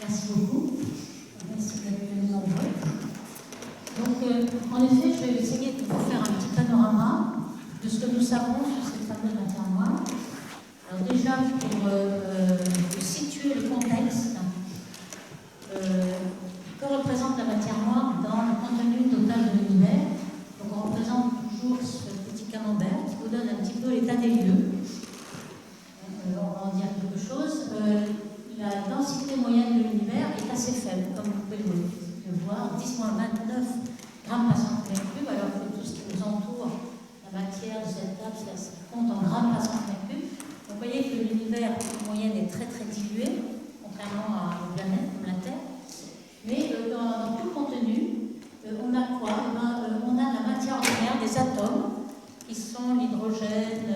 Merci beaucoup. Merci d'être venus nombreux. Donc, en effet, je vais essayer de vous faire un petit panorama de ce que nous savons sur cette fameuse matière noire. Alors déjà, pour situer le contexte, que représente la matière noire dans le contenu total de l'univers? Donc on représente toujours ce petit camembert qui vous donne un petit peu l'état des lieux. On va en dire quelque chose. La densité moyenne de l'univers est assez faible, comme vous pouvez le voir, 10-29 grammes par centimètre cube, alors que tout ce qui nous entoure, la matière de cette table, ça compte en grammes par centimètre cube. Donc vous voyez que l'univers moyenne est très très dilué, contrairement à une planète comme la Terre. Mais dans tout le contenu, on a quoi? On a la matière ordinaire, des atomes, qui sont l'hydrogène,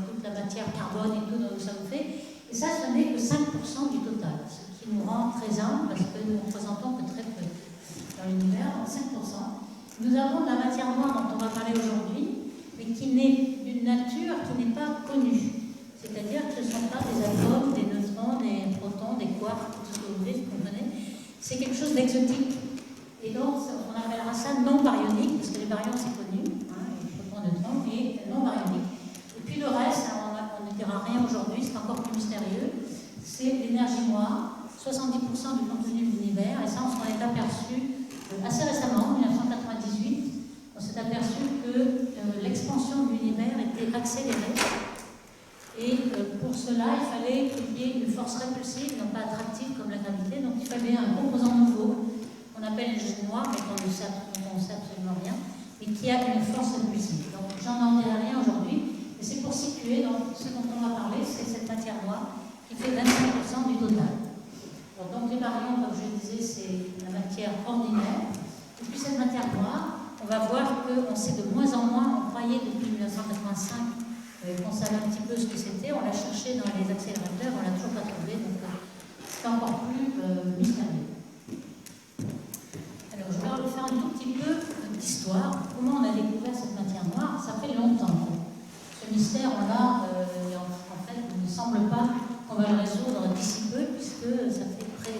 toute la matière carbone et tout dont nous sommes faits. Et ça, ce n'est que 5% du total, ce qui nous rend très humbles parce que nous ne représentons que très peu dans l'univers, 5%. Nous avons de la matière noire dont on va parler aujourd'hui, mais qui n'est d'une nature qui n'est pas connue. C'est-à-dire que ce ne sont pas des atomes, des neutrons, des protons, des quarks, tout ce que vous voulez, ce qu'on connaît. C'est quelque chose d'exotique. Et donc, on appellera ça non baryonique, parce que les baryons, c'est connu, les protons, neutrons, et non baryonique. Et puis le reste, on ne dira rien aujourd'hui, c'est encore plus mystérieux, c'est l'énergie noire, 70% du contenu de l'univers, et ça, on s'en est aperçu assez récemment, en 1998, on s'est aperçu que l'expansion de l'univers était accélérée. Et pour cela, il fallait qu'il y ait une force répulsive, non pas attractive comme la gravité. Donc il fallait un composant nouveau, qu'on appelle l'énergie noire, mais dont on ne sait absolument rien, et qui a une force répulsive. Donc j'en dirai rien aujourd'hui, mais c'est pour situer, donc ce dont on va parler, c'est cette matière noire qui fait 25% du total. Donc les baryons, comme je le disais, c'est la matière ordinaire. Et puis cette matière noire, on va voir qu'on sait de moins en moins, on croyait depuis 1985, on savait un petit peu ce que c'était, on l'a cherché dans les accélérateurs, on ne l'a toujours pas trouvé, donc c'est encore plus mystérieux. Alors je vais faire un tout petit peu d'histoire. Comment on a découvert cette matière noire? Ça fait longtemps. Ce mystère, en fait, il ne semble pas qu'on va le résoudre d'ici peu, puisque ça fait près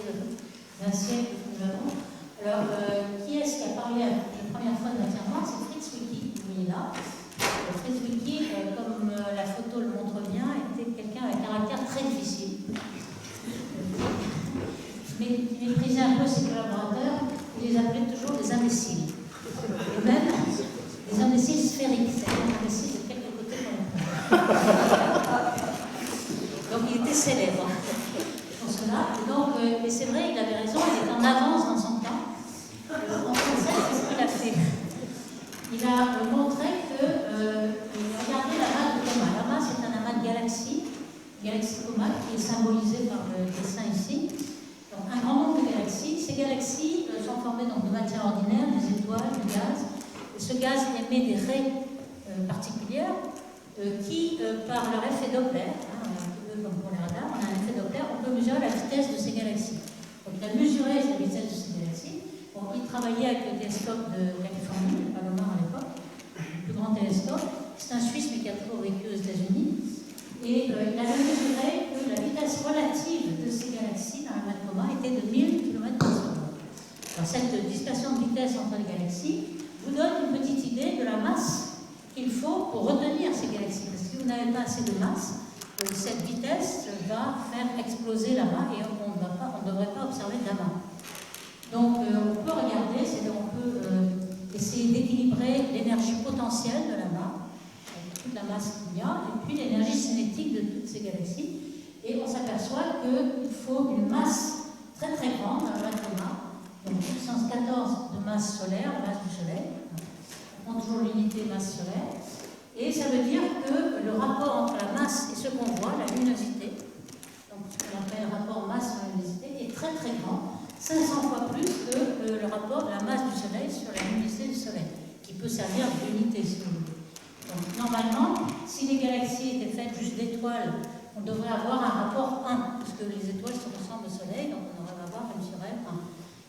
d'un siècle que nous l'avons. Alors, qui est-ce qui a parlé la première fois de matière noire? C'est Fritz Zwicky, vous voyez là. Fritz Zwicky, comme la photo le montre bien, était quelqu'un avec un caractère très difficile. Mais il méprisait un peu ses collaborateurs, il les appelait toujours des imbéciles. Et même des imbéciles sphériques, c'est-à-dire des imbéciles de quelque côté qu'on prend. Donc il était célèbre pour cela. Et c'est vrai, il avait raison, il était en avance dans son temps. En français, qu'est-ce qu'il a fait? Il a montré que, regardez l'amas de Coma. L'amas, c'est un amas de galaxies, galaxie Coma, qui est symbolisé par le dessin ici. Donc, un grand nombre de galaxies. Ces galaxies sont formées donc, de matière ordinaire, des étoiles, du gaz. Et ce gaz émet des raies particulières qui, par leur effet Doppler, un peu comme pour les radars, on a un effet Doppler, on peut mesurer la vitesse de ces galaxies. Donc, il a mesuré la vitesse de ces galaxies. Bon, il travaillait avec le télescope de Californie, de Palomar à l'époque, le plus grand télescope. C'est un Suisse, mais qui a toujours vécu aux États-Unis. Et il avait mesuré que la vitesse relative de ces galaxies dans la Coma était de 1000 km/s. Alors, cette dispersion de vitesse entre les galaxies vous donne une petite idée de la masse qu'il faut pour retenir ces galaxies. Parce que si vous n'avez pas assez de masse, cette vitesse va faire exploser l'amas et on ne devrait pas observer de l'amas. Donc on peut regarder, on peut essayer d'équilibrer l'énergie potentielle de l'amas, avec toute la masse qu'il y a, et puis l'énergie cinétique de toutes ces galaxies. Et on s'aperçoit qu'il faut une masse très très grande dans la Coma, donc puissance 14 de masse solaire, la masse du Soleil. On prend toujours l'unité masse solaire. Et ça veut dire que le rapport entre la masse et ce qu'on voit, la luminosité, donc ce qu'on appelle rapport masse-luminosité, est très très grand. 500 fois plus que le rapport de la masse du Soleil sur la luminosité du Soleil, qui peut servir d'unité, si vous voulez. Donc, normalement, si les galaxies étaient faites juste d'étoiles, on devrait avoir un rapport 1, parce que les étoiles se ressemblent au Soleil, donc on devrait avoir M sur L 1.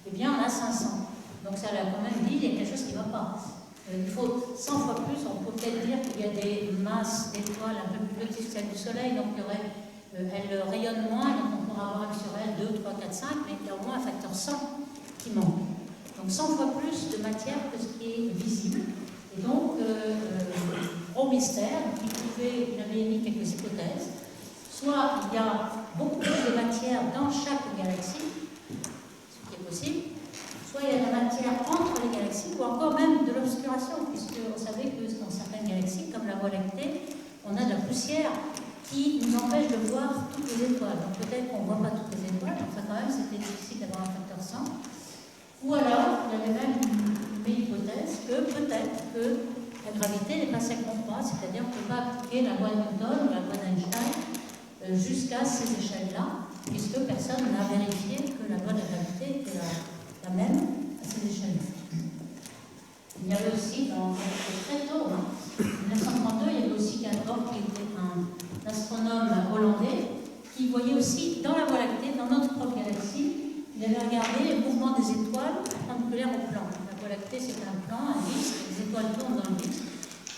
Eh bien, on a 500. Donc, ça l'a quand même dit, il y a quelque chose qui ne va pas. Il faut 100 fois plus, on peut peut-être dire qu'il y a des masses d'étoiles un peu plus petites que celles du Soleil, donc elles rayonnent moins, donc on pourra avoir M sur L 2, 3, 4, 5, mais il y a au moins un facteur 100 qui manque. Donc 100 fois plus de matière que ce qui est visible. Et donc, gros mystère, il avait émis quelques hypothèses. Soit il y a beaucoup plus de matière dans chaque galaxie, ce qui est possible, soit il y a de la matière entre les galaxies, ou encore même de l'obscuration, puisqu'on savait que dans certaines galaxies, comme la Voie lactée, on a de la poussière qui nous empêche de voir toutes les étoiles. Donc peut-être qu'on ne voit pas toutes les étoiles, enfin quand même c'était difficile d'avoir un facteur 100. Ou alors, il y avait même une hypothèse que peut-être que la gravité n'est pas celle qu'on croit, c'est-à-dire qu'on peut pas appliquer la loi de Newton ou la loi d'Einstein jusqu'à ces échelles-là, puisque personne n'a vérifié que la loi de la gravité était la même à ces échelles-là. Il y avait aussi, très tôt, en 1932, il y avait aussi Kantov, qui était un astronome hollandais, qui voyait aussi dans la Voie lactée, dans notre propre galaxie, il avait regardé le mouvement des étoiles perpendiculaires au plan. La Voie lactée, c'est un plan, un disque, les étoiles tournent dans le disque.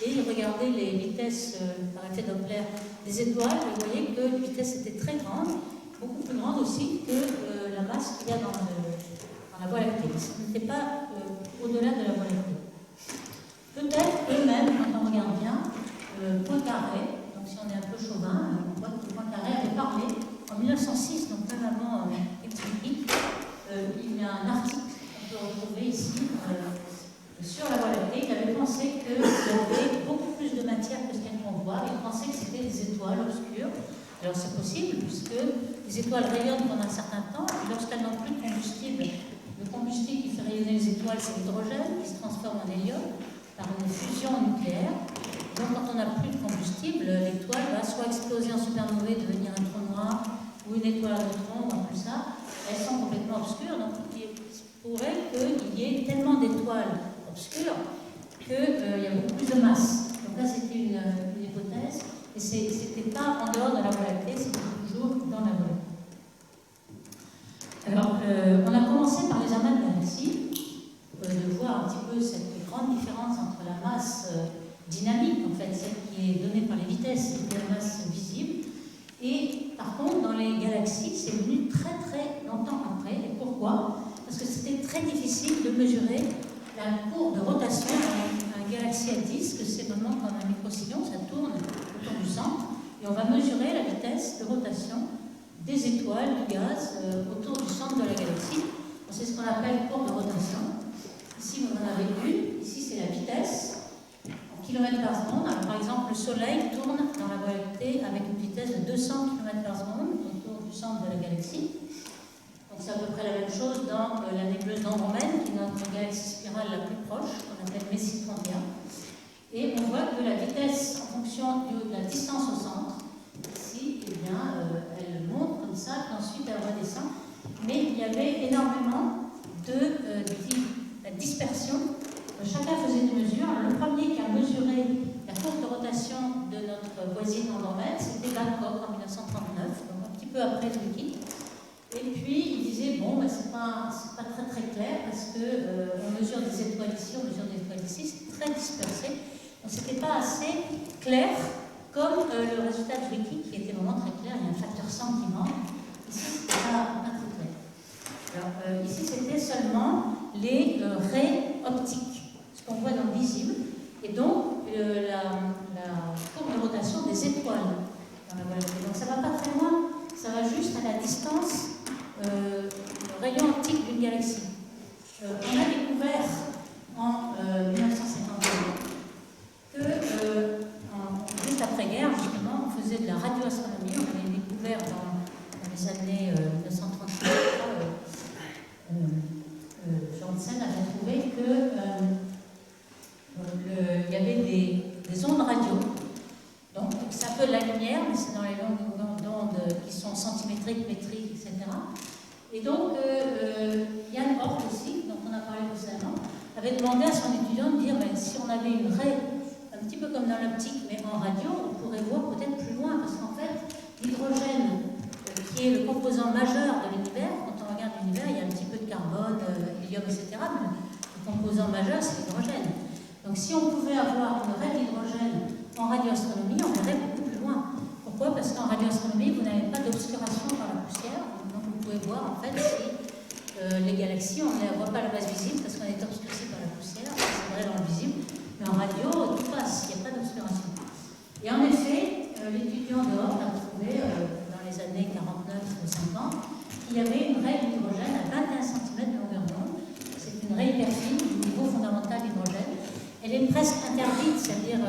Et il regardait les vitesses par effet Doppler des étoiles, et voyait que les vitesses étaient très grandes, beaucoup plus grandes aussi que la masse qu'il y a dans la Voie lactée. Ce n'était pas au-delà de la Voie lactée. Peut-être eux-mêmes, quand on regarde bien, Poincaré, donc si on est un peu chauvin, on voit que Poincaré avait parlé en 1906, donc même avant Explique, il y a un article qu'on peut retrouver ici, sur la Voie lactée, qui avait pensé qu'il y avait beaucoup plus de matière que ce qu'on voit. Il pensait que c'était des étoiles obscures. Alors c'est possible, puisque les étoiles rayonnent pendant un certain temps, et lorsqu'elles n'ont plus de combustible, le combustible qui fait rayonner les étoiles, c'est l'hydrogène, qui se transforme en hélium par une fusion nucléaire. Donc quand on n'a plus de combustible, l'étoile va soit exploser en supernovae, devenir un trou noir, ou une étoile à neutrons, ou un pulsar. Elles sont complètement obscures, donc il pourrait qu'il y ait tellement d'étoiles obscure qu'il y a beaucoup plus de masse. Donc là, c'était une hypothèse, et c'était pas en dehors de la Voie lactée, c'était toujours dans la Voie lactée. Alors, on a commencé par les amas de galaxies, de voir un petit peu cette grande différence entre la masse dynamique, en fait, celle qui est donnée par les vitesses, et la masse visible. Et par contre, dans les galaxies, c'est venu très très longtemps après. Et pourquoi? Parce que c'était très difficile de mesurer la courbe de rotation d'un galaxie à disque. C'est vraiment comme un microsillon, ça tourne autour du centre, et on va mesurer la vitesse de rotation des étoiles, du gaz, autour du centre de la galaxie. C'est ce qu'on appelle courbe de rotation. Ici, vous en avez une. Ici, c'est la vitesse en kilomètres par seconde. Alors, par exemple, le Soleil tourne dans la Voie lactée avec une vitesse de 200 km par seconde autour du centre de la galaxie. Donc, c'est à peu près la même chose dans la nébuleuse d'Andromède, qui est notre galaxie spirale la plus proche, qu'on appelle Messitrondria. Et on voit que la vitesse, en fonction de la distance au centre, ici, eh bien, elle monte comme ça, puis ensuite elle redescend. Mais il y avait énormément de dispersion. Chacun faisait des mesures. Alors, le premier qui a mesuré la courbe de rotation de notre voisine Andromède, c'était Babcock en 1939, donc un petit peu après Zwicky. Et puis il disait, bon, ben, c'est pas très très clair, parce que on mesure des étoiles ici, on mesure des étoiles ici, c'est très dispersé. Donc c'était pas assez clair comme le résultat de Zwicky, qui était vraiment très clair. Il y a un facteur 100 qui manque. Ici, c'était pas très clair. Alors ici, c'était seulement les raies optiques, ce qu'on voit dans le visible, et donc la courbe de rotation des étoiles dans la Voie lactée. Donc ça va pas très loin, ça va juste à la distance le rayon optique d'une galaxie. On a découvert en 1952 que juste après-guerre, justement, on faisait de la radioastronomie. On avait découvert dans les années 1938, Janssen avait trouvé que il y avait des ondes radio. Donc, c'est un peu de la lumière, mais c'est dans les longues d'onde qui sont centimétriques, métriques, etc. Et donc, Yann Hort aussi, dont on a parlé précédemment, avait demandé à son étudiant de dire, ben, si on avait une raie, un petit peu comme dans l'optique, mais en radio, on pourrait voir peut-être plus loin, parce qu'en fait, l'hydrogène, qui est le composant majeur de l'univers, quand on regarde l'univers, il y a un petit peu de carbone, hélium, etc., mais le composant majeur, c'est l'hydrogène. Donc, si on pouvait avoir une raie d'hydrogène en radioastronomie, on verrait beaucoup plus loin. Pourquoi? Parce qu'en radioastronomie, vous n'avez pas d'obscuration par la poussière, donc vous pouvez voir en fait si les galaxies, on ne voit pas la masse visible parce qu'on est obscurci par la poussière, c'est vrai dans le visible, mais en radio, tout passe, il n'y a pas d'obscuration. Et en effet, l'étudiant dehors a trouvé, dans les années 49-50, qu'il y avait une raie d'hydrogène à 21 cm de longueur d'onde. C'est une raie hyper fine du niveau fondamental d'hydrogène. Elle est presque interdite, c'est-à-dire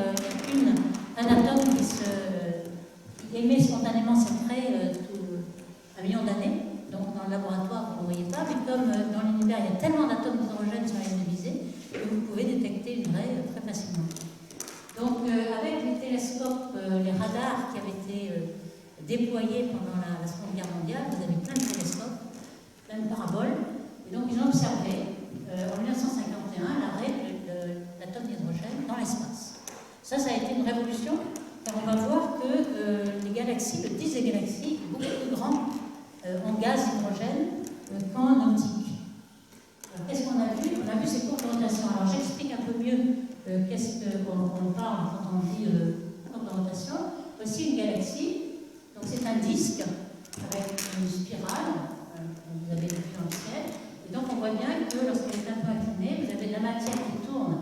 il y a un atome qui émet spontanément cette raie tout un million d'années. Donc dans le laboratoire, vous ne le voyez pas, mais comme dans l'univers, il y a tellement d'atomes d'hydrogène sur la ligne de visée que vous pouvez détecter une raie très facilement. Donc avec les télescopes, les radars qui avaient été déployés pendant la Seconde Guerre mondiale, vous avez plein de télescopes, plein de paraboles, et donc ils ont observé en 1951 l'arrêt de l'atome d'hydrogène dans l'espace. Ça a été une révolution, car on va voir que les galaxies, le disque des galaxies, est beaucoup plus grand en gaz hydrogène qu'en optique. Qu'est-ce qu'on a vu? On a vu ces courbes de rotation. Alors j'explique un peu mieux qu'est-ce qu'on parle quand on dit courbe de rotation. Voici une galaxie, donc c'est un disque avec une spirale, vous avez vu dans le ciel, et donc on voit bien que lorsqu'elle est un peu inclinée, vous avez de la matière qui tourne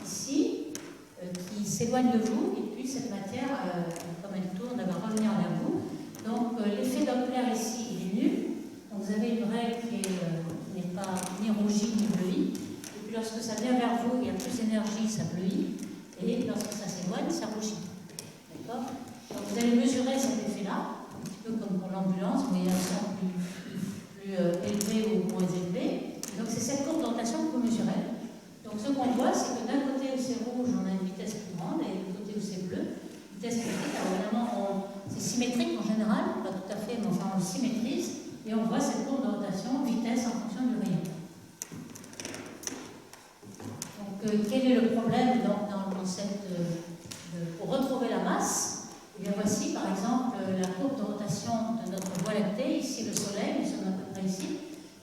ici, qui s'éloigne de vous, et puis cette matière, comme elle tourne, elle va revenir vers vous. Donc l'effet Doppler ici, il est nul. Donc vous avez une raie qui n'est pas ni rougie ni bleuie. Et puis lorsque ça vient vers vous, il y a plus d'énergie, ça bleuit. Et lorsque ça s'éloigne, ça rougit. D'accord? Donc vous allez mesurer cet effet-là, un petit peu comme pour l'ambulance, vous voyez un son plus élevé ou moins élevé. Et donc c'est cette courbe de rotation que vous mesurez. Donc ce qu'on voit, c'est que d'un côté où c'est rouge, on a une vitesse plus grande, et de l'autre côté où c'est bleu, vitesse plus petite. Alors évidemment, c'est symétrique en général, pas tout à fait, mais enfin on le symétrise, et on voit cette courbe de rotation, vitesse en fonction du rayon. Donc quel est le problème dans le concept pour retrouver la masse? Eh bien voici par exemple la courbe de rotation de notre Voie lactée, ici le Soleil, nous sommes à peu près ici.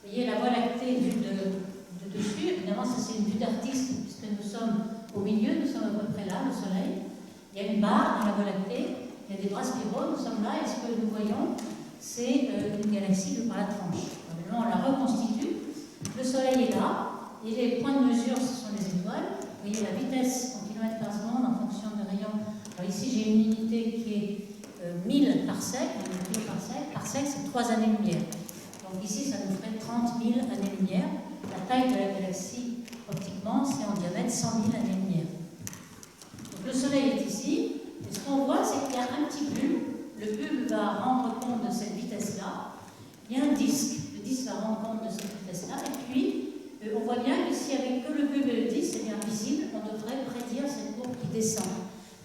Vous voyez la Voie lactée vue de dessus, évidemment ça c'est une vue d'artiste, puisque nous sommes au milieu, nous sommes à peu près là, le Soleil. Il y a une barre dans la Voie lactée, il y a des bras spiraux, nous sommes là, et ce que nous voyons, c'est une galaxie vue par la tranche. Maintenant, on la reconstitue, le Soleil est là, et les points de mesure, ce sont les étoiles. Vous voyez la vitesse en km par seconde en fonction du rayon. Alors ici, j'ai une unité qui est 1000 parsec, parsec c'est 3 années-lumière. Donc ici, ça nous ferait 30 000 années-lumière. La taille de la galaxie, optiquement, c'est en diamètre 100 000 années-lumière. Donc le Soleil est ici, et ce qu'on voit, c'est qu'il y a un petit bulbe. Le bulbe va rendre compte de cette vitesse-là. Il y a un disque. Le disque va rendre compte de cette vitesse-là. Et puis, on voit bien que s'il n'y avait que le bulbe et le disque, c'est bien visible, on devrait prédire cette courbe qui descend.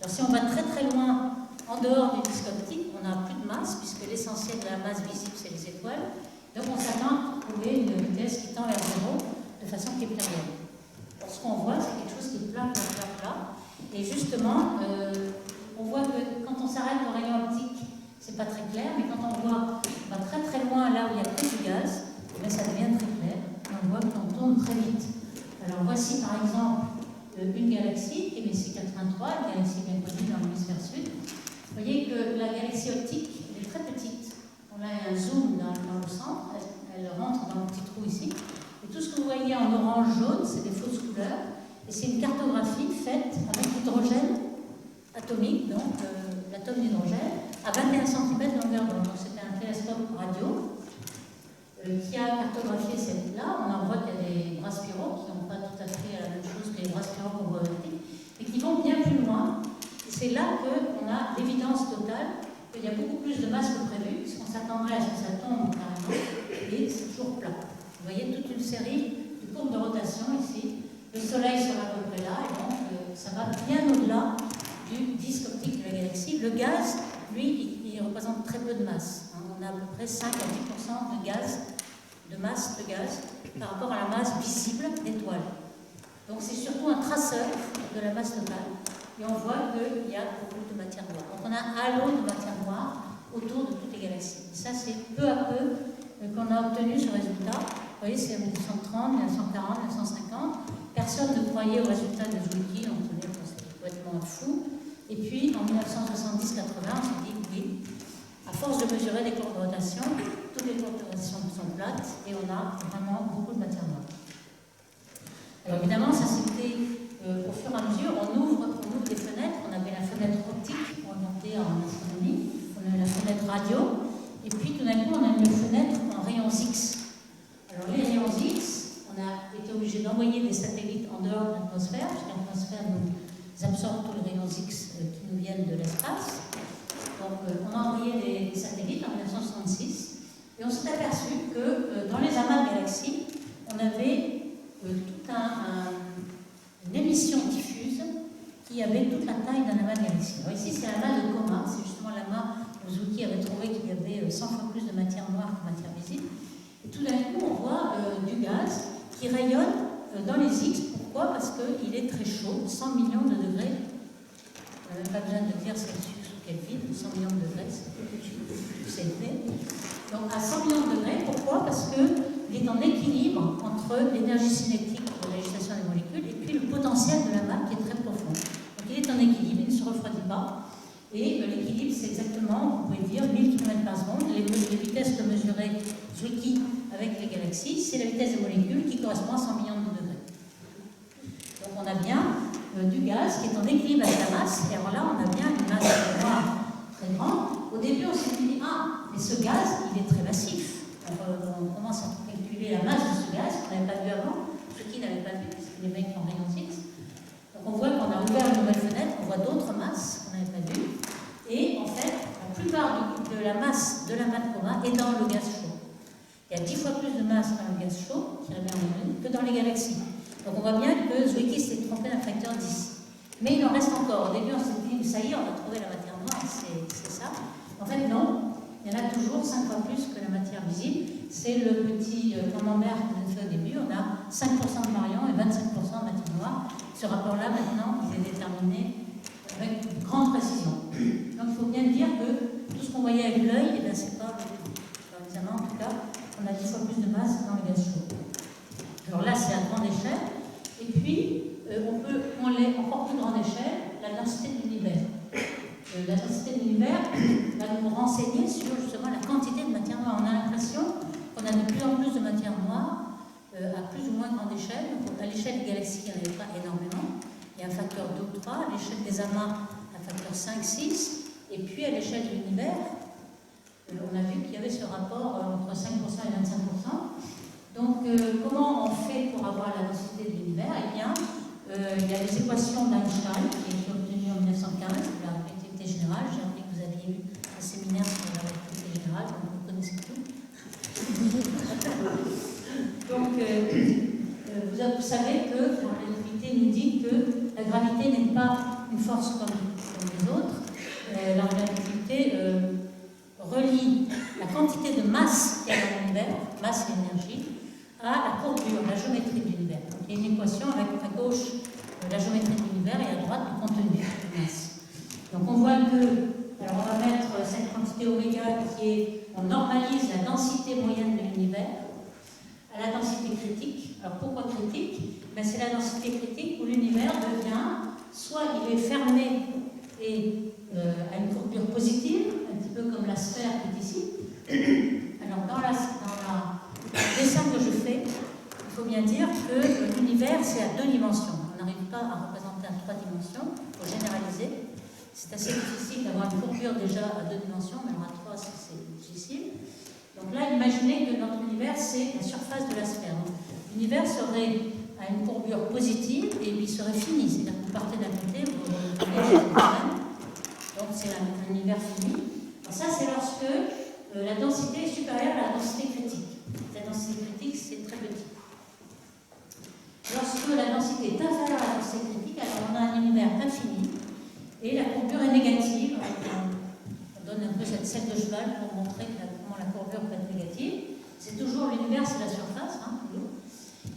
Alors si on va très très loin en dehors du disque optique, on n'a plus de masse, puisque l'essentiel de la masse visible, c'est les étoiles. Donc on s'attend à trouver une vitesse qui tend vers zéro de façon keplérienne. Alors ce qu'on voit, c'est quelque chose qui est plat, plat, plat, plat. Et justement, on voit que quand on s'arrête au rayon optique, c'est pas très clair, mais quand on va très très loin là où il y a plus de gaz, ça devient très clair. Et on voit qu'on tourne très vite. Alors voici par exemple une galaxie, qui est MSC83, une galaxie bien connue dans l'hémisphère sud. Vous voyez que la galaxie optique, elle est très petite. On a un zoom dans le centre, elle rentre dans le petit trou ici. Et tout ce que vous voyez en orange jaune, c'est des fausses couleurs. Et c'est une cartographie faite avec l'hydrogène atomique, donc l'atome d'hydrogène, à 21 cm de longueur d'onde. Donc c'était un télescope radio qui a cartographié cette là. On en voit qu'il y a des bras spiraux qui n'ont pas tout à fait la même chose que les bras spiraux qu'on voit optique, et qui vont bien plus loin. Et c'est là qu'on a l'évidence totale qu'il y a beaucoup plus de masse que prévu, puisqu'on s'attendrait à ce que ça tombe carrément, et c'est toujours plat. Vous voyez toute une série de courbes de rotation ici. Le Soleil sera à peu près là, et donc ça va bien au-delà du disque optique de la galaxie. Le gaz, lui, il représente très peu de masse. On a à peu près 5 à 10% de gaz, de masse de gaz, par rapport à la masse visible d'étoiles. Donc c'est surtout un traceur de la masse totale. Et on voit qu'il y a beaucoup de matière noire. Donc on a un halo de matière noire autour de toutes les galaxies. Et ça, c'est peu à peu qu'on a obtenu ce résultat. Vous voyez, c'est en 1930, 1940, 1950. Personne ne croyait au résultat de Zwicky, on tenait que c'était complètement fou. Et puis, en 1970-80, on s'est dit, oui, à force de mesurer des courbes de rotation, toutes toutes les constellations sont plates et on a vraiment beaucoup de matière noire. Alors évidemment, ça c'était au fur et à mesure, on ouvre des fenêtres. On avait la fenêtre optique orientée en astronomie, on a la fenêtre radio, et puis tout d'un coup on a une fenêtre en rayons X. Alors les rayons X, on a été obligé d'envoyer des satellites en dehors de l'atmosphère, parce que l'atmosphère nous absorbe tous les rayons X qui nous viennent de l'espace. Donc on a envoyé des satellites en 1966, et on s'est aperçu que dans les amas de galaxies, on avait toute une émission diffuse qui avait toute la taille d'un amas de galaxies. Alors ici c'est l'amas de Coma, c'est justement l'amas où Zwicky avait trouvé qu'il y avait 100 fois plus de matière noire que matière visible. Et tout d'un coup, on voit du gaz qui rayonne dans les X. Pourquoi? Parce qu'il est très chaud, 100 millions de degrés. On n'a même pas besoin de dire Celsius ou Kelvin, 100 millions de degrés, c'est élevé. Donc à 100 millions de degrés, pourquoi? Parce qu'il est en équilibre entre l'énergie cinétique de l'agitation des molécules et puis le potentiel de la map qui est très profond. Donc il est en équilibre, il ne se refroidit pas. Et l'équilibre, c'est exactement, vous pouvez dire, 1000 km par seconde. Les vitesses que mesurait Zwicky avec les galaxies, c'est la vitesse des molécules qui correspond à 100 millions de degrés. Donc on a bien du gaz qui est en équilibre avec la masse, et alors là, on a bien une masse noire très grande. Au début, on s'est dit, ah, mais ce gaz, il est très massif. On commence à calculer la masse de ce gaz qu'on n'avait pas vu avant, Zwicky n'avait pas vu, parce que les mecs en rayons X. Donc on voit qu'on a ouvert une nouvelle fenêtre, on voit d'autres masses qu'on n'avait pas vues. Et en fait, la plupart de la masse de la matière de Coma est dans le gaz chaud. Il y a 10 fois plus de masse dans le gaz chaud qui revient en moyenne que dans les galaxies. Donc on voit bien que Zwicky s'est trompé d'un facteur 10. Mais il en reste encore. Au début, on s'est dit, ça y est, on a trouvé la matière noire, c'est ça. En fait, non. Il y en a toujours 5 fois plus que la matière visible. C'est le petit camembert que j'ai fait au début. On a 5% de marion et 25% de matière noire. Ce rapport-là, maintenant, il est déterminé avec une grande précision. Donc il faut bien dire que tout ce qu'on voyait avec l'œil, eh c'est pas dans l'examen en tout cas, on a 10 fois plus de masse dans le gaz chaud. Alors là, c'est à grande échelle. Et puis, on l'est encore plus grande échelle, la densité de l'univers. La densité de l'univers va nous renseigner sur justement la quantité de matière noire. On a l'impression qu'on a de plus en plus de matière noire à plus ou moins grande échelle. Donc, à l'échelle des galaxies, il n'y en avait pas énormément. Il y a un facteur 2 ou 3, à l'échelle des amas, un facteur 5, 6, et puis à l'échelle de l'univers, on a vu qu'il y avait ce rapport entre 5% et 25%. Donc, comment on fait pour avoir la densité de l'univers? Eh bien, il y a les équations d'Einstein qui ont été obtenues en 1915, la relativité générale. J'ai appris que vous aviez eu un séminaire sur la relativité générale, donc vous connaissez tout. Donc, vous savez que la relativité nous dit que la gravité n'est pas une force comme les autres. La relativité relie la quantité de masse qu'il y a dans l'univers, masse et énergie, à la courbure, la géométrie de l'univers. Donc il y a une équation avec à gauche la géométrie de l'univers et à droite le contenu de masse. Donc on voit que, alors on va mettre cette quantité oméga qui est, on normalise la densité moyenne de l'univers à la densité critique. Alors pourquoi critique? C'est la densité critique où l'univers devient, soit il est fermé et à une courbure positive, un petit peu comme la sphère qui est ici. Alors dans le dessin que je fais, il faut bien dire que l'univers c'est à 2 dimensions. On n'arrive pas à représenter à 3 dimensions, il faut généraliser. C'est assez difficile d'avoir une courbure déjà à 2 dimensions, mais à 3 c'est difficile. Donc là, imaginez que notre univers c'est la surface de la sphère. L'univers serait à une courbure positive et il serait fini. C'est-à-dire que vous partez d'un côté, vous revenez de l'autre. Donc c'est un univers fini. Alors ça, c'est lorsque la densité est supérieure à la densité critique. La densité critique, c'est très petit. Lorsque la densité est inférieure à la densité critique, alors on a un univers infini et la courbure est négative. On donne un peu cette selle de cheval pour montrer comment la courbure peut être négative. C'est toujours l'univers, c'est la surface, toujours.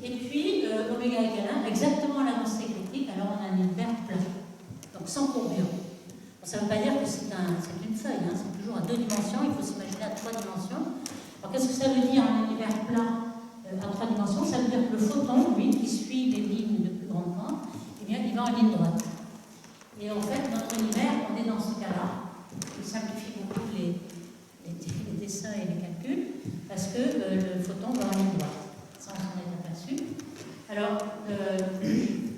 Et puis, oméga égale 1, exactement la densité critique, alors on a un univers plat, donc sans courbure. Bon, ça ne veut pas dire que c'est une feuille, c'est toujours à 2 dimensions, il faut s'imaginer à 3 dimensions. Alors qu'est-ce que ça veut dire un univers plat à 3 dimensions? Ça veut dire que le photon, lui, qui suit les lignes de plus grande pointe, eh bien, il va en ligne droite. Et en fait, notre univers, on est dans ce cas-là, qui simplifie beaucoup les dessins et les calculs. le photon va en ligne droite. Ça, on s'en est aperçu. Alors,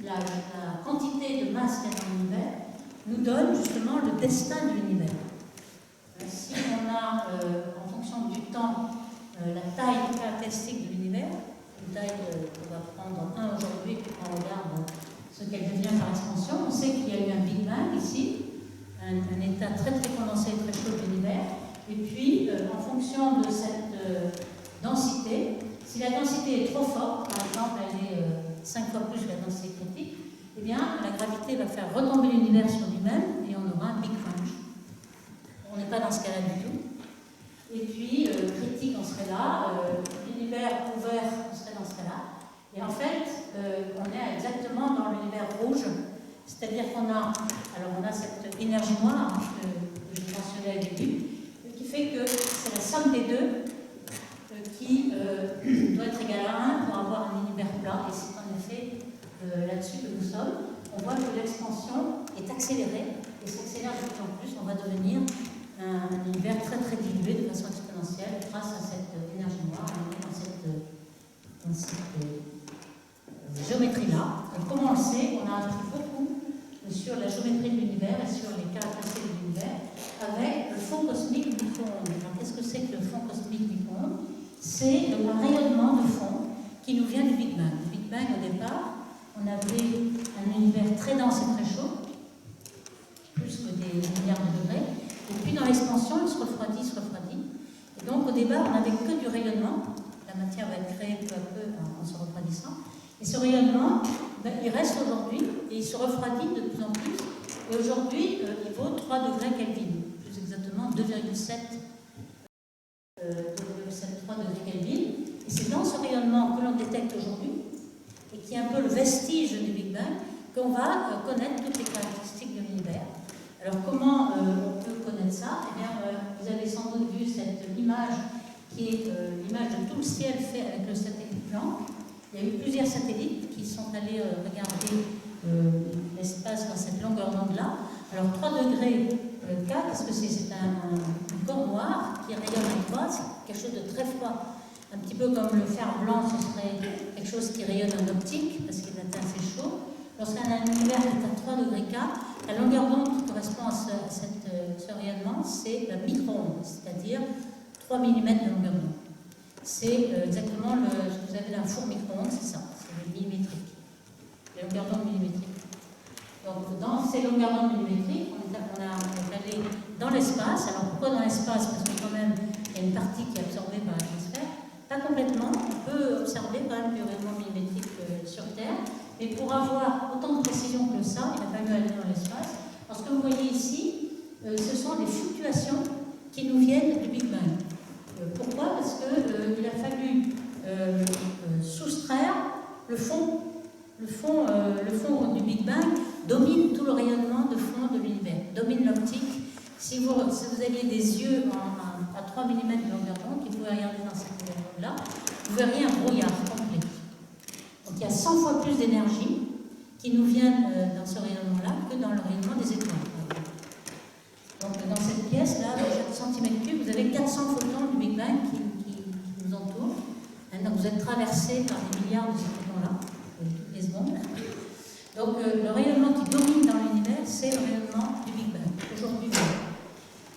la quantité de masse qu'il y a dans l'univers nous donne justement le destin de l'univers. Si on a, en fonction du temps, la taille caractéristique de l'univers, une taille qu'on va prendre 1 aujourd'hui, puis on regarde ce qu'elle devient par expansion, on sait qu'il y a eu un Big Bang ici, un état très très condensé, très chaud de l'univers, et puis en fonction de cette densité, si la densité est trop forte, par exemple elle est 5 fois plus que la densité critique, eh bien la gravité va faire retomber l'univers sur lui-même et on aura un Big Crunch. On n'est pas dans ce cas-là du tout. Et puis, critique, on serait là, l'univers ouvert, on serait dans ce cas-là. Et en fait, on est exactement dans l'univers rouge, c'est-à-dire qu'on a, on a cette énergie noire que j'ai mentionnée au début, qui fait que c'est la somme des deux qui doit être égale à 1 pour avoir un univers plat. Et c'est en effet là-dessus que nous sommes. On voit que l'expansion est accélérée et s'accélère de plus en plus. On va devenir un univers très très dilué de façon exponentielle grâce à cette énergie noire, dans cette géométrie-là. Et comme on le sait, on a appris beaucoup sur la géométrie de l'univers et sur les caractéristiques de l'univers avec le fond cosmique micro-ondes. Alors qu'est-ce que c'est que le fond cosmique micro-ondes? C'est un rayonnement de fond qui nous vient du Big Bang. Le Big Bang, au départ, on avait un univers très dense et très chaud, plus que des milliards de degrés. Et puis dans l'expansion, il se refroidit. Et donc au départ, on n'avait que du rayonnement. La matière va être créée peu à peu en se refroidissant. Et ce rayonnement, il reste aujourd'hui et il se refroidit de plus en plus. Et aujourd'hui, il vaut 3 degrés Kelvin, plus exactement 2,73 degrés Kelvin. Et c'est dans ce rayonnement que l'on détecte aujourd'hui, et qui est un peu le vestige du Big Bang, qu'on va connaître toutes les caractéristiques de l'univers. Alors comment on peut connaître ça? Eh bien, vous avez sans doute vu cette image qui est l'image de tout le ciel fait avec le satellite Planck. Il y a eu plusieurs satellites qui sont allés regarder l'espace dans cette longueur d'onde-là. Alors 3 degrés K, parce que c'est un corps noir qui rayonne en droite, c'est quelque chose de très froid. Un petit peu comme le fer blanc, ce serait quelque chose qui rayonne en optique, parce qu'il est assez chaud. Lorsqu'on a un univers qui est à 3 degrés K, la longueur d'onde qui correspond à ce rayonnement, c'est la micro-onde, c'est-à-dire 3 mm de longueur d'onde. C'est exactement ce que vous avez d'un four micro-ondes, c'est ça, c'est le millimétrique, les longueurs d'onde millimétriques. Donc dans ces longueurs d'onde millimétriques, on est allé dans l'espace. Alors pourquoi dans l'espace? Parce que quand même, il y a une partie qui est absorbée par l'atmosphère. Pas complètement, on peut observer quand même du rayonnement millimétrique sur Terre. Mais pour avoir autant de précision que ça, il a fallu aller dans l'espace. Alors ce que vous voyez ici, ce sont des fluctuations qui nous viennent du Big Bang. Pourquoi? Parce qu'il a fallu soustraire le fond. Le fond du Big Bang domine tout le rayonnement de fond de l'univers, domine l'optique. Si vous aviez des yeux à 3 mm de longueur d'onde, qui pouvaient regarder dans cette longueur d'onde-là, vous verriez un brouillard complet. Donc il y a 100 fois plus d'énergie qui nous viennent dans ce rayonnement-là que dans le rayonnement des étoiles. Donc dans cette pièce-là, dans chaque centimètre cube, vous avez 400 photons du Big Bang qui nous entourent. Donc vous êtes traversés par des milliards de ces photons-là, toutes les secondes. Donc le rayonnement qui domine dans l'univers, c'est le rayonnement du Big Bang, aujourd'hui même.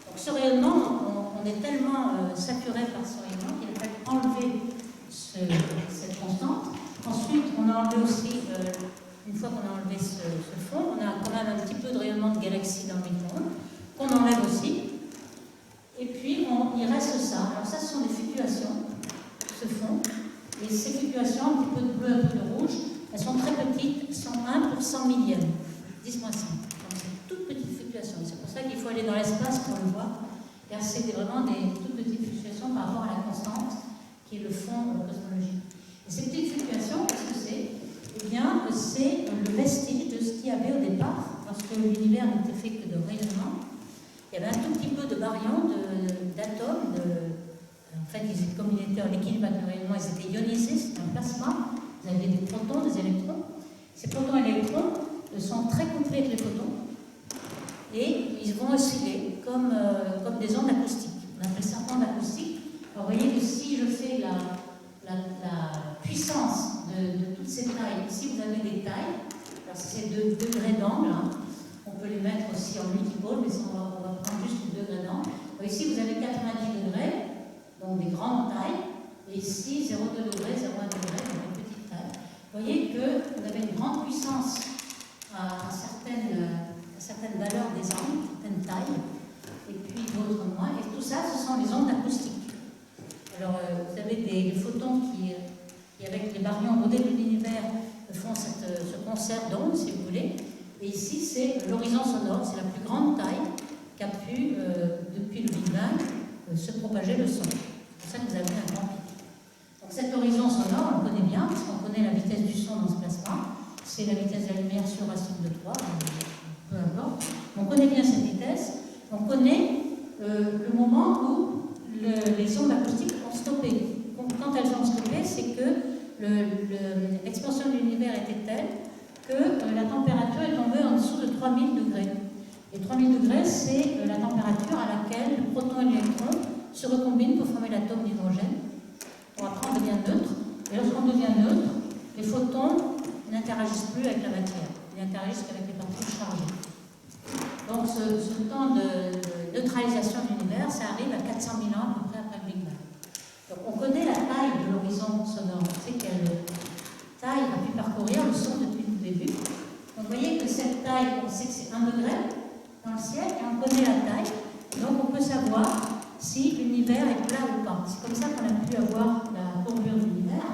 Donc ce rayonnement, on est tellement saturé par ce rayonnement qu'il a fallu enlever cette constante. Ensuite, on a enlevé aussi, une fois qu'on a enlevé ce fond, on a quand même un petit peu de rayonnement de galaxies dans le micro-ondes, qu'on enlève aussi. Et puis, il reste ça. Alors ça, ce sont des fluctuations, ce fond. Et ces fluctuations, un petit peu de bleu, un peu de rouge, elles sont très petites, elles sont 1 pour 100 millième, 10 moins 5. Donc c'est une toute petite fluctuation. C'est pour ça qu'il faut aller dans l'espace pour le voir, car c'est vraiment des toutes petites fluctuations par rapport à la constante, qui est le fond cosmologique. Et ces petites fluctuations, qu'est-ce que c'est? Eh bien, c'est le vestige de ce qu'il y avait au départ, lorsque l'univers n'était fait que de rayonnement. Il y avait un tout petit peu de baryons, d'atomes, en fait, comme ils étaient en équilibre avec le rayonnement, ils étaient ionisés, c'était un plasma. Vous avez des protons, des électrons. Ces protons et électrons sont très complets avec les photons et ils vont osciller comme des ondes acoustiques. On appelle ça ondes acoustiques. Alors, vous voyez que si je fais ici, vous avez des tailles. Alors, c'est 2 degrés d'angle. Hein. On peut les mettre aussi en multipôle, mais ça, on va prendre juste le degré d'angle. Ici, vous avez 90 degrés, donc des grandes tailles. Et ici, 0,2 degrés, 0,1 degré, donc une petite taille. Vous voyez que vous avez une grande puissance à certaines valeurs des angles, certaines tailles, et puis d'autres moins. Et tout ça, ce sont les ondes acoustiques. Alors, vous avez des photons qui, avec les baryons modèles de l'univers, font ce concert d'ondes, si vous voulez. Et ici, c'est l'horizon sonore, c'est la plus grande taille qu'a pu, depuis le Big Bang, se propager le son. C'est pour ça que vous avez un grand pic. Donc cet horizon sonore, on le connaît bien, parce qu'on connaît la vitesse du son dans ce plasma. C'est la vitesse de la lumière sur racine de 3, peu importe. On connaît bien cette vitesse. On connaît le moment où les ondes acoustiques ont stoppé. Quand elles ont stoppé, c'est que l'expansion de l'univers était telle que la température est tombée en dessous de 3000 degrés. Et 3000 degrés, c'est la température à laquelle le proton et l'électron se recombinent pour former l'atome d'hydrogène. Bon, après, on devient neutre. Et lorsqu'on devient neutre, les photons n'interagissent plus avec la matière. Ils n'interagissent qu'avec les particules chargées. Donc, ce temps de neutralisation de l'univers, ça arrive à 400 000 ans à peu près après le Big Bang. Donc, on connaît la taille de l'horizon sonore. On sait quelle taille a pu parcourir le son depuis le début. Donc, vous voyez que cette taille, on sait que c'est 1 degré dans le ciel, et on connaît la taille. Donc, on peut savoir si l'univers est plat ou pas. C'est comme ça qu'on a pu avoir la courbure de l'univers.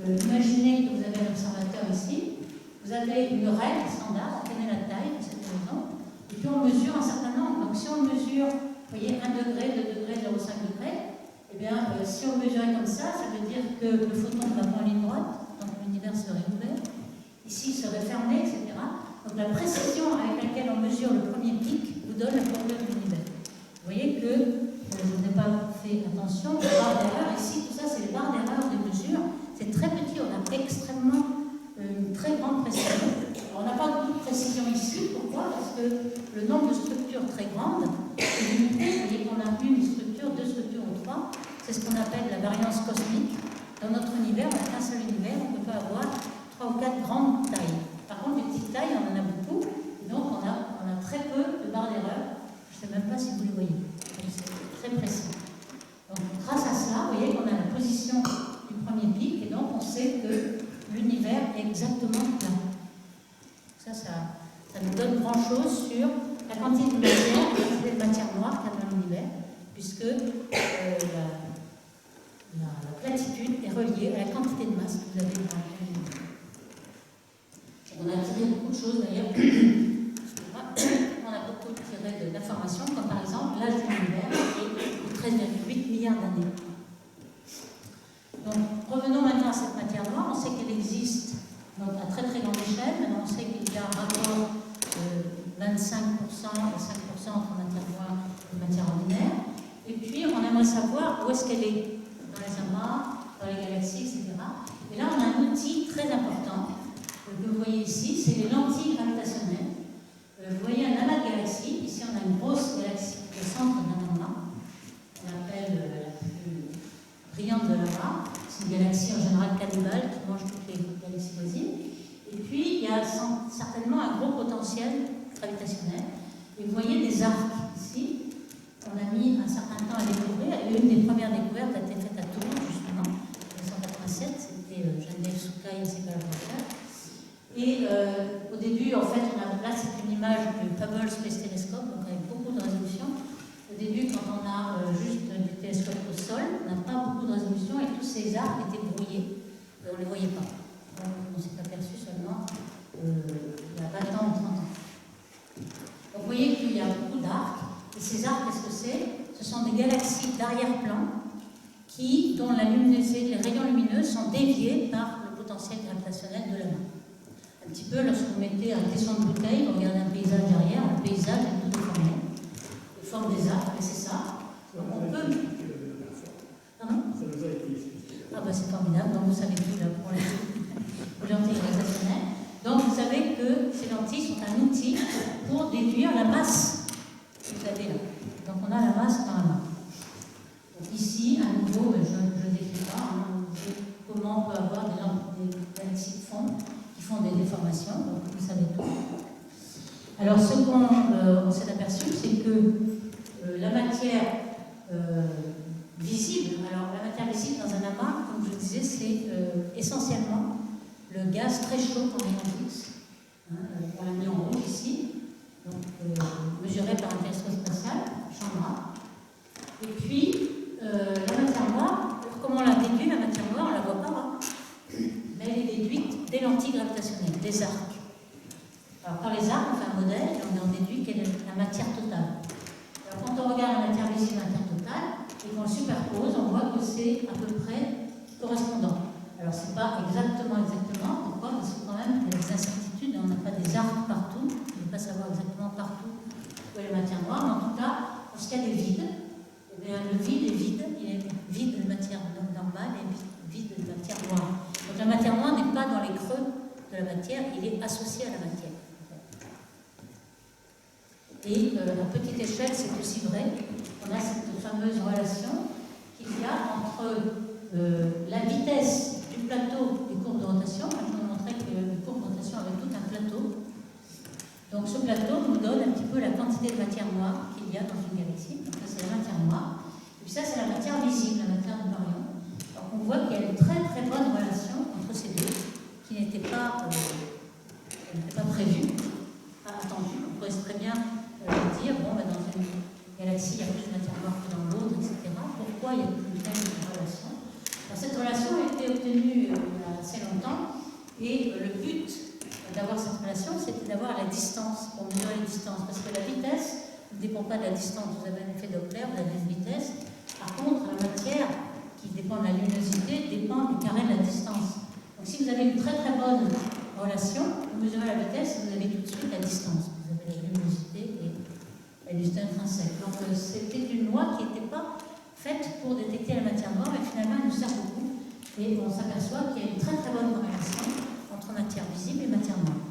Imaginez que vous avez un observateur ici. Vous avez une règle standard, on connaît la taille de cette horizon. Et puis, on mesure un certain nombre. Donc, si on mesure, vous voyez, 1 degré, 2 degrés, 0,5 degrés, eh bien, si on mesurait comme ça veut dire que le photon ne va pas en ligne droite, donc l'univers serait ouvert. Ici, il serait fermé, etc. Donc, la précision avec laquelle on mesure le premier pic vous donne la courbure de l'univers. Vous voyez que je n'ai pas fait attention aux barres d'erreur. Ici, tout ça, c'est les barres d'erreur de mesure. C'est très petit, on a extrêmement une très grande précision. Alors, on n'a pas beaucoup de précision ici. Pourquoi? Parce que le nombre de structures très grandes est limité. Vous voyez qu'on a une structure, 2 structures ou 3. C'est ce qu'on appelle la variance cosmique. Dans notre univers, on n'a qu'un seul univers, on ne peut pas avoir 3 ou 4 grandes tailles. Par contre, les petites tailles, on en a beaucoup. Et donc, on a très peu de barres d'erreur. Je ne sais même pas si vous les voyez. C'est très précis. Donc, grâce à cela, vous voyez qu'on a la position du premier pic, et donc on sait que l'univers est exactement plat. Ça nous donne grand-chose sur la quantité de matière noire qu'il y a dans l'univers, puisque la platitude est reliée à la quantité de masse que vous avez dans l'univers. On a tiré beaucoup de choses d'ailleurs. On a beaucoup tiré d'informations, comme par exemple l'âge de l'univers est de 13,8 milliards d'années. Donc, revenons maintenant à cette matière noire. On sait qu'elle existe donc, à très très grande échelle. Maintenant, on sait qu'il y a un rapport de 25% et 5% entre matière noire et matière ordinaire. Et puis, on aimerait savoir où est-ce qu'elle est, dans les amas, dans les galaxies, etc. Et là, on a un outil très important que vous voyez ici, c'est les lentilles gravitationnelles. Vous voyez un amas de galaxies. Ici, on a une grosse galaxie au centre d'un amas. On appelle la plus brillante de l'amas. C'est une galaxie en général cannibale qui mange toutes les galaxies voisines. Et puis, il y a certainement un gros potentiel gravitationnel. Et vous voyez des arcs ici. On a mis un certain temps à découvrir. Et une des premières découvertes a été faite à Toulouse, justement, en 1987. C'était Geneviève Soukaï et ses collaborateurs. Et au début, en fait, là, c'est une image du Hubble Space Telescope, donc avec beaucoup de résolution. Au début, quand on a juste du télescope au sol, on n'a pas beaucoup de résolution et tous ces arcs étaient brouillés. On ne les voyait pas. Donc, on s'est aperçu seulement il y a 20 ans ou 30 ans. Donc, vous voyez qu'il y a beaucoup d'arcs. Et ces arcs, qu'est-ce que c'est? Ce sont des galaxies d'arrière-plan dont les rayons lumineux sont déviés par le potentiel gravitationnel de la main. Un petit peu, lorsque vous mettez un caisson de bouteille, vous regardez un paysage derrière, le paysage est tout déformé. Les formes des arcs, mais c'est ça. Donc on peut. Pardon? Ça nous a été expliqué. Ah, bah c'est formidable, donc vous savez tout là pour les lentilles gravitationnelles. Donc vous savez que ces lentilles sont un outil pour déduire la masse que vous avez là. Donc on a la masse dans la main. Donc ici, à nouveau, je ne décris pas comment on peut avoir des galaxies de fond. font des déformations, donc vous savez tout. Alors ce qu'on s'est aperçu, c'est que la matière visible, alors la matière visible dans un amas, comme je vous disais, c'est essentiellement le gaz très chaud qu'on X. On l'a mis en rouge ici, donc mesuré par un télescope spatial, champ noir. Et puis la matière noire, comment on la déduit, la matière noire, on ne la voit pas, hein, mais elle est déduite des lentilles gravitationnelles, des arcs. Alors par les arcs, on fait un modèle et on en déduit quelle est la matière totale. Alors quand on regarde la matière visible, la matière totale, et qu'on le superpose, on voit que c'est à peu près correspondant. Alors c'est pas exactement, pourquoi? Parce que quand même, il y a des incertitudes, on n'a pas des arcs partout, on ne peut pas savoir exactement partout où est la matière noire, mais en tout cas, lorsqu'il y a des vides, eh bien, le vide est vide, il est vide de matière normale et vide de matière noire. Donc la matière noire n'est pas dans les creux de la matière, il est associé à la matière. Et à petite échelle, c'est aussi vrai. On a cette fameuse relation qu'il y a entre la vitesse du plateau des courbes de rotation. Je vous montrais que les courbes de rotation avaient tout un plateau. Donc ce plateau nous donne un petit peu la quantité de matière noire qu'il y a dans une galaxie. Donc ça, c'est la matière noire. Et puis ça, c'est la matière visible, la matière du baryon. Donc on voit qu'il y a une très très bonne relation entre ces deux, qui n'était pas prévue, pas attendue. On pourrait très bien dire, bon, dans une galaxie, il y a plus de matière noire que dans l'autre, etc. Pourquoi il y a une telle relation? Alors, cette relation a été obtenue il y a assez longtemps, et le but d'avoir cette relation, c'était d'avoir la distance, pour mesurer la distance, parce que la vitesse ne dépend pas de la distance. Vous avez un effet Doppler, vous avez une vitesse. Par contre, la matière, qui dépend de la luminosité, dépend du carré de la distance. Donc si vous avez une très très bonne relation, vous mesurez la vitesse, vous avez tout de suite la distance. Vous avez la luminosité et la luminosité intrinsèque. Donc c'était une loi qui n'était pas faite pour détecter la matière noire, mais finalement elle nous sert beaucoup. Et on s'aperçoit qu'il y a une très très bonne corrélation entre matière visible et matière noire.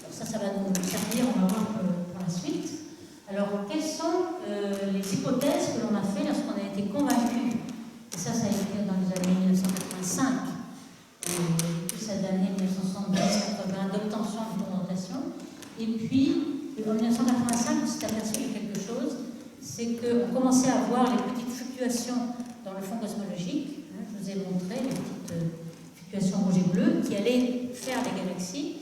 Donc ça va nous servir, on va voir pour la suite. Alors, quelles sont les hypothèses que l'on a fait lorsqu'on a été convaincu, et ça a été dans les années 1985, puis ça d'années 1970-80 d'obtention du taux de rotation, et puis en 1985, on s'est aperçu de quelque chose, c'est qu'on commençait à voir les petites fluctuations dans le fond cosmologique. Je vous ai montré les petites fluctuations rouges et bleues qui allaient faire des galaxies,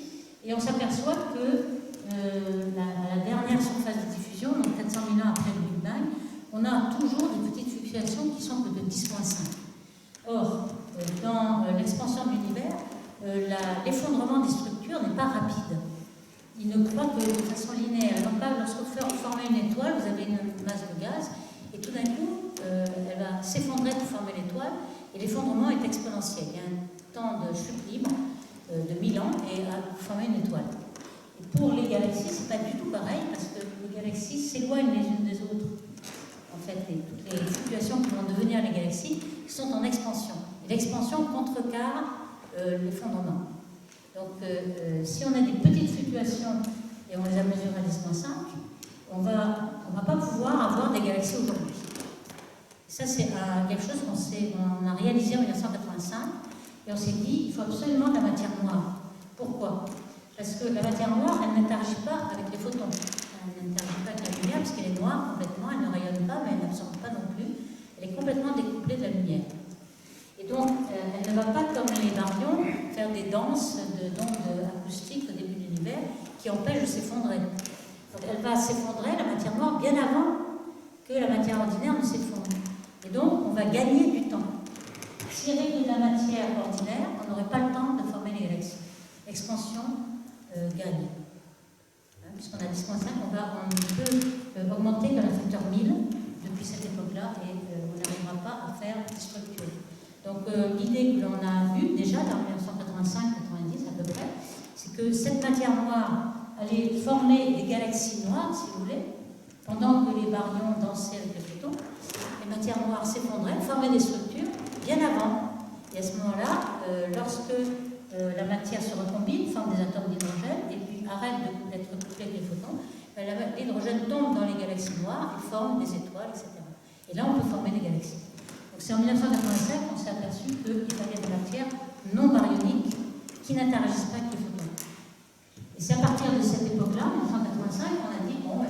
et on s'aperçoit que la dernière surface de diffusion, donc 400 000 ans après le Big Bang, on a toujours des petites fluctuations qui sont que de 10,5. Or, dans l'expansion de l'univers, l'effondrement des structures n'est pas rapide. Il ne croît que de façon linéaire. Donc là, lorsque vous formez une étoile, vous avez une masse de gaz, et tout d'un coup, elle va s'effondrer pour former l'étoile, et l'effondrement est exponentiel. Il y a un temps de chute libre de 1000 ans, et à former une étoile. Pour les galaxies, ce n'est pas du tout pareil, parce que les galaxies s'éloignent les unes des autres. En fait, toutes les fluctuations qui vont devenir les galaxies sont en expansion. Et l'expansion contrecarre l'effondrement. Donc, si on a des petites fluctuations et on les a mesurées à 10,5, on ne va pas pouvoir avoir des galaxies aujourd'hui. Ça, c'est quelque chose qu'on a réalisé en 1985, et on s'est dit, il faut absolument de la matière noire. Pourquoi ? Parce que la matière noire, elle n'interagit pas avec les photons. Elle n'interagit pas avec la lumière, parce qu'elle est noire complètement, elle ne rayonne pas, mais elle n'absorbe pas non plus. Elle est complètement découplée de la lumière. Et donc, elle ne va pas, comme les baryons, faire des danses d'ondes acoustiques au début de l'univers qui empêchent de s'effondrer. Donc, elle va s'effondrer, la matière noire, bien avant que la matière ordinaire ne s'effondre. Et donc, on va gagner du temps. Si il y avait de la matière ordinaire, on n'aurait pas le temps de former les galaxies. L'expansion gagne. Puisqu'on a 10,5, on ne peut augmenter que le facteur 1000 depuis cette époque-là, et on n'arrivera pas à faire des structures. Donc l'idée que l'on a eue déjà dans 1985-90 à peu près, c'est que cette matière noire allait former des galaxies noires, si vous voulez, pendant que les baryons dansaient avec les photons. Les matières noires s'effondraient, formaient des structures bien avant. Et à ce moment-là, lorsque la matière se recombine, forme des atomes d'hydrogène, et puis arrête d'être couplée avec les photons, l'hydrogène tombe dans les galaxies noires et forme des étoiles, etc. Et là, on peut former des galaxies. Donc c'est en 1985 qu'on s'est aperçu qu'il fallait des matières non baryoniques qui n'interagissent pas avec les photons. Et c'est à partir de cette époque-là, en 1985, on a dit, bon,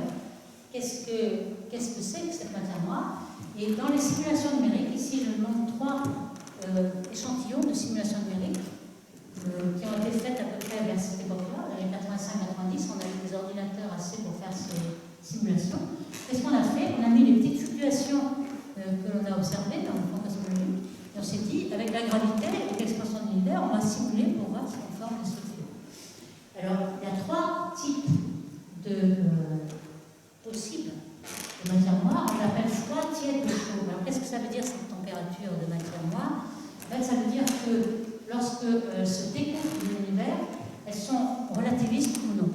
qu'est-ce que c'est que cette matière noire? Et dans les simulations numériques, ici je montre 3 échantillons de simulations numériques qui ont été faites à peu près vers cette époque-là, dans les 85-90, on a eu des ordinateurs assez pour faire ces simulations. Qu'est-ce qu'on a fait? On a mis les petites fluctuations que l'on a observées dans le fond cosmologique, et on s'est dit, avec la gravité et l'expansion de l'univers, on va simuler pour voir si on forme des structures. Alors, il y a 3 types de possibles de matière noire. On l'appelle froid, tiède ou chaud. Alors, qu'est-ce que ça veut dire cette température de matière noire? Ça veut dire que lorsque se découpent l'univers, elles sont relativistes ou non.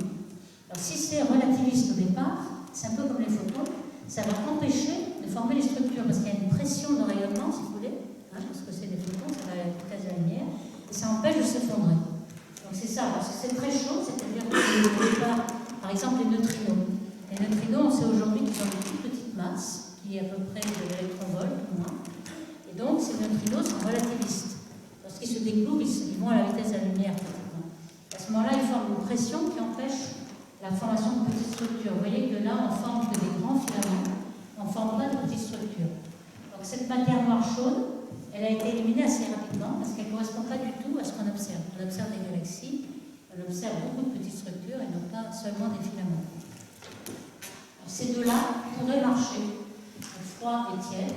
Alors, si c'est relativiste au départ, c'est un peu comme les photons, ça va empêcher de former les structures parce qu'il y a une pression de rayonnement, si vous voulez, parce que c'est des photons, ça va à la vitesse de la lumière, et ça empêche de s'effondrer. Donc c'est ça, parce que c'est très chaud, c'est-à-dire que au départ, par exemple, les neutrinos. Les neutrinos, on sait aujourd'hui qu'ils ont une toute petite masse, qui est à peu près de l'électronvolt ou moins, et donc ces neutrinos sont relativistes. Lorsqu'ils se découvrent, ils vont à la vitesse de la lumière, pratiquement. À ce moment-là, ils forment une pression qui empêche la formation de petites structures. Vous voyez que là, on forme que des grands filaments, on ne forme pas de petites structures. Donc cette matière noire chaude, elle a été éliminée assez rapidement parce qu'elle ne correspond pas du tout à ce qu'on observe. On observe des galaxies, on observe beaucoup de petites structures et non pas seulement des filaments. Alors, ces deux-là pourraient marcher, froid et tiède.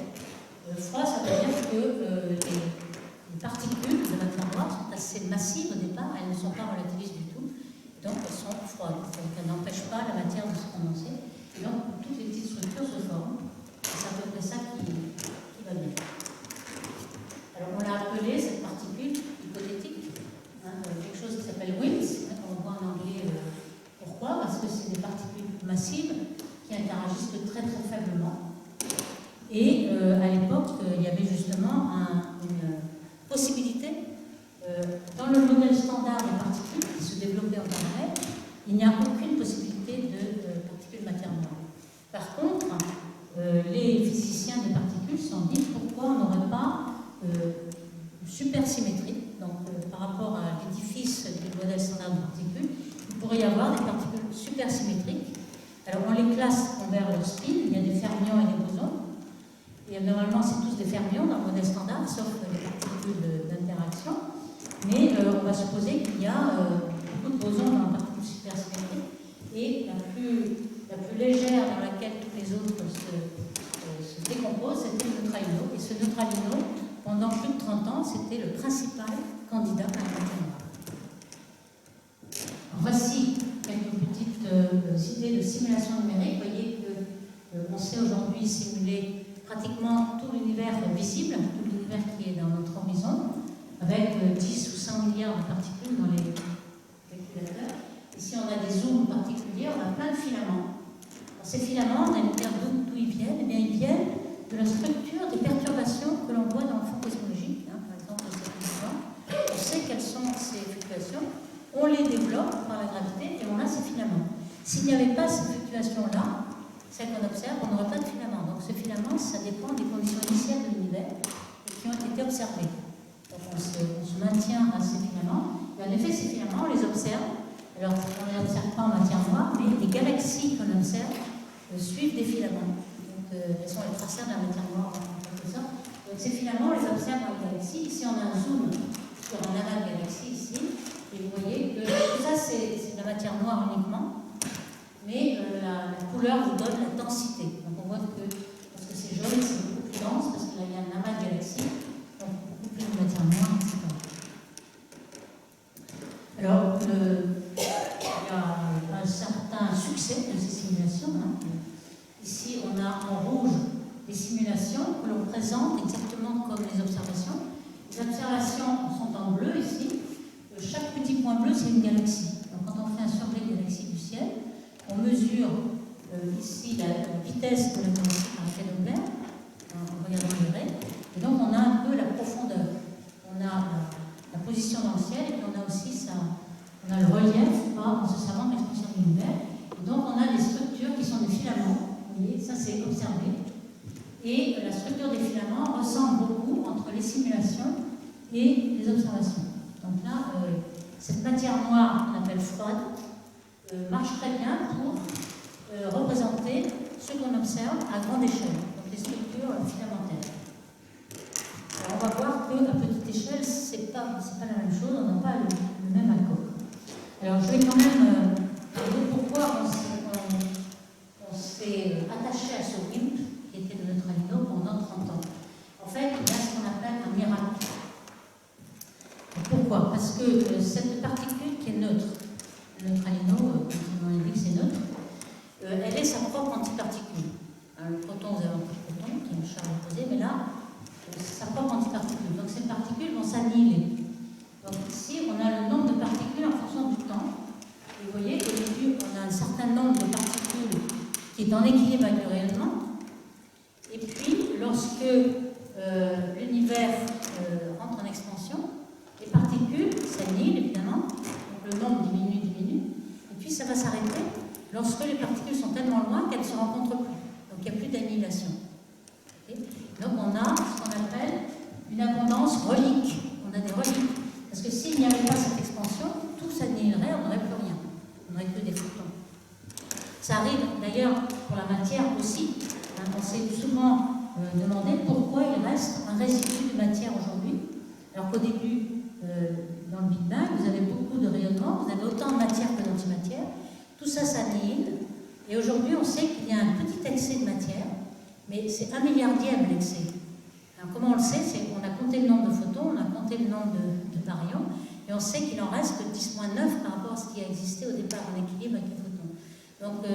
Froid, ça veut dire que les particules de matière noire sont assez massives au départ, elles ne sont pas relativistes du tout, donc elles sont froides. Donc elles n'empêchent pas la matière de se condenser. Et donc toutes les petites structures se forment. C'est à peu près ça qui va bien. Alors on l'a appelé cette particule hypothétique, quelque chose qui s'appelle WIMPs, on voit en anglais. Pourquoi? Parce que c'est des particules massives qui interagissent très très faiblement. Et à l'époque, il y avait justement une possibilité, dans le modèle standard des particules qui se développait en parallèle, il n'y a aucune possibilité de particules matière noire. Par contre, les physiciens des particules se sont dit pourquoi on n'aurait pas supersymétrie, donc par rapport à l'édifice du modèle standard de particules, il pourrait y avoir des particules supersymétriques. Alors on les classe envers leur spin, il y a des fermions et des bosons, et normalement c'est tous des fermions dans le modèle standard, sauf les particules d'interaction, mais on va supposer qu'il y a beaucoup de bosons dans la particule supersymétrique, et la plus légère dans laquelle toutes les autres se décomposent, c'était le neutralino, et ce neutralino, pendant plus de 30 ans, c'était le principal candidat à la matière noire. Voici quelques petites idées de simulation numérique. Vous voyez qu'on sait aujourd'hui simuler pratiquement tout l'univers visible, tout l'univers qui est dans notre horizon, avec 10 ou 100 milliards de particules dans les calculateurs. Ici, on a des zooms particuliers, on a plein de filaments. Alors, ces filaments, on a une idée d'où ils viennent. Eh bien, ils viennent de la structure des perturbations que l'on voit dans le fond cosmologique. Par exemple, on sait quelles sont ces fluctuations, on les développe par la gravité et on a ces filaments. S'il n'y avait pas ces fluctuations-là, celles qu'on observe, on n'aurait pas de filaments. Donc ce filament, ça dépend des conditions initiales de l'univers qui ont été observées. Donc on se maintient à ces filaments. Et en effet, ces filaments, on les observe. Alors on ne les observe pas en matière noire, mais les galaxies qu'on observe suivent des filaments. Donc elles sont les traceurs de la matière noire en quelque sorte. Donc ces filaments, on les observe dans les galaxies. Ici, on a un zoom sur un amas de galaxies ici. Et vous voyez que tout ça, c'est de la matière noire uniquement. Mais la couleur vous donne la densité. Donc on voit que, parce que c'est jaune, c'est beaucoup plus dense, parce qu'il y a un amas de galaxies, donc beaucoup plus de matière noire, etc. Alors, il y a un certain succès de ces simulations. Ici, on a en rouge les simulations que l'on présente exactement comme les observations. Les observations sont en bleu ici. Chaque petit point bleu, c'est une galaxie. Donc quand on fait un survey de galaxies du ciel, on mesure ici la vitesse de la galaxie par effet Doppler, en regardant les raies, et donc on a un peu la profondeur. On a la position dans le ciel, et puis on a aussi on a le relief en se servant de l'expression de l'univers. Et donc on a des structures qui sont des filaments, vous voyez, ça c'est observé. Et la structure des filaments ressemble beaucoup entre les simulations et les observations. Donc là, Cette matière noire qu'on appelle froide marche très bien pour représenter ce qu'on observe à grande échelle, donc les structures filamentaires. Alors on va voir qu'à petite échelle, c'est pas la même chose, on n'a pas le même accord. Alors je vais quand même dire pourquoi on s'est attaché à ce WIMP, qui était de neutralino, pendant 30 ans. En fait, il y a ce qu'on appelle un miracle. Pourquoi? Parce que cette particule qui est neutre, le neutralino, quand on indique c'est neutre, elle est sa propre antiparticule. Le proton, vous avez un proton qui est une charge opposée, mais là, c'est sa propre antiparticule. Donc ces particules vont s'annihiler. Donc ici, on a le nombre de particules en fonction du temps. Et vous voyez qu'au début, on a un certain nombre de particules qui est en équilibre avec le rayonnement. Et puis, lorsque l'univers entre en expansion, les particules s'annihilent évidemment, donc le nombre diminue, et puis ça va s'arrêter lorsque les particules sont tellement loin qu'elles ne se rencontrent plus. Donc il n'y a plus d'annihilation. Okay. Donc on a ce qu'on appelle une abondance relique. On a des reliques. Parce que s'il n'y avait pas cette expansion, tout s'annihilerait, on n'aurait plus rien. On n'aurait que des photons. Ça arrive d'ailleurs pour la matière aussi. On s'est souvent demandé pourquoi il reste un résidu de matière aujourd'hui. Alors qu'au début, dans le Big Bang, vous avez beaucoup de rayonnement, vous avez autant de matière que d'antimatière. Tout ça s'annihile. Et aujourd'hui, on sait qu'il y a un petit excès de matière, mais c'est 1 milliardième l'excès. Alors comment on le sait? C'est qu'on a compté le nombre de photons, on a compté le nombre de baryons, et on sait qu'il en reste que 10-9 par rapport à ce qui a existé au départ en équilibre avec les photons. Donc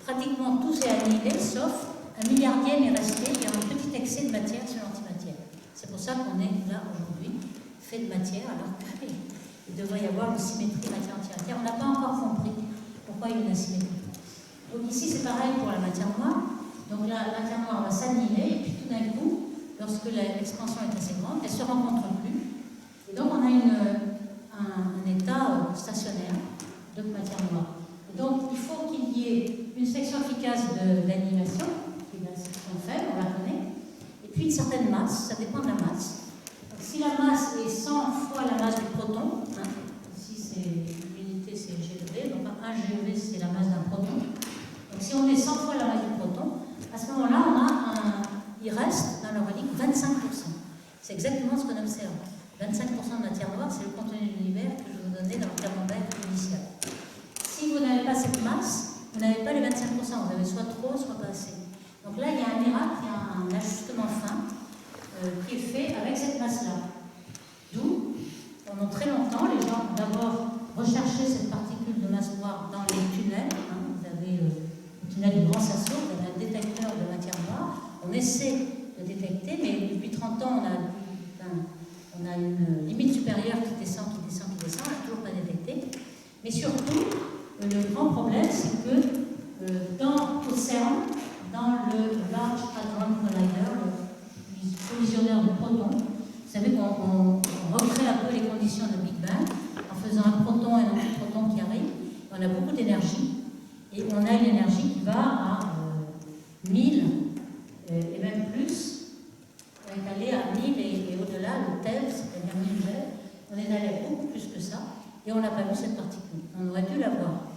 pratiquement tout s'est annihilé, sauf 1 milliardième est resté, il y a un petit excès de matière sur l'antimatière. C'est pour ça qu'on est là aujourd'hui, fait de matière, alors qu'il devrait y avoir une symétrie matière-antimatière. On n'a pas encore compris pourquoi il y a une asymétrie. Donc ici c'est pareil pour la matière noire. Donc là, la matière noire va s'annihiler, et puis tout d'un coup, lorsque l'expansion est assez grande, elle ne se rencontre plus. Et donc on a un état stationnaire de matière noire. Et donc il faut qu'il y ait une section efficace d'annihilation, qui est la section faible, on la connaît, et puis une certaine masse, ça dépend de la masse. Donc, si la masse est 100 fois la masse du proton, ici c'est l'unité, c'est GeV, donc 1 GeV c'est la masse d'un proton. Donc si on est 100 fois la masse du proton, à ce moment-là, il reste dans le relique 25%. C'est exactement ce qu'on observe. 25% de matière noire, c'est le contenu de l'univers que je vous donnais dans le camembert initial. Si vous n'avez pas cette masse, vous n'avez pas les 25%, vous avez soit trop, soit pas assez. Donc là, il y a un miracle, il y a un ajustement fin qui est fait avec cette masse-là. D'où, pendant très longtemps, les gens ont d'abord recherché cette particule de masse noire dans les tunnels. Vous avez le tunnel du Grand Sasso, vous avez un détecteur de matière noire. On essaie de détecter, mais depuis 30 ans, on a une limite supérieure qui descend, on n'a toujours pas détecté. Mais surtout, le grand problème, c'est que au CERN, dans le Large Hadron Collider, le collisionneur de protons, vous savez qu'on recrée un peu les conditions de Big Bang en faisant un proton et un antiproton qui arrivent. On a beaucoup d'énergie, et on a une énergie qui va à 1000 et même plus. On est allé à 1000 et au-delà, le TeV, c'est-à-dire 1000 GeV, on est allé à beaucoup plus que ça, et on n'a pas vu cette particule. On aurait dû la voir.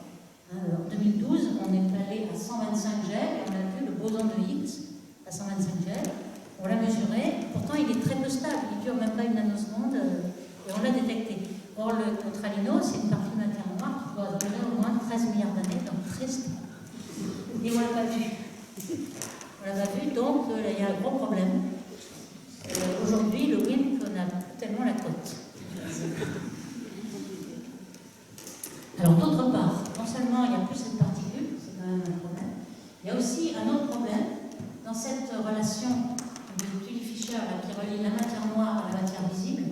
En 2012, on est allé à 125 GeV, et on a vu le boson de Higgs à 125 GeV. On l'a mesuré, pourtant il est très peu stable, il ne dure même pas une nanoseconde, et on l'a détecté. Or, le neutralino, c'est une partie de matière noire qui doit durer au moins 13 milliards d'années, donc très stable. Et on ne l'a pas vu. On l'a pas vu, donc il y a un gros problème. Aujourd'hui, le WIMP n'a plus tellement la cote. Alors, d'autre part, non seulement il n'y a plus cette particule, c'est quand même un problème, il y a aussi un autre problème dans cette relation de Tully-Fisher qui relie la matière noire à la matière visible.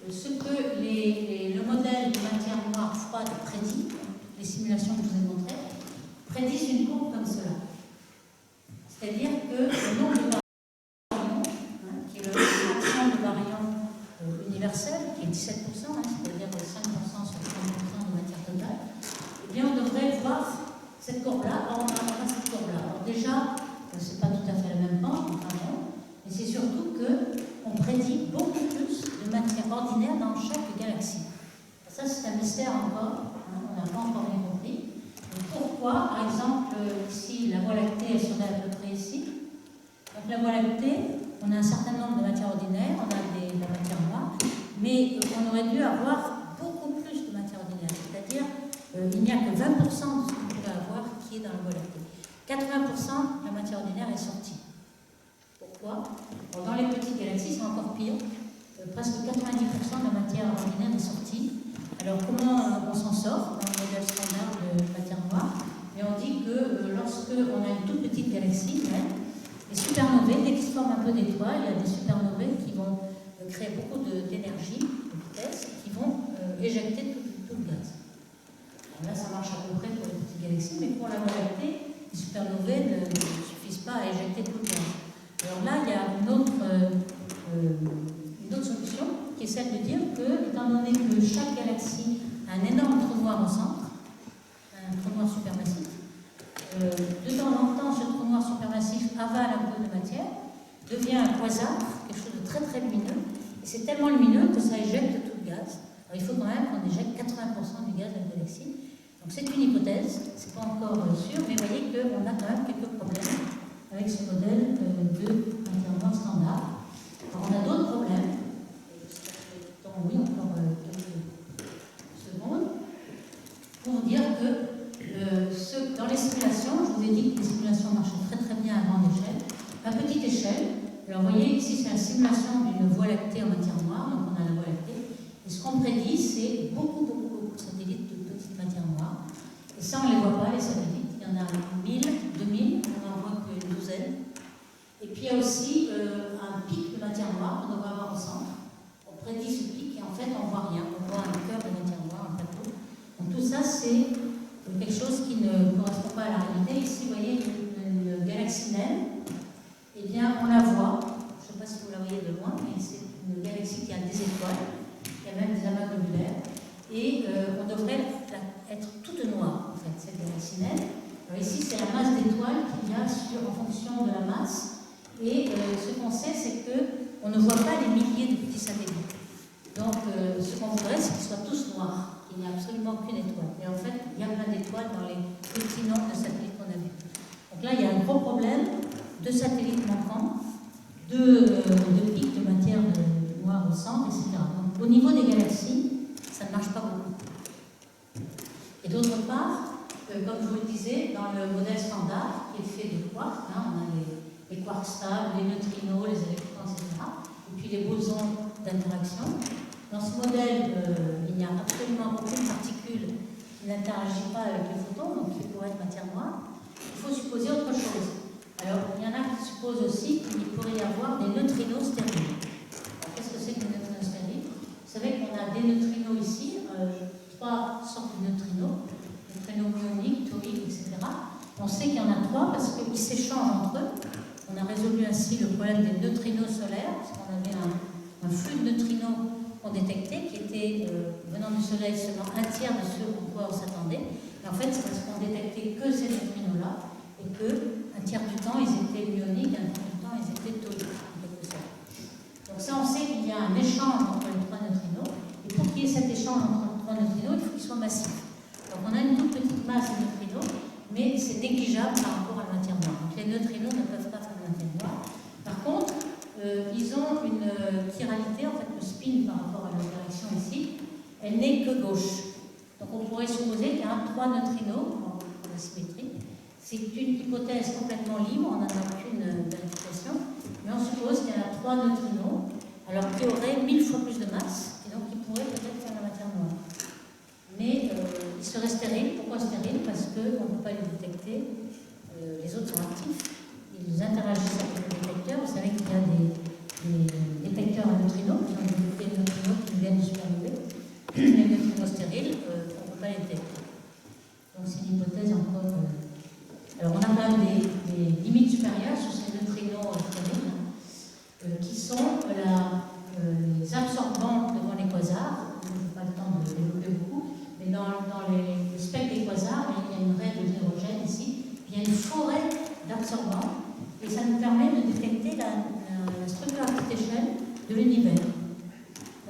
Ce que le modèle de matière noire froide prédit, les simulations que je vous ai montrées, prédisent une courbe comme cela. C'est-à-dire que le nombre de baryons, qui est le fraction de baryons universel, qui est 17%, c'est-à-dire 5% sur 30% de matière totale, eh bien on devrait voir cette courbe-là. Or, on a cette courbe-là. Alors déjà, ce n'est pas tout à fait la même pente, mais c'est surtout qu'on prédit beaucoup plus de matière ordinaire dans chaque galaxie. Ça, c'est un mystère encore, hein, on n'a pas encore bien compris. Donc, pourquoi, par exemple, ici, la Voie lactée, elle serait à peu près ici. Donc la Voie lactée, on a un certain nombre de matières ordinaires, on a de la matière noire, mais on aurait dû avoir beaucoup plus de matière ordinaire. C'est-à-dire, il n'y a que 20% de ce qu'on pouvait avoir qui est dans la Voie lactée. 80% de la matière ordinaire est sortie. Pourquoi? Alors, dans les petites galaxies, c'est encore pire. Presque 90% de la matière ordinaire est sortie. Alors comment on s'en sort dans le modèle standard de matière noire? Mais on dit que lorsque on a une toute petite galaxie, les supernovae, dès qu'ils se forment un peu d'étoiles, il y a des supernovae qui vont créer beaucoup d'énergie, de vitesse, qui vont éjecter tout le gaz. Alors là, ça marche à peu près pour les petites galaxies, mais pour la Voie lactée, les supernovae ne suffisent pas à éjecter tout le gaz. Alors là, il y a une autre solution qui est celle de dire que, étant donné que chaque galaxie a un énorme trou noir au centre, un trou noir supermassif, de temps en temps, ce trou noir supermassif avale un peu de matière, devient un quasar, quelque chose de très très lumineux, et c'est tellement lumineux que ça éjecte tout le gaz. Alors il faut quand même qu'on éjecte 80% du gaz de la galaxie. Donc c'est une hypothèse, c'est pas encore sûr, mais vous voyez qu'on a quand même quelques problèmes avec ce modèle de matière noire standard. Alors on a d'autres problèmes. Oui, encore quelques secondes, pour dire que dans les simulations, je vous ai dit que les simulations marchaient très très bien à grande échelle. À petite échelle, alors vous voyez ici c'est la simulation d'une Voie lactée en matière noire, donc on a la Voie lactée, et ce qu'on prédit c'est beaucoup de satellites de petites matières noires. Et ça on ne les voit pas les satellites, il y en a 1000, 2000, on n'en voit qu'une douzaine. Et puis il y a aussi un pic de matière noire qu'on devrait avoir au centre. On prédit ce pic et en fait on ne voit rien, on voit un cœur de matière noire, un plateau. Donc tout ça c'est quelque chose qui ne correspond pas à la réalité. Ici vous voyez une galaxie naine, eh bien on la voit, je ne sais pas si vous la voyez de loin, mais c'est une galaxie qui a des étoiles, qui a même des amas globulaires, et on devrait être toute noire en fait, cette galaxie naine. Alors ici c'est la masse d'étoiles qu'il y a en fonction de la masse, et ce qu'on sait c'est qu'on ne voit pas les milliers de petits satellites. Donc, ce qu'on voudrait, c'est qu'ils soient tous noirs, qu'il n'y ait absolument qu'une étoile. Et en fait, il y a plein d'étoiles dans les petits nombres de satellites qu'on a vus. Donc là, il y a un gros problème de satellites manquants, de pics de matière noire au centre, etc. Donc, au niveau des galaxies, ça ne marche pas beaucoup. Et d'autre part, comme je vous le disais, dans le modèle standard, qui est fait de quarks, on a les quarks stables, les neutrinos, les électrons, etc. Et puis les bosons d'interaction. Dans ce modèle, il n'y a absolument aucune particule qui n'interagit pas avec les photons, donc qui pourrait être matière noire. Il faut supposer autre chose. Alors, il y en a qui supposent aussi qu'il pourrait y avoir des neutrinos stériles. Alors, qu'est-ce que c'est que des neutrinos stériles? Vous savez qu'on a des neutrinos ici, 3 sortes de neutrinos, neutrinos muoniques, thoriques, etc. On sait qu'il y en a 3 parce qu'ils s'échangent entre eux. On a résolu ainsi le problème des neutrinos solaires, parce qu'on avait un flux de neutrinos qu'on détectait, qui était venant du Soleil seulement un tiers de ce à quoi on s'attendait. Et en fait, c'est parce qu'on détectait que ces neutrinos-là, et qu'un tiers du temps, ils étaient muoniques, un tiers du temps, ils étaient thoriques, en quelque sorte. Donc ça, on sait qu'il y a un échange entre les 3 neutrinos, et pour qu'il y ait cet échange entre les 3 neutrinos, il faut qu'il soit massif. Donc on a une toute petite masse de neutrinos, mais c'est négligeable par rapport à la matière noire. Donc les neutrinos ne peuvent pas faire de matière noire. Par contre, ils ont une chiralité, en fait, le spin par rapport à l'interaction ici, elle n'est que gauche. Donc on pourrait supposer qu'il y a 3 neutrinos pour la symétrie. C'est une hypothèse complètement libre, on n'en a aucune vérification, mais on suppose qu'il y en a 3 neutrinos, alors qui auraient 1000 fois plus de masse, et donc qui pourraient peut-être faire la matière noire. Mais ils seraient stériles. Pourquoi stériles? Parce qu'on ne peut pas les détecter. Les autres sont actifs. Ils interagissent avec les détecteurs. Vous savez qu'il y a des détecteurs à neutrinos qui ont détecté les neutrinos qui viennent du supernovae. Les neutrinos stériles, on ne peut pas les détecter. Donc c'est une hypothèse encore. Alors on a quand même des limites supérieures sur ces neutrinos stériles qui sont les absorbants devant les quasars. Je n'ai pas le temps de développer beaucoup, mais dans les spectres des quasars, il y a une raie de l'hydrogène ici, il y a une forêt d'absorbants, et ça nous permet de détecter la structure à petite échelle de l'univers.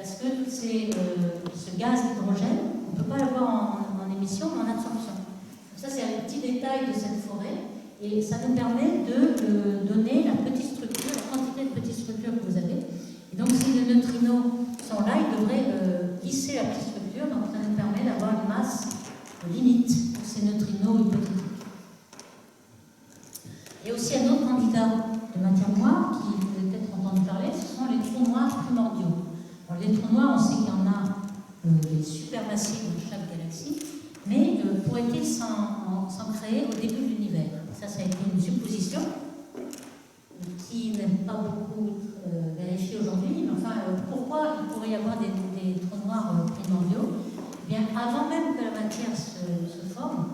Parce que ce gaz d'hydrogène, on ne peut pas l'avoir en émission, mais en absorption. Donc ça, c'est un petit détail de cette forêt, et ça nous permet de donner la petite structure, la quantité de petites structures que vous avez. Et donc, si les neutrinos sont là, ils devraient lisser la petite structure, donc ça nous permet d'avoir une masse limite pour ces neutrinos hypothétiques. Il y a aussi un autre candidat de matière noire qui vous avez peut-être entendu parler, ce sont les trous noirs primordiaux. Alors, les trous noirs, on sait qu'il y en a des supermassifs dans chaque galaxie, mais pourrait-il s'en créer au début de l'univers? Ça a été une supposition qui n'est pas beaucoup vérifiée aujourd'hui, mais enfin, pourquoi il pourrait y avoir des trous noirs primordiaux? Eh bien, avant même que la matière se forme,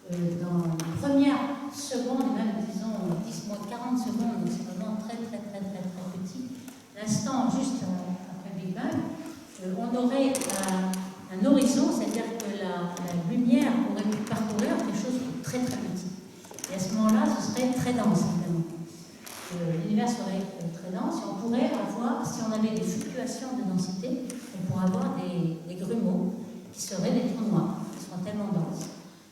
dans les premières secondes, même disons 10-40 secondes, c'est vraiment très petit, l'instant juste après le Big Bang, on aurait un horizon, c'est-à-dire que la lumière aurait pu parcourir quelque chose de très petit. Et à ce moment-là, ce serait très dense, évidemment. L'univers serait très dense, et on pourrait avoir, si on avait des fluctuations de densité, on pourrait avoir des grumeaux qui seraient des trous noirs, qui seront tellement denses.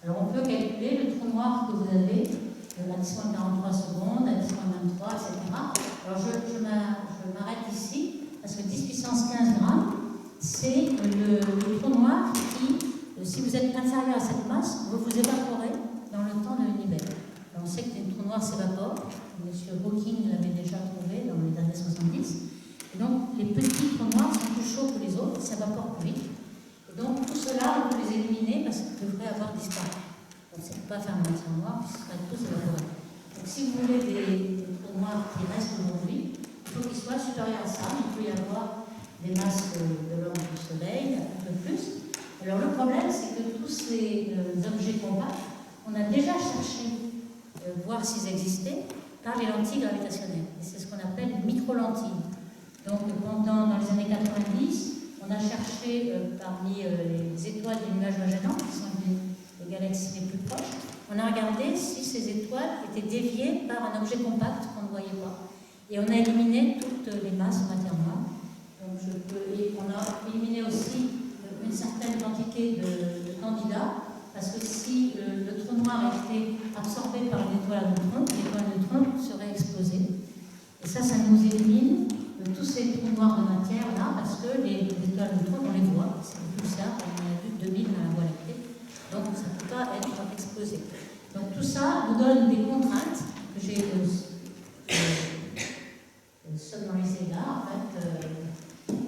Alors on peut calculer le trou noir que vous avez à 10-43 secondes, à 10-23, etc. Alors je m'arrête ici, parce que 10 puissance 15 grammes, c'est le trou noir qui, si vous êtes inférieur à cette masse, va vous évaporer dans le temps de l'univers. On sait que les trous noirs s'évaporent. M. Hawking l'avait déjà trouvé dans les années 70. Et donc, les petits trous noirs sont plus chauds que les autres, s'évaporent plus vite. Et donc, tout cela, on peut les éliminer parce qu'ils devraient avoir disparu. Donc, c'est pas faire une matière noire, puisqu'ils seraient tous évaporés. Donc, si vous voulez des trous noirs qui restent aujourd'hui, il faut qu'ils soient supérieurs à ça. Il peut y avoir des masses de l'ordre du Soleil, un peu plus. Alors, le problème, c'est que tous ces objets compacts, on a déjà cherché voir s'ils existaient par les lentilles gravitationnelles. Et c'est ce qu'on appelle une micro-lentille. Donc dans les années 90, on a cherché parmi les étoiles des nuages Magellan, qui sont les galaxies les plus proches, on a regardé si ces étoiles étaient déviées par un objet compact qu'on ne voyait pas. Et on a éliminé toutes les masses en matière noire. Donc et on a éliminé aussi une certaine quantité de candidats. Parce que si le trou noir était absorbé par une étoile à neutrons, l'étoile à neutrons serait explosée. Et ça nous élimine tous ces trous noirs de matière là, parce que les étoiles à neutrons, on les voit, c'est des pulsars, on en a vu 2000 dans la Voie lactée, donc ça ne peut pas être explosé. Donc tout ça nous donne des contraintes que j'ai sonorisées là, en fait.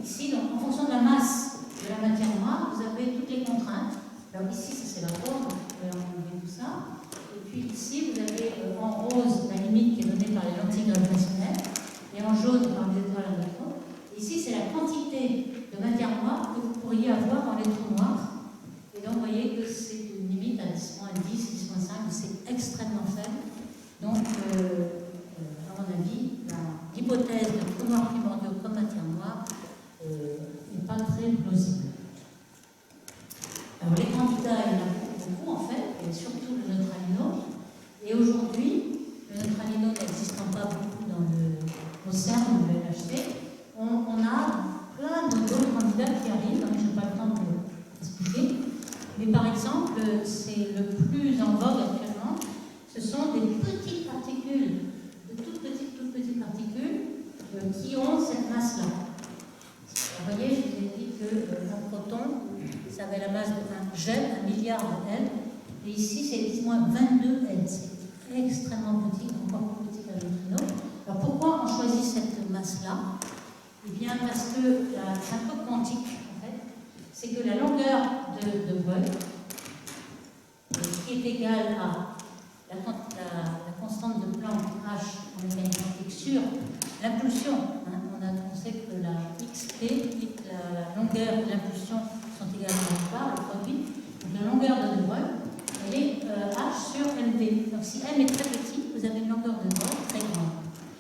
Ici, donc, en fonction de la masse de la matière noire, vous avez toutes les contraintes. Alors ici, ça c'est la forme, on va enlever tout ça. Et puis ici, vous avez en rose la limite qui est donnée par les lentilles gravitationnelles, et en jaune par les étoiles à neutrons. Ici, c'est la quantité de matière noire que vous pourriez avoir dans les trous noirs. Et donc, vous voyez que c'est une limite à 10-10, 10-5, c'est extrêmement faible. Donc, à mon avis, l'hypothèse de trous noirs primordiaux comme matière noire n'est pas très plausible. Alors, les candidats, il y en a beaucoup en fait, et surtout le neutralino. Et aujourd'hui, le neutralino n'existant pas beaucoup dans au CERN ou le LHC, on a plein d'autres candidats qui arrivent, mais je n'ai pas le temps de l'expliquer. Mais par exemple, c'est le plus en vogue actuellement, ce sont des petites particules, de toutes petites particules qui ont cette masse-là. Vous voyez, je vous ai dit qu'un proton, ça avait la masse d'un gel, 1 milliard de L, et ici c'est 10-22 L, c'est extrêmement petit, encore plus petit qu'un neutrino. Alors pourquoi on choisit cette masse-là? Eh bien parce que c'est un peu quantique en fait, c'est que la longueur de Broglie, qui est égale à la constante de Planck H en mécanique quantique sur l'impulsion, on sait que la xt, la longueur et l'impulsion sont égales à le produit. Donc la longueur de Broglie, elle est H sur LV. Donc si M est très petit, vous avez une longueur de Broglie très grande.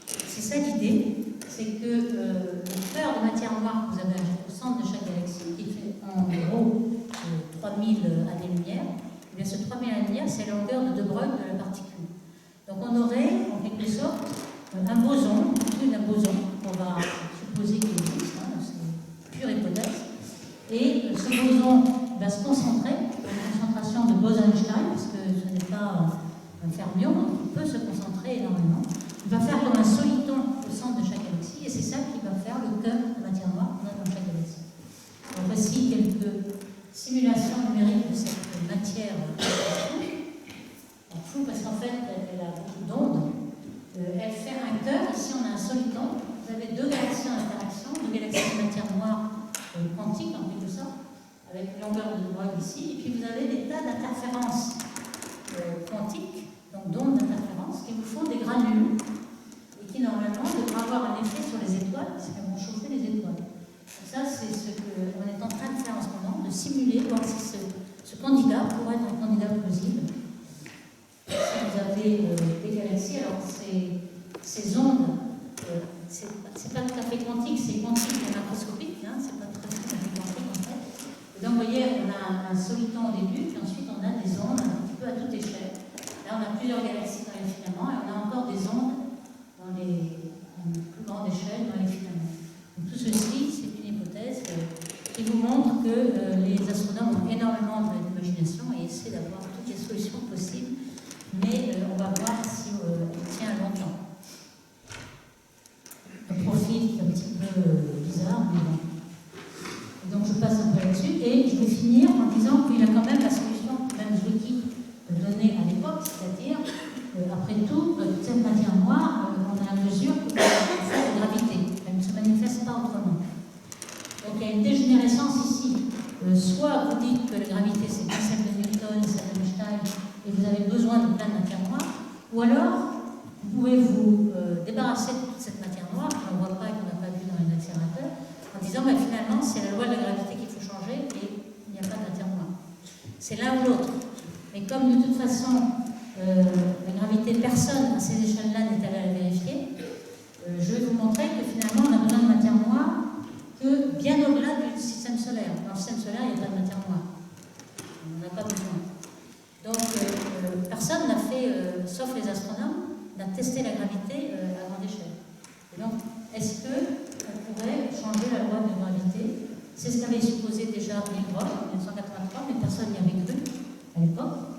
C'est ça l'idée, c'est que le cœur de matière noire que vous avez au centre de chaque galaxie, qui fait en gros 3000 années-lumière, eh bien ce 3000 années-lumière, c'est la longueur de Broglie de la particule. Donc on aurait en quelque sorte un boson, un boson qu'on va supposer qu'il existe, c'est pure hypothèse. Et ce boson va se concentrer, une concentration de Bose-Einstein, parce que ce n'est pas un fermion, donc il peut se concentrer énormément. Il va faire comme un soliton au centre de chaque galaxie, et c'est ça qui va faire le cœur de matière noire qu'on a dans chaque galaxie. Donc voici quelques simulations numériques de cette matière floue, parce qu'en fait, elle a beaucoup d'ondes. Elle fait un cœur, ici on a un soliton. Vous avez deux galaxies en interaction, deux galaxies de matière noire quantique en quelque sorte, avec une longueur de Broglie ici, et puis vous avez des tas d'interférences quantiques, donc d'ondes d'interférences, qui vous font des granules, et qui normalement devraient avoir un effet sur les étoiles, parce qu'elles vont chauffer les étoiles. Donc ça, c'est ce qu'on est en train de faire en ce moment, de simuler, voir si ce candidat pourrait être un candidat plausible. Si vous avez des galaxies, alors ces ondes, c'est pas tout à fait quantique, c'est quantique et macroscopique, hein, c'est pas tout à fait quantique en fait. Et donc vous voyez, on a un soliton au début, puis ensuite on a des ondes un petit peu à toute échelle. Là on a plusieurs galaxies dans les filaments, et on a encore des ondes dans une plus grande échelle dans les filaments. Donc tout ceci, c'est une hypothèse qui vous montre que les astronomes ont énormément d'imagination et essaient d'avoir toutes les solutions possibles, mais on va voir si elle tient longtemps. Un profil un petit peu bizarre, mais bon. Et donc je passe un peu là-dessus, et je vais finir en disant qu'il y a quand même la solution que même Zwicky donnait à l'époque, c'est-à-dire, après tout, cette matière noire, on a la mesure que fait de gravité. Elle ne se manifeste pas autrement. Donc il y a une dégénérescence ici. Soit vous dites que la gravité c'est pas celle de Newton, celle d'Einstein, et vous avez besoin de plein de matière noire, ou alors vous pouvez vous débarrasser de toute cette matière noire, qu'on ne voit pas et qu'on n'a pas vu dans les accélérateurs, en disant bah, finalement c'est la loi de la gravité qu'il faut changer et il n'y a pas de matière noire. C'est l'un ou l'autre. Mais comme de toute façon la gravité, personne à ces échelles-là n'est allé la vérifier, je vais vous montrer que finalement on a besoin de matière noire que bien au-delà du système solaire. Dans le système solaire, il n'y a pas de matière noire. On n'en a pas besoin. Donc, personne n'a fait, sauf les astronomes, n'a testé la gravité à grande échelle. Et donc, est-ce qu'on pourrait changer la loi de gravité? C'est ce qu'avait supposé déjà Niels Bohr en 1983, mais personne n'y avait cru à l'époque.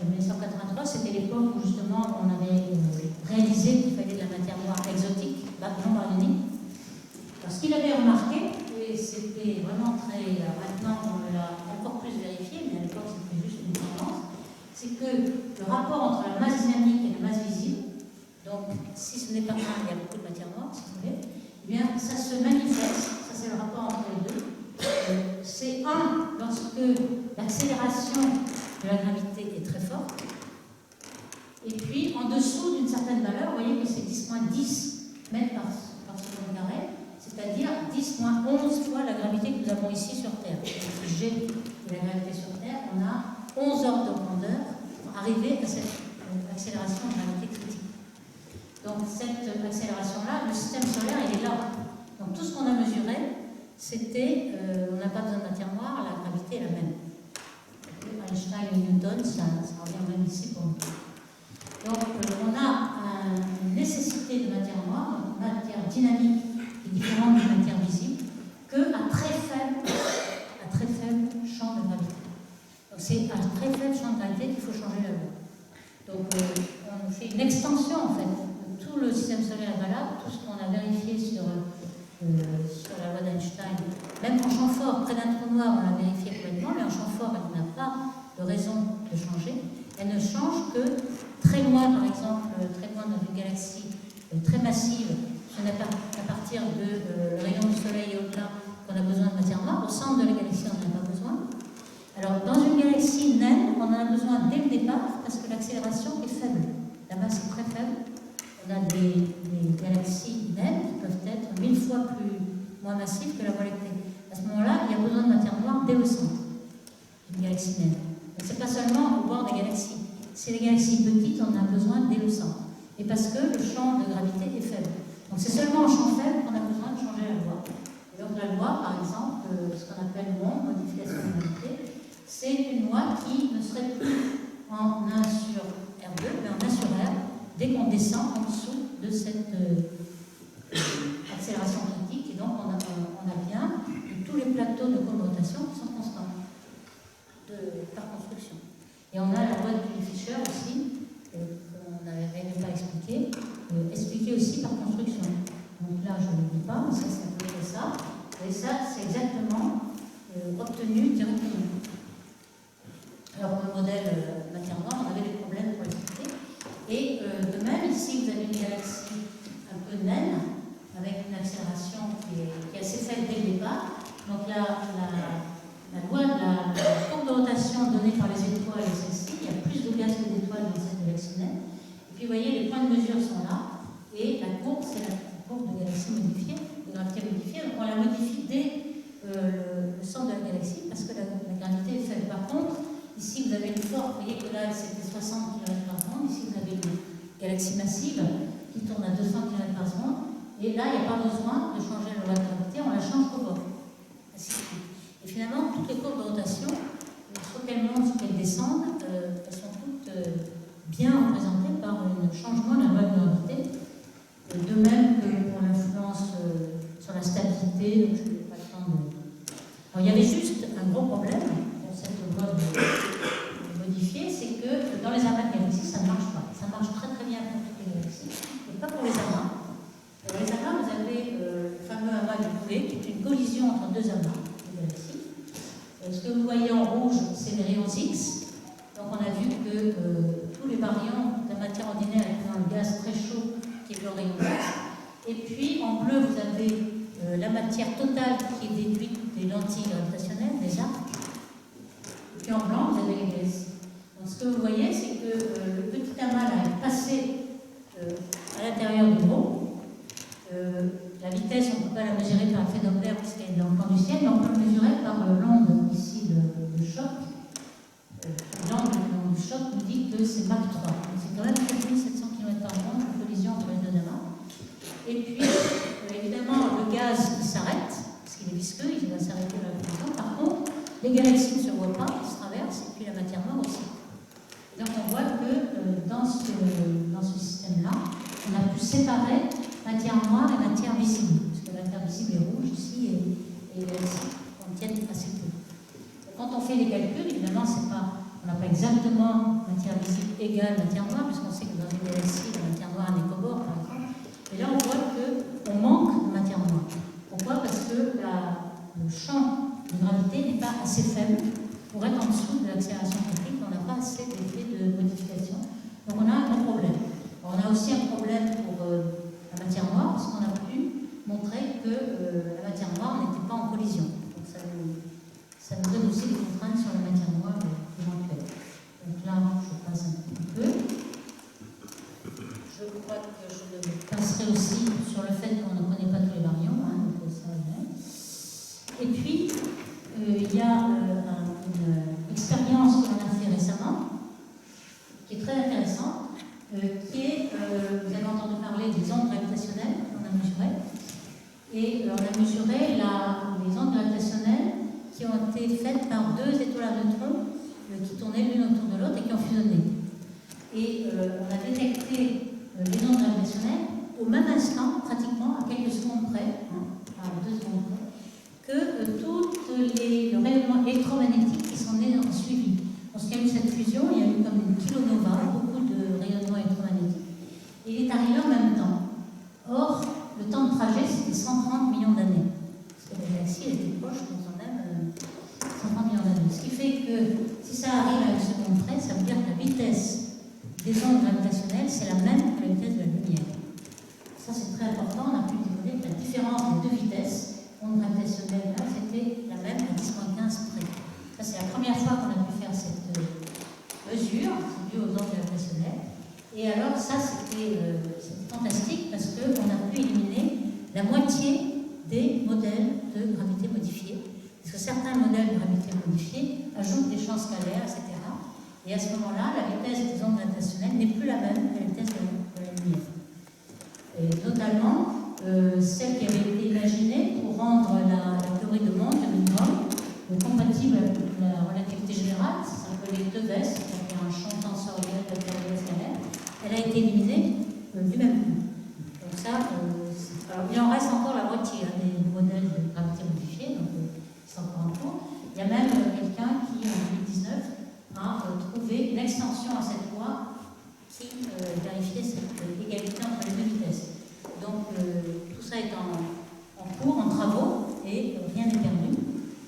En 1983, c'était l'époque où justement on avait réalisé qu'il fallait de la matière noire exotique, non baryonique. Parce qu'il avait remarqué, et c'était vraiment très. Maintenant on l'a encore plus vérifié, mais à l'époque c'était juste une tendance, c'est que le rapport entre la masse dynamique et la masse visible, donc si ce n'est pas un, il y a beaucoup de matière noire, si vous voulez, eh bien ça se manifeste, ça c'est le rapport entre les deux. C'est un lorsque l'accélération de la gravité est très forte, et puis en dessous d'une certaine valeur, vous voyez que c'est 10-10 mètres par seconde carré, c'est-à-dire 10-11 fois la gravité que nous avons ici sur Terre. G de la gravité sur Terre, on a 11 ordres de grandeur pour arriver à cette accélération de gravité critique. Donc cette accélération-là, le système solaire, il est là. Donc tout ce qu'on a mesuré, c'était, on n'a pas besoin de matière noire, la gravité est la même. Einstein et Newton, ça revient même ici pour nous. Donc on a une nécessité de matière noire, une matière dynamique qui est différente d'une matière visible, qu'à très faible champ de gravité. Donc c'est à très faible champ de gravité qu'il faut changer la loi. Donc on fait une extension en fait. Tout le système solaire est valable, tout ce qu'on a vérifié sur la loi d'Einstein, même en champ fort, près d'un trou noir, on l'a vérifié complètement, mais en champ fort, elle n'a pas de raison de changer. Elle ne change que très loin, par exemple, très loin dans une galaxie très massive, ce n'est pas à partir de rayon du soleil et au-delà qu'on a besoin de matière noire. Au centre de la galaxie, on n'en a pas besoin. Alors, dans une galaxie naine, on en a besoin dès le départ parce que l'accélération est faible. La masse est très faible. On a des galaxies naines qui peuvent être 1000 fois moins massives que la Voie lactée. À ce moment-là, il y a besoin de matière noire dès le centre d'une galaxie naine. Ce n'est pas seulement au bord des galaxies. Si les galaxies petites, on a besoin dès le centre. Et parce que le champ de gravité est faible. Donc c'est seulement en champ faible qu'on a besoin de changer la loi. Et donc la loi, par exemple, ce qu'on appelle MOND, modification de gravité, c'est une loi qui ne serait plus en 1 sur R2, mais en 1 sur R, dès qu'on descend en dessous de cette accélération critique. Et donc on a bien tous les plateaux de commutation rotation qui sont constantes par construction. Et on a la loi de Fischer aussi, qu'on n'avait pas expliqué aussi par construction. Donc là, je ne le dis pas, mais ça, c'est un peu ça. Et ça, c'est exactement obtenu directement. Alors, le modèle matière noire, on avait des problèmes pour l'expliquer. Et de même, ici, vous avez une galaxie un peu naine, avec une accélération qui est assez faible dès le départ. Donc là, la loi de la courbe de rotation donnée par les étoiles est celle-ci. Il y a plus de gaz que d'étoiles dans cette galaxie naine. Et puis, vous voyez, les points de mesure sont là. Et la courbe, c'est la courbe de galaxie modifiée, de gravité modifiée. Donc, on la modifie dès le centre de la galaxie parce que la gravité est faible. Par contre, ici, vous avez une forte, vous voyez que là, c'était 60 km/s. Ici, vous avez une galaxie massive qui tourne à 200 km/s. Et là, il n'y a pas besoin de changer la loi de gravité, on la change au bord. Et finalement, toutes les courbes de rotation, soit qu'elles montent, soit qu'elles descendent, elles sont toutes bien représentées par un changement de la loi de gravité. De même que pour l'influence sur la stabilité, donc je n'ai pas le temps de... Alors, il y avait juste un gros problème pour cette loi de modifier, c'est que dans les amas de galaxies, ça ne marche pas. Ça marche très très bien pour toutes les galaxies, mais pas pour les amas. Dans les amas, vous avez le fameux amas de Coué, qui est une collision entre deux amas de galaxies. Ce que vous voyez en rouge, c'est les rayons X. Donc on a vu que tous les baryons de la matière ordinaire étaient dans le gaz très chaud qui est le rayon X. Et puis en bleu, vous avez la matière totale qui est déduite des lentilles gravitationnelles, déjà. Et puis en blanc, vous avez les galaxies. Donc ce que vous voyez, c'est que le petit amas là, est passé à l'intérieur du gros. La vitesse, on ne peut pas la mesurer par effet Doppler puisqu'elle est dans le camp du ciel, mais on peut la mesurer par l'onde ici de choc. L'onde du choc nous dit que c'est Mach 3. Donc c'est quand même 4700 km/s de collision entre les deux amas. Et puis, évidemment, le gaz il s'arrête, parce qu'il est visqueux, il va s'arrêter dans la collision. Par contre, les galaxies ne se voient pas, ils se traversent, et puis la matière noire aussi. Donc on voit que dans ce système-là, on a pu séparer matière noire et matière visible, parce que la matière visible est rouge ici et les galaxies contiennent assez peu. Quand on fait les calculs, évidemment, on n'a pas exactement matière visible égale matière noire, puisqu'on sait que dans une galaxie, la matière noire n'est qu'au bord, par exemple. Et là, on voit qu'on manque de matière noire. Pourquoi? Parce que le champ de gravité n'est pas assez faible pour être en dessous de l'accélération critique, on n'a pas assez d'effet de modification. Donc on a un gros problème. On a aussi un problème pour la matière noire, parce qu'on a pu montrer que la matière noire n'était pas en collision. Donc ça nous donne aussi des contraintes sur la matière noire éventuelle. Donc là, je passe un petit peu. Je crois que je passerai aussi sur le fait qu'on ne connaît pas tous les baryons, donc ça bien. Et puis, il y a une expérience que l'on a fait récemment, qui est très intéressante, qui est, vous avez entendu parler des ondes gravitationnelles qu'on a mesurées, et on a mesuré les ondes gravitationnelles qui ont été faites par deux étoiles à neutrons qui tournaient l'une autour de l'autre et qui ont fusionné. Et on a détecté les ondes gravitationnelles au même instant, pratiquement à quelques secondes près, à 2 secondes près, que tout le rayonnement électromagnétique qui s'en est suivi. Lorsqu'il y a eu cette fusion, il y a eu comme une kilonova, beaucoup de rayonnement électromagnétique. Et il est arrivé en même temps. Or, le temps de trajet, c'était 130 millions d'années. Parce que la galaxie, elle était proche, donc on aime 130 millions d'années. Ce qui fait que, si ça arrive à une seconde près, ça veut dire que la vitesse des ondes gravitationnelles, c'est la même que la vitesse de la lumière. Ça, c'est très important. On a pu découvrir que la différence des deux vitesses, ondes gravitationnelles, là, c'était la même à 10-15 près. Ça, c'est la première fois qu'on a pu faire cette mesure, c'est dû aux ondes gravitationnelles. Et alors, ça, c'était fantastique parce qu'on a pu éliminer la moitié des modèles de gravité modifiée. Parce que certains modèles de gravité modifiée ajoutent des champs scalaires, etc. Et à ce moment-là, la vitesse des ondes gravitationnelles n'est plus la même que la vitesse de la lumière. Et notamment, celle qui avait été imaginée pour rendre la théorie de monde, le minimum, compatible avec la relativité générale, ça s'appelait 2S, c'est-à-dire un champ tensoriel de théorie scalaire, elle a été éliminée du même coup. Donc ça, alors, il en reste encore la moitié des modèles de gravité modifiée, donc c'est encore en cours. et rien n'est perdu.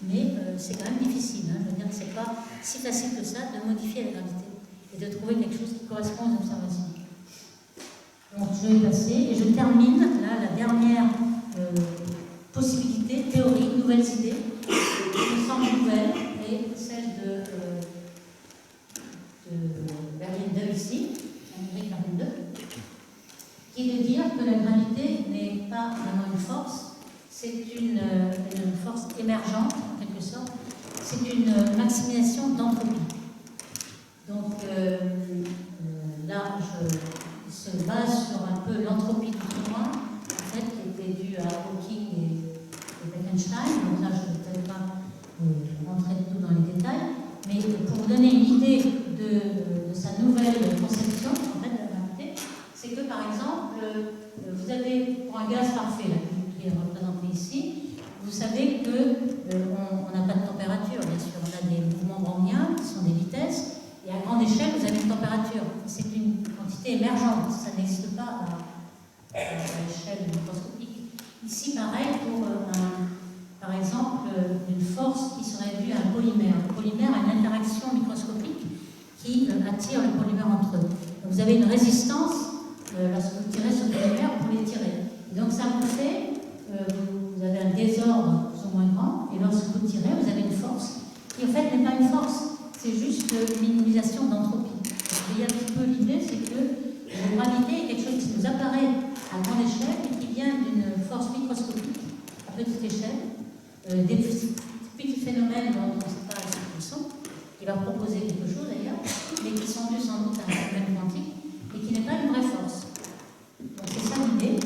Mais c'est quand même difficile. Hein. Je veux dire que c'est pas si facile que ça de modifier la gravité et de trouver quelque chose qui correspond aux observations. Donc je vais passer et je termine là la dernière possibilité, théorie, nouvelles idées, qui me semble nouvelle, et celle de Berlin 2 ici, Henrik Berlin 2, qui est de dire que la gravité n'est pas vraiment une force, c'est une force émergente en quelque sorte, c'est une maximisation d'entropie. Donc là, il se base sur un peu l'entropie du témoin, en fait, qui était due à Hawking et Wittgenstein. Donc là, je ne vais peut-être pas rentrer tout dans les détails, mais pour vous donner une idée de sa nouvelle conception, en fait, de la gravité, c'est que par exemple, vous avez, pour un gaz parfait, là, qui est représenté ici, vous savez qu'on n'a pas de température, bien sûr, on a des mouvements browniens qui sont des vitesses. Et à grande échelle, vous avez une température. C'est une quantité émergente. Ça n'existe pas à l'échelle microscopique. Ici, pareil, pour, par exemple, une force qui serait due à un polymère. Le polymère a une interaction microscopique qui attire le polymère entre eux. Donc, vous avez une résistance. Lorsque vous tirez ce polymère, vous l'étirez. Et donc, ça vous fait, vous avez un désordre plus ou moins grand. Et lorsque vous tirez, vous avez une force qui, en fait, n'est pas une force. C'est juste une minimisation d'entropie. Il y a un petit peu l'idée, c'est que la gravité est quelque chose qui nous apparaît à grande échelle et qui vient d'une force microscopique à petite échelle, des petits phénomènes dont on ne sait pas ce qu'ils sont, qui va proposer quelque chose d'ailleurs, mais qui sont dus sans doute à un phénomène quantique et qui n'est pas une vraie force. Donc c'est ça l'idée.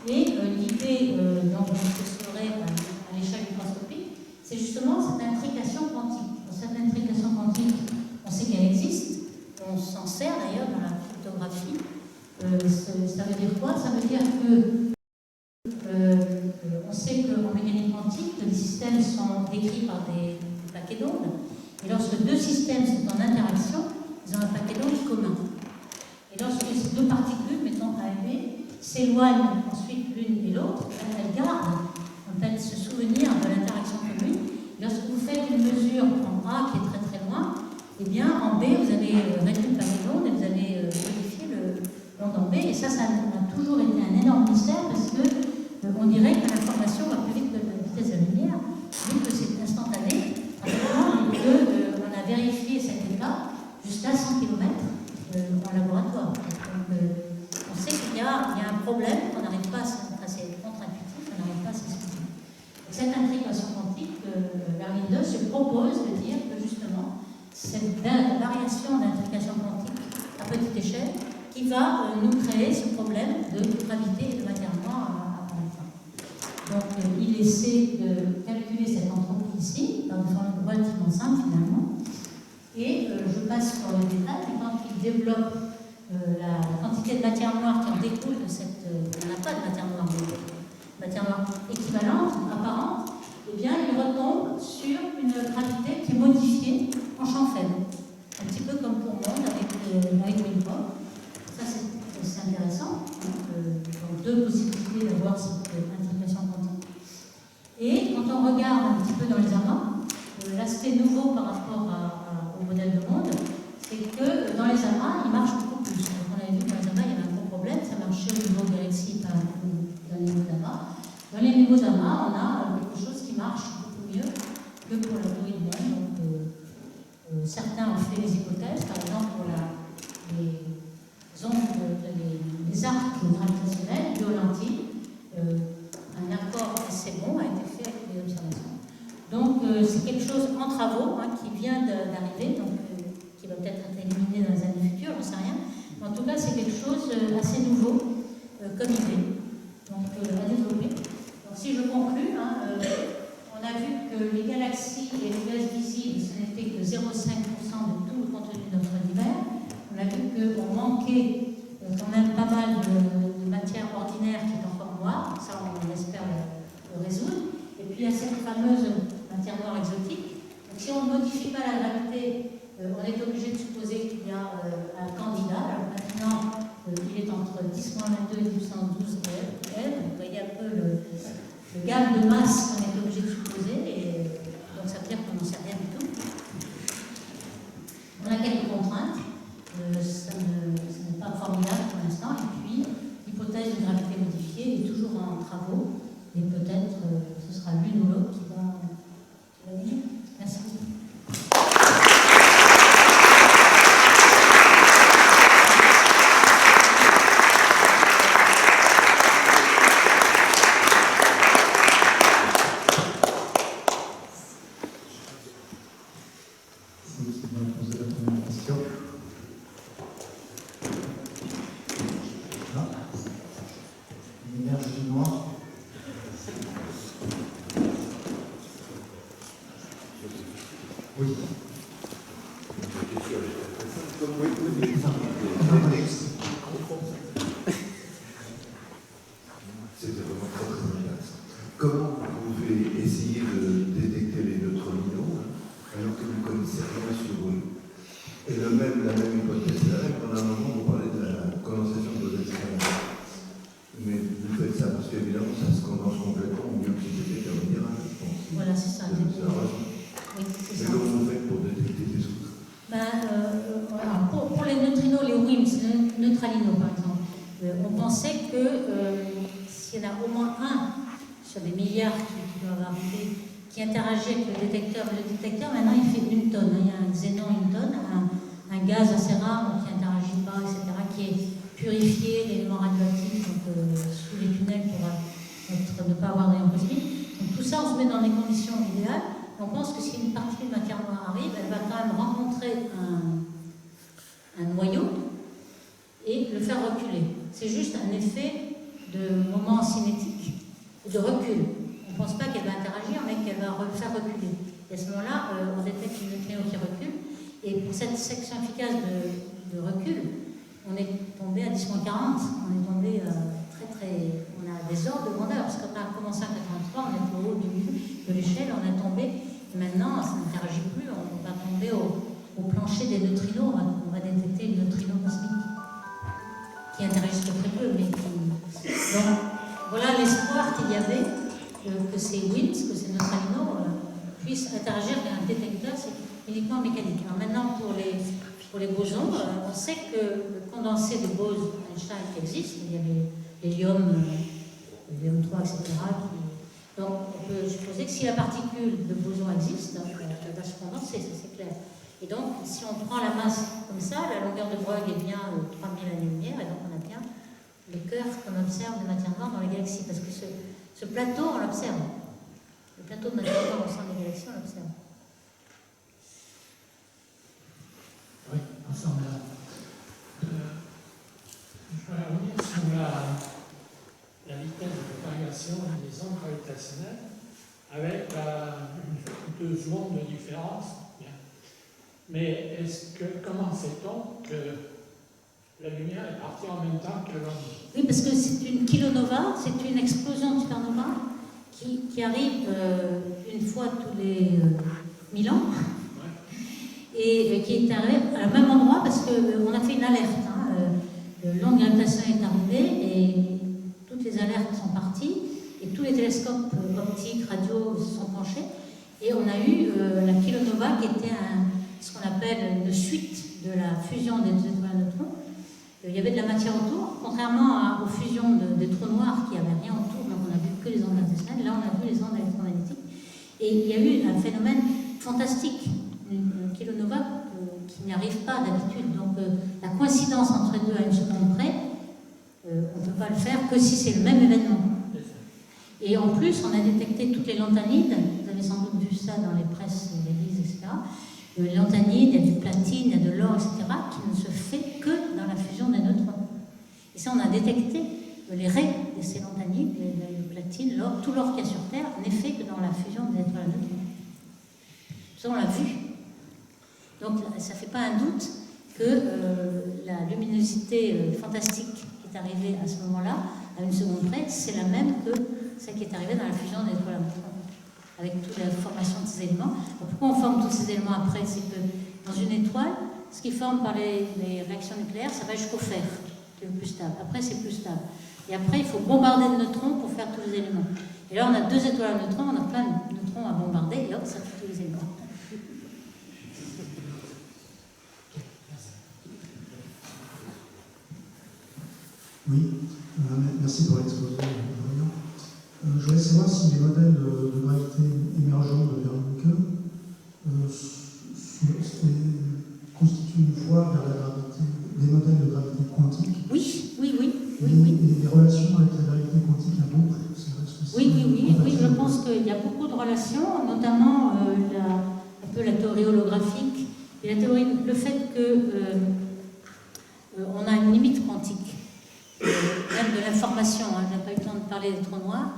Et l'idée dont on se serait à l'échelle microscopique, c'est justement cette intrication quantique. Cette intrication quantique, on sait qu'elle existe, on s'en sert d'ailleurs dans la cryptographie. Ça veut dire quoi? Ça veut dire que on sait qu'en mécanique quantique, les systèmes sont décrits par des paquets d'ondes, et lorsque deux systèmes sont en interaction, ils ont un paquet d'ondes commun. Et lorsque ces deux particules, mettons A et B, s'éloignent ensuite l'une et l'autre, elles gardent en fait ce souvenir de l'interaction commune. Lorsque vous faites une mesure en A qui est très très loin, eh bien en B vous avez réduit le paquet d'onde et vous avez modifié l'onde en B. Et ça a toujours été un énorme mystère parce que on dirait que l'information va plus vite que la vitesse de la lumière, vu que c'est instantané, et qu'on a vérifié cet état jusqu'à 100 km en laboratoire. Donc on sait qu'il y a un problème qu'on n'arrive pas à c'est contre-intuitif, on n'arrive pas à s'expliquer. Cette intégration quantique, Berlin 2 se propose de dire que justement, cette variation d'intrication quantique à petite échelle qui va nous créer ce problème de gravité et de matière noire à grand temps. Donc, il essaie de calculer cette entropie ici, dans une forme relativement simple finalement, et je passe sur le détail, mais quand il développe la quantité de matière noire qui en découle de cette. Il n'y en a pas de matière noire équivalente, apparente, eh bien, il retombe sur une gravité qui est modifiée en champ faible. Un petit peu comme pour Monde avec Windhorst. Ça, c'est intéressant. Donc, deux possibilités d'avoir cette intrication quantique. Et quand on regarde un petit peu dans les amas, l'aspect nouveau par rapport au modèle de Monde, c'est que dans les amas, il marche beaucoup plus. Donc, on avait vu que dans les amas, il y avait un gros problème, ça marchait au niveau galaxie, pas dans les niveaux d'amas. Dans les niveaux d'amas, on a quelque chose qui marche beaucoup mieux que pour la théorie de Monde. Donc, certains ont fait des hypothèses, par exemple pour les arcs gravitationnels de lentilles. Un accord assez bon a été fait avec les observations. Donc, c'est quelque chose en travaux qui vient d'arriver, donc qui va peut-être être éliminé dans les années futures, je ne sais rien. Mais en tout cas, c'est quelque chose assez nouveau comme idée. Donc, à développer. Donc, si je conclue, on a vu que les galaxies et les gaz visibles, ce n'était que 0,5% de tout le contenu de notre univers. On a vu qu'on manquait quand même pas mal de matière ordinaire qui est encore noire. Ça, on espère le résoudre. Et puis, il y a cette fameuse matière noire exotique. Donc, si on ne modifie pas la gravité, on est obligé de supposer qu'il y a un candidat. Alors maintenant, il est entre 10-22 et 10-12 L. Vous voyez un peu le gamme de masse qu'on est obligé de supposer, et donc ça veut dire qu'on n'en sait rien du tout. On a quelques contraintes, ça n'est pas formidable pour l'instant, et puis l'hypothèse de gravité modifiée est toujours en travaux, et peut-être ce sera l'une ou l'autre qui va dire. Merci. Pour les neutrinos, les WIMS, les neutralinos par exemple, on pensait que s'il y en a au moins un sur des milliards qui doivent arriver, qui interagit avec le détecteur maintenant il fait 1 tonne. Il y a un xénon 1 tonne, un gaz assez rare qui n'interagit pas, etc., qui est purifié d'éléments radioactifs sous les tunnels pour ne pas avoir de rayons cosmiques. Donc tout ça, on se met dans des conditions idéales. On pense que si une partie de matière noire arrive, elle va quand même rencontrer un noyau et le faire reculer. C'est juste un effet de moment cinétique, de recul. On ne pense pas qu'elle va interagir, mais qu'elle va faire reculer. Et à ce moment-là, on détecte une neutrino qui recule. Et pour cette section efficace de recul, on est tombé à 10-40. On est tombé on a des ordres de grandeur. Parce que quand on a commencé à 83, on est au haut de l'échelle, on est tombé. Et maintenant, ça n'interagit plus. On va tomber au plancher des neutrinos. On va détecter une neutrino cosmique qui interagissent très peu. Mais donc, voilà l'espoir qu'il y avait que ces WIMS, que ces neutralinos puissent interagir avec un détecteur, c'est uniquement mécanique. Alors maintenant, pour les bosons, on sait que le condensé de Bose-Einstein existe. Il y a l'hélium, l'hélium 3, etc. Donc, on peut supposer que si la particule de boson existe, elle va se condenser, ça c'est clair. Et donc, si on prend la masse comme ça, la longueur de Broglie est bien 3000 années-lumière, et donc on a bien le cœur qu'on observe de matière noire dans les galaxies. Parce que ce plateau, on l'observe. Le plateau de matière noire au sein des galaxies, on l'observe. Oui, ensemble. Je vais revenir sur la vitesse de propagation des ondes gravitationnelles avec 2 secondes de différence. Bien. Mais comment fait-on que la lumière est partie en même temps que l'onde? Oui, parce que c'est une kilonova, c'est une explosion de supernova qui arrive une fois tous les 1000 ans. Et qui est arrivé au même endroit parce qu'on a fait une alerte. L'onde gravitationnelle est arrivée et toutes les alertes sont parties et tous les télescopes optiques, radio se sont penchés et on a eu la kilonova qui était ce qu'on appelle une suite de la fusion des étoiles à neutrons. Il y avait de la matière autour, contrairement aux fusions des trous noirs qui n'avaient rien autour, donc on n'a vu que les ondes gravitationnelles. Là on a vu les ondes électromagnétiques et il y a eu un phénomène fantastique, une kilonova qui n'y arrive pas d'habitude. Donc la coïncidence entre les deux à 1 seconde près, on ne peut pas le faire que si c'est le même événement. Et en plus, on a détecté toutes les lanthanides, vous avez sans doute vu ça dans les presses, l'église, etc. Les lanthanides, il y a du platine, il y a de l'or, etc., qui ne se fait que dans la fusion des neutrons. Et ça, on a détecté les raies de ces lanthanides, le platine, l'or, tout l'or qu'il y a sur Terre n'est fait que dans la fusion des étoiles à neutrons. Ça, on l'a vu. Donc, ça ne fait pas un doute que la luminosité fantastique qui est arrivée à ce moment-là, à 1 seconde près, c'est la même que celle qui est arrivée dans la fusion des étoiles à neutrons, avec toute la formation de ces éléments. Donc, pourquoi on forme tous ces éléments après? C'est que dans une étoile, ce qui forme par les réactions nucléaires, ça va jusqu'au fer, qui est le plus stable. Après, c'est plus stable. Et après, il faut bombarder de neutrons pour faire tous les éléments. Et là, on a 2 étoiles à neutrons, on a plein de neutrons à bombarder, et hop, ça fait tous les éléments. Oui, merci pour l'exposé. Je voulais savoir si les modèles de gravité émergents de Verlinke constituent une voie vers la gravité, des modèles de gravité quantique. Oui. Et les relations avec la gravité quantique à boucle. Oui, je pense qu'il y a beaucoup de relations, notamment un peu la théorie holographique et le fait que on a une limite quantique, même de l'information. Hein, je n'ai pas eu le temps de parler des trous noirs.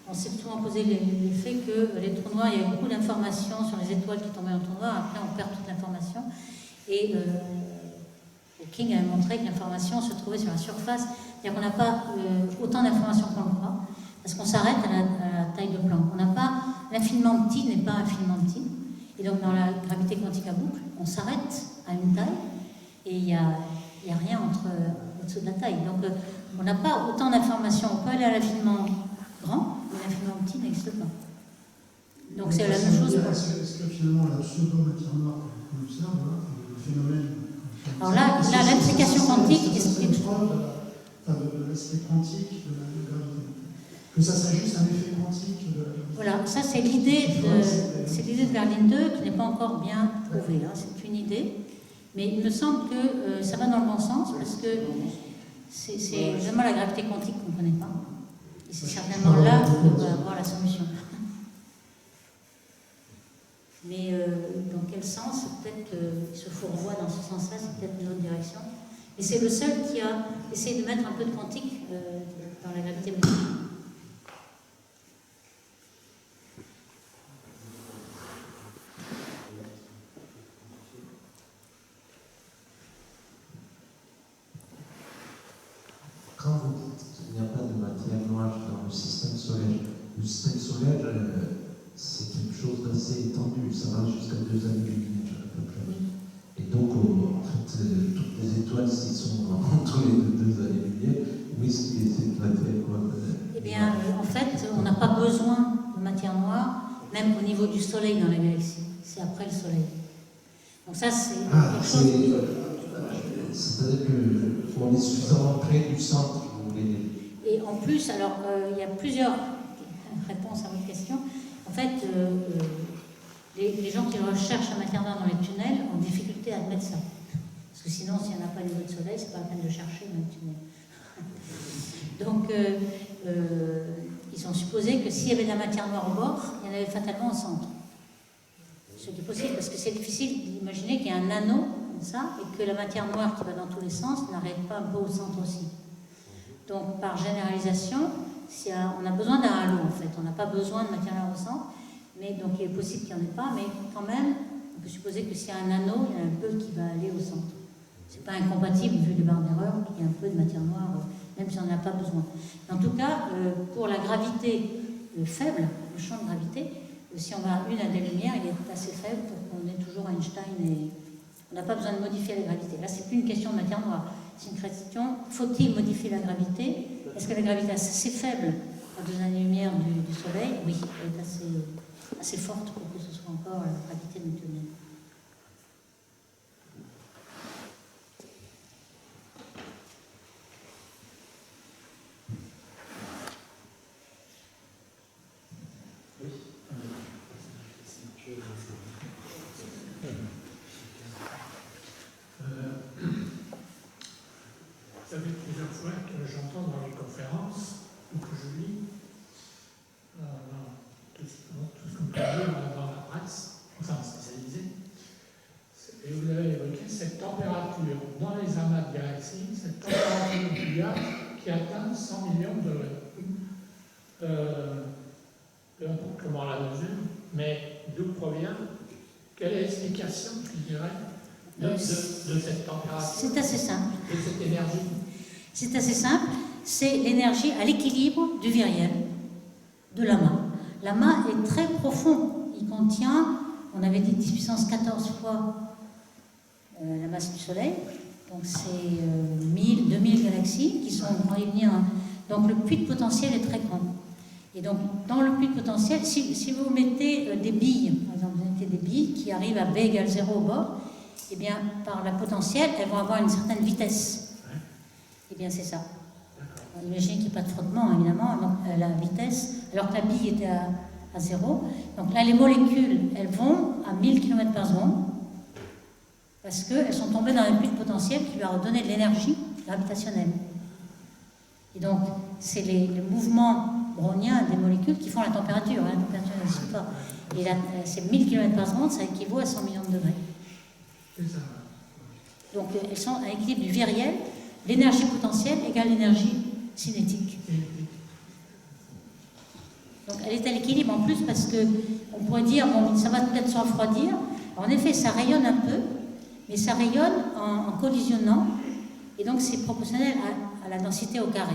On s'est souvent posé l'effet que les trous noirs, il y avait beaucoup d'informations sur les étoiles qui tombaient en trou noir, après on perd toute l'information. Et King avait montré que l'information se trouvait sur la surface, c'est-à-dire qu'on n'a pas autant d'informations qu'on le croit, parce qu'on s'arrête à la taille de Planck. On n'a pas, l'infiniment petit n'est pas infiniment petit, et donc dans la gravité quantique à boucle, on s'arrête à une taille, et il n'y a rien au-dessous de la taille. Donc on n'a pas autant d'informations, on peut aller à l'infiniment grand, mais l'infiniment petit n'existe pas. Donc c'est la même chose. Est-ce que finalement la pseudo-matière noire qu'on observe, le phénomène... Alors là l'implication quantique explique... de l'aspect quantique de la gravité. Que ça serait juste un effet quantique de la gravité. Voilà, ça c'est l'idée de Berlin 2 qui n'est pas encore bien prouvée. Hein. C'est une idée, mais il me semble que ça va dans le bon sens parce que c'est vraiment la gravité quantique qu'on ne connaît pas. Et c'est certainement là qu'on va avoir la solution. Mais dans quel sens? Peut-être qu'il se fourvoie dans ce sens-là, c'est peut-être une autre direction. Et c'est le seul qui a essayé de mettre un peu de quantique dans la gravité quantique. Quand vous dites qu'il n'y a pas de matière noire dans le système solaire, c'est quelque chose d'assez étendu, ça va jusqu'à 2 années-lumière à peu près. Et donc, en fait, toutes les étoiles, s'ils sont entre les 2 années-lumière, où est-ce qu'il y a cette matière noire? Eh bien, en fait, on n'a pas besoin de matière noire, même au niveau du Soleil dans la galaxie. C'est après le Soleil. Donc ça, c'est quelque chose... C'est-à-dire qu'on est suffisamment près du centre, vous voulez dire. Et en plus, alors, il y a plusieurs réponses à votre question. En fait, les gens qui recherchent la matière noire dans les tunnels ont difficulté à admettre ça. Parce que sinon, s'il n'y en a pas au niveau de Soleil, c'est pas la peine de chercher dans les tunnels. Donc, ils ont supposé que s'il y avait de la matière noire au bord, il y en avait fatalement au centre. Ce qui est possible, parce que c'est difficile d'imaginer qu'il y a un anneau comme ça, et que la matière noire qui va dans tous les sens n'arrive pas un peu au centre aussi. Donc, par généralisation, on a besoin d'un halo, en fait. On n'a pas besoin de matière noire au centre, mais donc il est possible qu'il n'y en ait pas, mais quand même, on peut supposer que s'il y a un anneau, il y en a un peu qui va aller au centre. C'est pas incompatible, vu les barres d'erreur, qu'il y ait un peu de matière noire, même si on n'en a pas besoin. En tout cas, pour la gravité faible, le champ de gravité, si on va à 1 année-lumière, il est assez faible pour qu'on ait toujours Einstein et on n'a pas besoin de modifier la gravité. Là, c'est plus une question de matière noire. C'est une question, faut-il modifier la gravité? Est-ce que la gravité est assez faible à 2 années-lumière du Soleil? Oui, elle est assez forte pour que ce soit encore la gravité newtonienne. Ça fait plusieurs fois que j'entends dans les conférences, ou que je lis, tout ce qu'on peut lire dans la presse, enfin spécialisée, et vous avez évoqué cette température dans les amas de galaxies, cette température du gaz qui atteint 100 millions de degrés. Peu importe comment on la mesure, mais d'où provient, quelle est l'explication, je dirais, de cette température? C'est assez simple. De cette énergie? C'est assez simple. C'est l'énergie à l'équilibre du viriel, de l'amas. L'amas est très profond. Il contient, on avait dit 10 puissance 14 fois la masse du Soleil. Donc c'est 1000, 2000 galaxies qui sont en ligne. Donc le puits de potentiel est très grand. Et donc, dans le pluvipotentiel, si vous mettez des billes, par exemple, vous mettez des billes qui arrivent à B égale 0 au bord, eh bien, par la potentielle, elles vont avoir une certaine vitesse. Eh bien, c'est ça. Imaginez qu'il n'y a pas de frottement, évidemment, donc, la vitesse, alors que la bille était à 0. Donc là, les molécules, elles vont à 1000 km par seconde, parce qu'elles sont tombées dans un pluvipotentiel qui leur a donné de l'énergie gravitationnelle. Et donc, c'est les mouvements browniens des molécules qui font la température. La température n'existe pas. Et là, c'est 1000 km par seconde, ça équivaut à 100 millions de degrés. C'est ça. Donc, elles sont à l'équilibre du viriel. L'énergie potentielle égale l'énergie cinétique. Donc, elle est à l'équilibre en plus parce qu'on pourrait dire, bon, ça va peut-être se refroidir. En effet, ça rayonne un peu, mais ça rayonne en collisionnant. Et donc, c'est proportionnel à la densité au carré.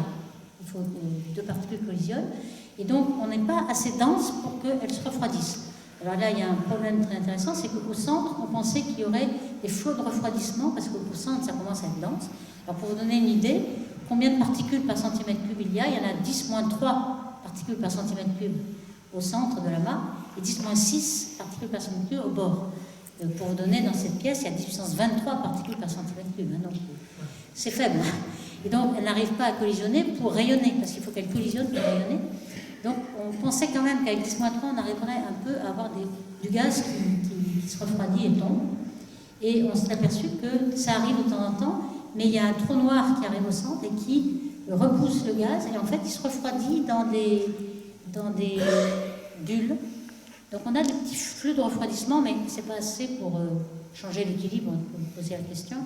Il faut que deux particules collisionnent. Et donc, on n'est pas assez dense pour qu'elles se refroidissent. Alors là, il y a un problème très intéressant, c'est qu'au centre, on pensait qu'il y aurait des flots de refroidissement, parce qu'au centre, ça commence à être dense. Alors, pour vous donner une idée, combien de particules par centimètre cube il y en a 10-3 particules par centimètre cube au centre de l'amas, et 10-6 particules par centimètre cube au bord. Pour vous donner, dans cette pièce, il y a 10 puissance 23 particules par centimètre cube. Hein, donc, c'est faible. Et donc, elle n'arrive pas à collisionner pour rayonner, parce qu'il faut qu'elle collisionne pour rayonner. Donc, on pensait quand même qu'avec 10-3, on arriverait un peu à avoir du gaz qui se refroidit et tombe. Et on s'est aperçu que ça arrive de temps en temps, mais il y a un trou noir qui arrive au centre et qui repousse le gaz, et en fait, il se refroidit dans des bulles. Donc, on a des petits flux de refroidissement, mais ce n'est pas assez pour changer l'équilibre, pour vous poser la question.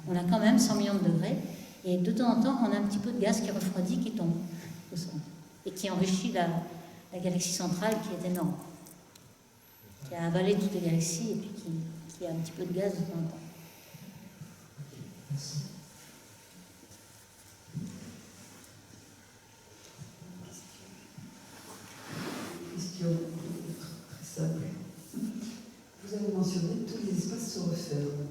On a quand même 100 millions de degrés, et de temps en temps, on a un petit peu de gaz qui refroidit, qui tombe au centre, et qui enrichit la galaxie centrale, qui est énorme, qui a avalé toutes les galaxies, et puis qui a un petit peu de gaz de temps en temps. Merci. Question très simple. Vous avez mentionné que tous les espaces se referment.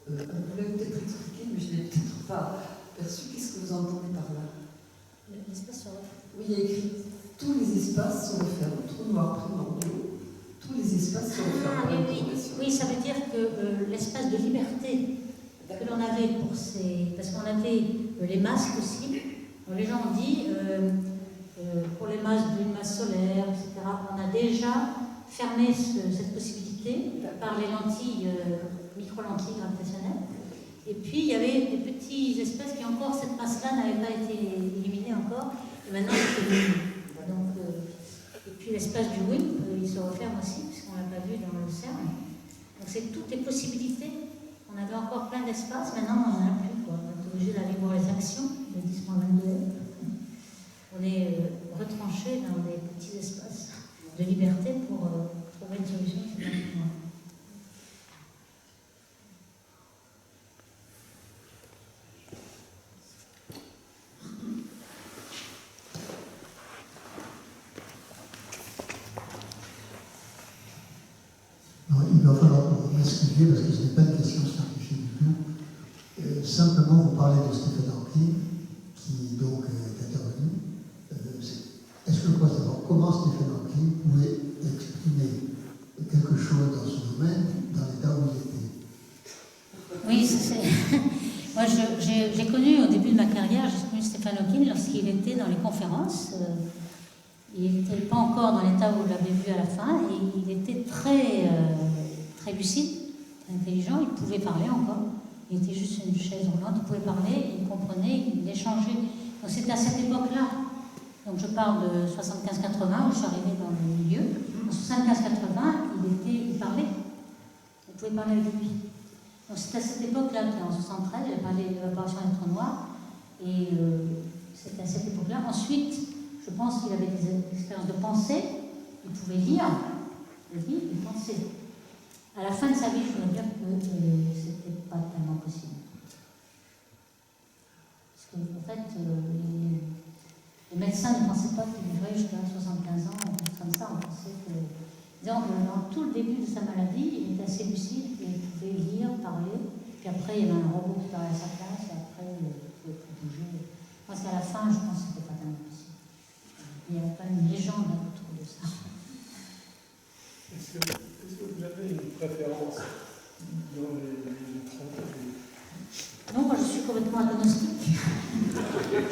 Vous l'avez peut-être expliqué, mais je ne l'ai peut-être pas perçu. Qu'est-ce que vous entendez par là? L'espace se referme. Oui, il y a écrit tous les espaces se referment. Trou noir primordiaux. Tous les espaces se referment. Oui, ça veut dire que l'espace de liberté que l'on avait pour ces... Parce qu'on avait les masques aussi. Alors, les gens ont dit, pour les masques d'une masse solaire, etc., on a déjà fermé cette possibilité par les lentilles, micro-lentilles gravitationnelles. Et puis, il y avait des petits espèces qui encore, cette masse-là n'avait pas été éliminée encore, et maintenant c'est éliminé. Donc, et puis l'espace du WIMP, il se referme aussi, puisqu'on ne l'a pas vu dans le CERN. Donc c'est toutes les possibilités. On avait encore plein d'espace, maintenant on n'en a plus. On est obligé d'aller voir les actions de 10-22. On est retranché dans des petits espaces de liberté pour trouver une solution qui est plus loin. Il va falloir m'excuser parce que ce n'est pas une question scientifique du tout. Simplement, vous parlez de Stephen Hawking, qui donc est intervenu. Est-ce que vous pouvez savoir comment Stephen Hawking pouvait exprimer quelque chose dans ce domaine dans l'état où il était? Oui, moi j'ai connu au début de ma carrière, j'ai connu Stephen Hawking lorsqu'il était dans les conférences. Il n'était pas encore dans l'état où vous l'avez vu à la fin, et il était très lucide, très intelligent, il pouvait parler encore. Il était juste une chaise roulante, il pouvait parler, il comprenait, il échangeait. Donc c'était à cette époque-là. Donc je parle de 75-80, où je suis arrivée dans le milieu. En 75-80, il parlait. On pouvait parler avec lui. Donc c'est à cette époque-là, en 73, il a parlé de l'évaporation des trous noirs. Et c'était à cette époque-là. Ensuite, je pense qu'il avait des expériences de pensée. Il pouvait lire, il pensait. À la fin de sa vie, je voudrais dire que c'était pas tellement possible. Parce qu'en fait, les médecins ne pensaient pas qu'il vivrait jusqu'à 75 ans, comme ça. On pensait que, disons, dans tout le début de sa maladie, il était assez lucide, il pouvait lire, parler, puis après, il y avait un robot qui parlait à sa place, et après, il ne pouvait plus bouger. Parce qu'à la fin, je pense que c'était pas tellement possible. Il y a pas une légende autour de ça. Est-ce que vous avez une préférence dans les travaux? Non, moi je suis complètement agnostique.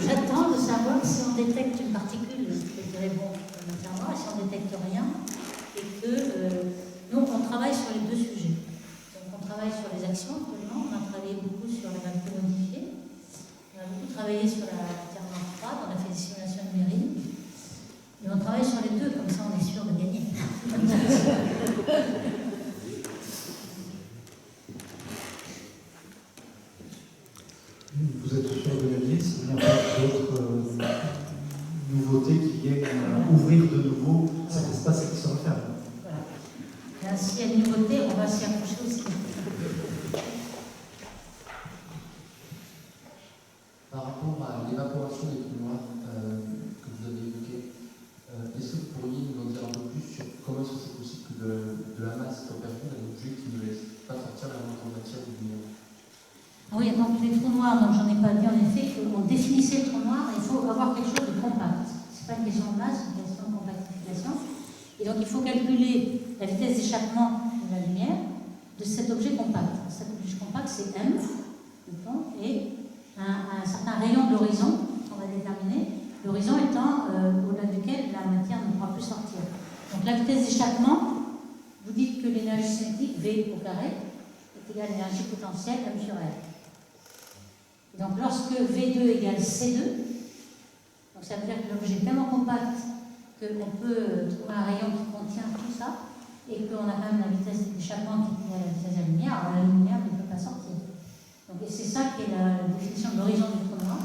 J'attends de savoir si on détecte une particule, je dirais bon, et si on ne détecte rien, et que nous on travaille sur les deux sujets. Donc on travaille sur les actions actuellement, on a travaillé beaucoup sur les matériaux modifiés, on a beaucoup travaillé sur la matière noire froide, on a fait des simulations numériques, et on travaille sur les deux, comme ça on est sûr de gagner. Vous êtes sûr de gagner s'il n'y a pas d'autres nouveautés qui viennent ouvrir de nouveau cet espace qui se referme. Voilà. Et s'il y a une nouveauté, on va s'y accrocher aussi. Par rapport à l'évaporation des trous noirs que vous avez évoqué, est-ce que vous pourriez nous en dire un peu plus sur comment est-ce que c'est possible que de la masse soit perdue d'un objet qui ne laisse pas sortir la moindre matière du lumière? Oui, donc les trous noirs, donc j'en ai pas dit en effet, on définissait le trou noir, il faut avoir quelque chose de compact. Ce n'est pas une question de masse, c'est une question de compactification. Et donc il faut calculer la vitesse d'échappement de la lumière de cet objet compact. Cet objet compact, c'est M, et un certain rayon de l'horizon qu'on va déterminer, l'horizon étant au-delà duquel la matière ne pourra plus sortir. Donc la vitesse d'échappement, vous dites que l'énergie cinétique V au carré est égale à l'énergie potentielle M sur R. Donc lorsque V2 égale C2, donc ça veut dire que l'objet est tellement compact qu'on peut trouver un rayon qui contient tout ça et qu'on a quand même la vitesse d'échappement qui est à la vitesse de la lumière, alors la lumière ne peut pas sortir. Donc c'est ça qui est la définition de l'horizon du trou noir.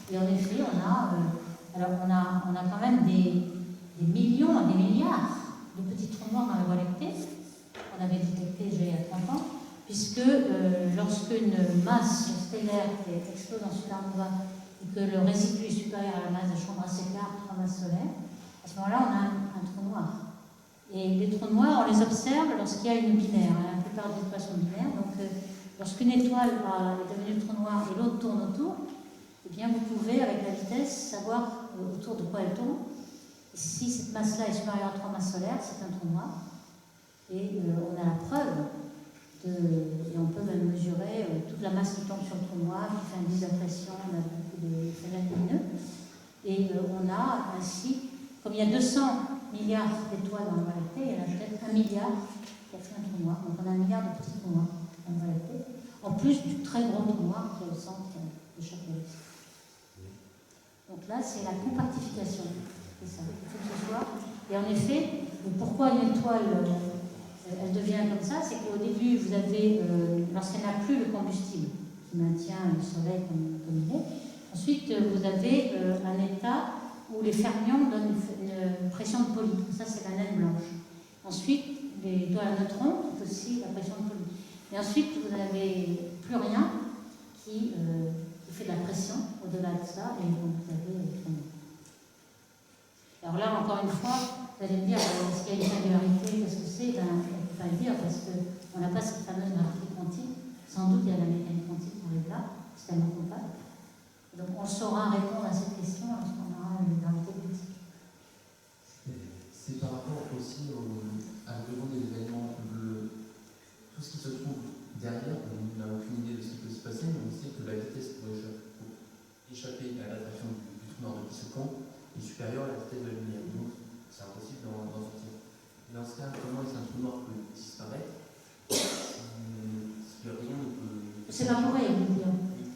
Et en effet, on a quand même des millions, des milliards de petits trous noirs dans la Voie lactée. On avait détecté déjà il y a 30 ans. Puisque lorsqu'une masse stellaire explose en supernova et que le résidu est supérieur à la masse de chambre assez large, la masse solaire, à ce moment-là, on a un trou noir. Et les trous noirs, on les observe lorsqu'il y a une binaire. La plupart des étoiles sont binaires. Donc, lorsqu'une étoile est devenue trou noir et l'autre tourne autour, eh bien, vous pouvez, avec la vitesse, savoir autour de quoi elle tourne. Et si cette masse-là est supérieure à 3 masses solaires, c'est un trou noir. Et on a la preuve. Et on peut même mesurer toute la masse qui tombe sur le trou noir, qui fait un indice d'accrétion, on a beaucoup de phénomènes lumineux. Et on a ainsi, comme il y a 200 milliards d'étoiles dans la Voie lactée, il y en a peut-être 1 milliard qui a fait un trou noir. Donc on a 1 milliard de petits trous noirs dans la Voie lactée, en plus du très gros trou noir qui est au centre de chaque galaxie. Donc là, c'est la compactification. C'est ça, il faut que ce soit. Et en effet, pourquoi une étoile elle devient comme ça, c'est qu'au début, vous avez, lorsqu'elle n'a plus le combustible qui maintient le soleil comme il est, ensuite vous avez un état où les fermions donnent une pression de Pauli. Ça, c'est la naine blanche. Ensuite, les étoiles à neutrons, c'est aussi la pression de Pauli. Et ensuite, vous n'avez plus rien qui fait de la pression au-delà de ça, et donc vous avez le trou noir. Alors là, encore une fois, vous allez me dire, est-ce qu'il y a une singularité? Qu'est-ce que c'est? Ben, on ne peut pas le dire parce qu'on n'a pas cette fameuse gravité quantique. Sans doute, il y a la mécanique quantique qui arrive là, c'est tellement compact. Donc, on saura répondre à cette question lorsqu'on aura une gravité quantique. C'est par rapport aussi à l'environnement des événements. Tout ce qui se trouve derrière, on n'a aucune idée de ce qui peut se passer, mais on sait que la vitesse pour échapper à l'attraction du trou noir depuis ce camp est supérieure à la vitesse de la lumière. Donc, c'est impossible d'en sortir. Dans ce cas, comment est-ce qu'un trou noir peut disparaître si rien ne peut... S'évaporer, vous voulez dire.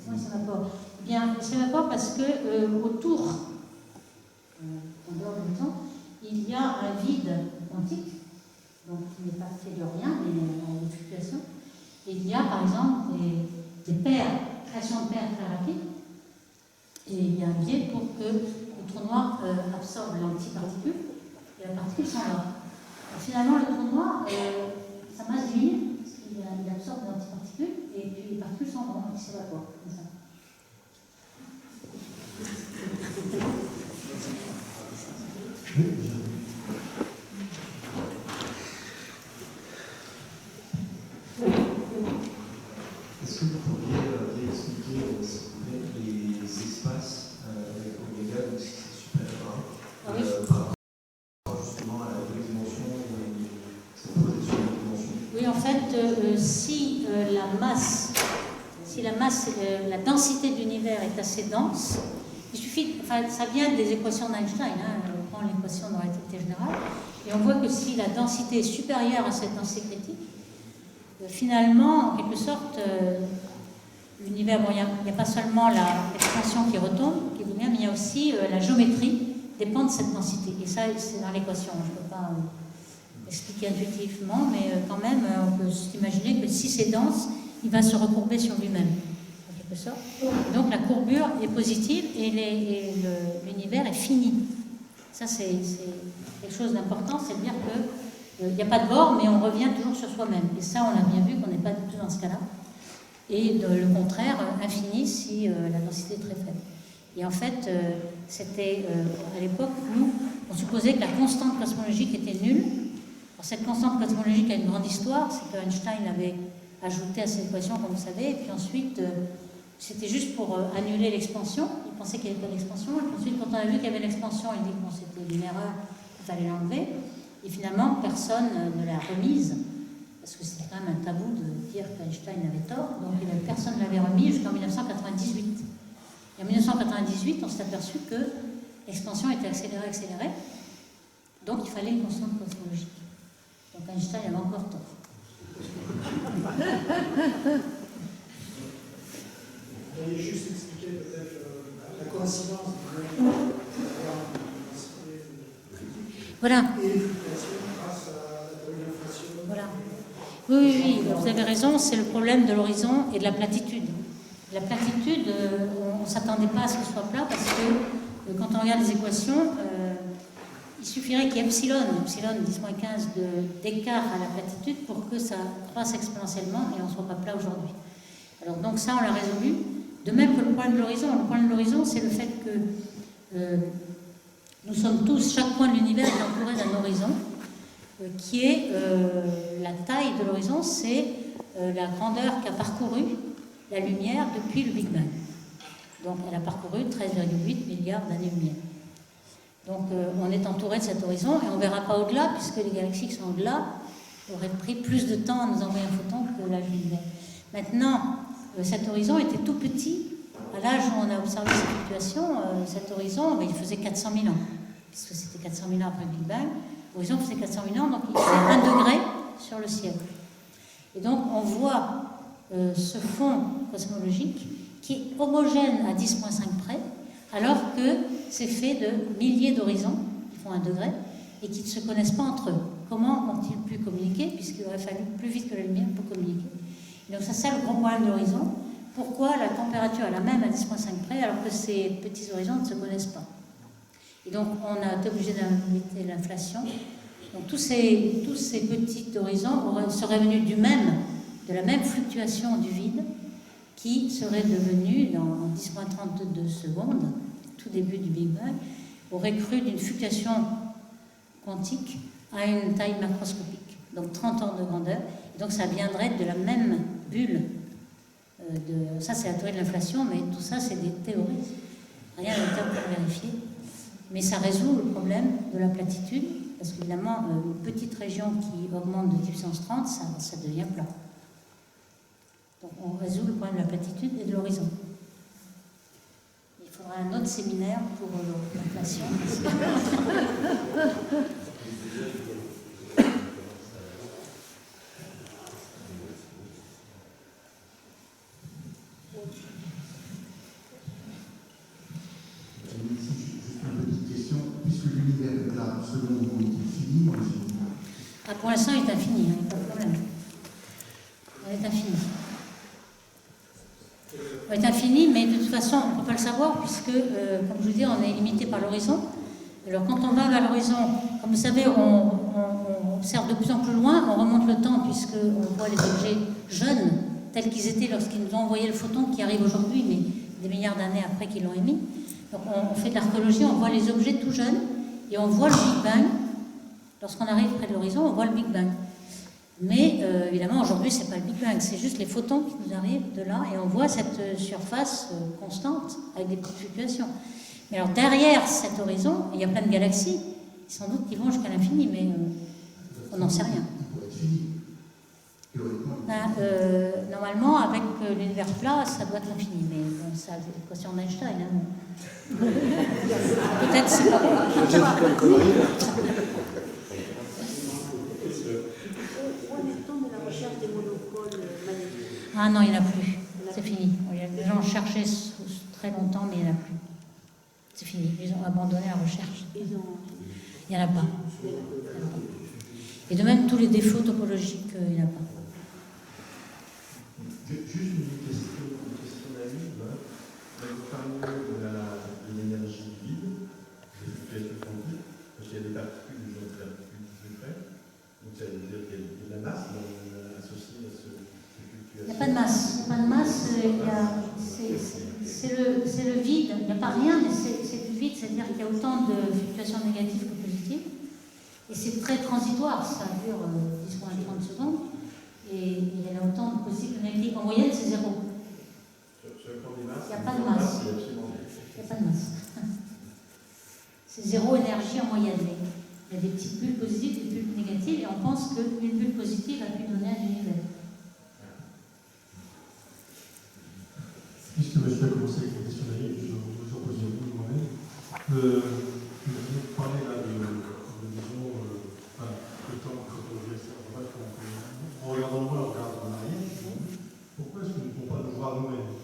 Oui, s'évapore. Eh bien, il s'évapore parce que autour, en dehors du temps, il y a un vide quantique, donc qui n'est pas fait de rien, mais en fluctuation. Et il y a, par exemple, des paires, création de paires très rapides, et il y a un biais pour que le trou noir absorbe l'antiparticule et la particule s'en va. Et finalement, le trou noir, sa masse diminue, parce qu'il absorbe l'antiparticule et puis les particules s'en vont, donc il s'évapore, comme ça. Est-ce que vous pourriez réexpliquer les espaces avec oméga, donc c'est super rare, Ah oui. fait, si la densité de l'univers est assez dense, il suffit, enfin, ça vient des équations d'Einstein, hein, on prend l'équation de la relativité générale, et on voit que si la densité est supérieure à cette densité critique, finalement, en quelque sorte, l'univers, bon, il n'y a pas seulement l'expansion qui retombe, qui est mais il y a aussi la géométrie dépend de cette densité. Et ça, c'est dans l'équation, je ne peux pas expliquer intuitivement, mais quand même, on peut s'imaginer que si c'est dense, il va se recourber sur lui-même, en quelque sorte. Donc la courbure est positive et l'univers est fini. Ça, c'est quelque chose d'important, c'est de dire qu'il n'y a pas de bord, mais on revient toujours sur soi-même. Et ça, on a bien vu qu'on n'est pas du tout dans ce cas-là. Et le contraire, infini, si la densité est très faible. Et en fait, c'était à l'époque où on supposait que la constante cosmologique était nulle. Alors, cette constante cosmologique a une grande histoire, c'est qu'Einstein l'avait ajoutée à cette équation, comme vous savez, et puis ensuite, c'était juste pour annuler l'expansion. Il pensait qu'il n'y avait pas d'expansion, et puis ensuite, quand on a vu qu'il y avait l'expansion, il dit que bon, c'était une erreur, il fallait l'enlever. Et finalement, personne ne l'a remise, parce que c'était quand même un tabou de dire qu'Einstein avait tort, donc personne ne l'avait remis jusqu'en 1998. Et en 1998, on s'est aperçu que l'expansion était accélérée, donc il fallait une constante cosmologique. Donc Einstein avait encore tort. Vous pourriez juste expliquer peut-être la coïncidence voilà. Et l'explication grâce à la théorie de l'inflation. Voilà. Oui, vous avez raison, c'est le problème de l'horizon et de la platitude. La platitude, on ne s'attendait pas à ce que ce soit plat parce que quand on regarde les équations, il suffirait qu'il y ait epsilon 10-15 d'écart à la platitude pour que ça croisse exponentiellement et on ne soit pas plat aujourd'hui. Alors donc ça, on l'a résolu. De même que le problème de l'horizon. Le problème de l'horizon, c'est le fait que nous sommes tous, chaque point de l'univers est entouré d'un horizon qui est la taille de l'horizon, c'est la grandeur qu'a parcouru la lumière depuis le Big Bang. Donc elle a parcouru 13,8 milliards d'années-lumière. Donc on est entouré de cet horizon et on ne verra pas au-delà, puisque les galaxies qui sont au-delà auraient pris plus de temps à nous envoyer un photon que la lumière. Maintenant, cet horizon était tout petit. À l'âge où on a observé cette situation, cet horizon, il faisait 400 000 ans, puisque c'était 400 000 ans après le Big Bang. L'horizon faisait 400 000 ans, donc il faisait 1 degré sur le ciel. Et donc on voit ce fond cosmologique qui est homogène à 10,5 près, alors que c'est fait de milliers d'horizons qui font 1 degré et qui ne se connaissent pas entre eux. Comment ont-ils pu communiquer, puisqu'il aurait fallu plus vite que la lumière pour communiquer. Et donc ça, c'est le gros problème de l'horizon. Pourquoi la température est la même à 10,5 près alors que ces petits horizons ne se connaissent pas? Et donc on a été obligé d'inviter l'inflation. Donc tous ces petits horizons seraient venus de la même fluctuation du vide qui serait devenue, dans 10,32 secondes, tout début du Big Bang, aurait cru d'une fluctuation quantique à une taille macroscopique, donc 30 ordres de grandeur. Et donc ça viendrait de la même bulle. Ça, c'est la théorie de l'inflation, mais tout ça, c'est des théories. Rien n'est pour vérifier. Mais ça résout le problème de la platitude, parce qu'évidemment, une petite région qui augmente de 10 puissance 30, ça devient plat. Donc on résout le problème de la platitude et de l'horizon. Il faudra un autre séminaire pour l'inflation. Pour l'instant, il est infini, il n'y a pas de problème. Il est infini. Il est infini, mais de toute façon, on ne peut pas le savoir, puisque, comme je vous dis, on est limité par l'horizon. Alors, quand on va vers l'horizon, comme vous savez, on observe de plus en plus loin, on remonte le temps, puisqu'on voit les objets jeunes, tels qu'ils étaient lorsqu'ils nous ont envoyé le photon, qui arrive aujourd'hui, mais des milliards d'années après qu'ils l'ont émis. Donc, on fait de l'archéologie, on voit les objets tout jeunes, et on voit le Big Bang. Lorsqu'on arrive près de l'horizon, on voit le Big Bang. Mais évidemment, aujourd'hui, ce n'est pas le Big Bang, c'est juste les photons qui nous arrivent de là, et on voit cette surface constante avec des petites fluctuations. Mais alors, derrière cet horizon, il y a plein de galaxies, sans doute qui vont jusqu'à l'infini, mais on n'en sait rien. Il pourrait être fini. normalement, avec l'univers plat, ça doit être l'infini. Mais bon, ça, c'est l'équation d'Einstein. Hein. Peut-être c'est pas bon. Ah non, il n'y en a plus. C'est fini. Les gens cherchaient très longtemps, mais il n'y en a plus. C'est fini. Ils ont abandonné la recherche. Il n'y en a pas. Et de même, tous les défauts topologiques, il n'y en a pas. Juste une question d'avis. Vous parlez de l'énergie vide, des fluctuations quantiques, parce qu'il y a des particules, des particules qui se créent. Donc ça veut dire qu'il y a de la masse associée à ces fluctuations. Il n'y a pas de masse. Il n'y a pas de masse. C'est le vide. Il n'y a pas rien, mais c'est du vide. C'est-à-dire qu'il y a autant de fluctuations négatives que positives. Et c'est très transitoire. Ça dure 10 ou 30 secondes. Et il y a autant de positives que négatives. En moyenne, c'est zéro. Il n'y a pas de masse. Il n'y a pas de masse. C'est zéro énergie en moyenne. Il y a des petites bulles positives, des bulles négatives, et on pense qu'une bulle positive a pu donner un univers. Puisque monsieur a commencé avec la question d'ailleurs, je vous en pose une moi-même. Vous parlez là de disons, le temps quand on vient en regardant loin, on regarde en arrière. Pourquoi est-ce que nous ne pouvons pas nous voir nous-mêmes?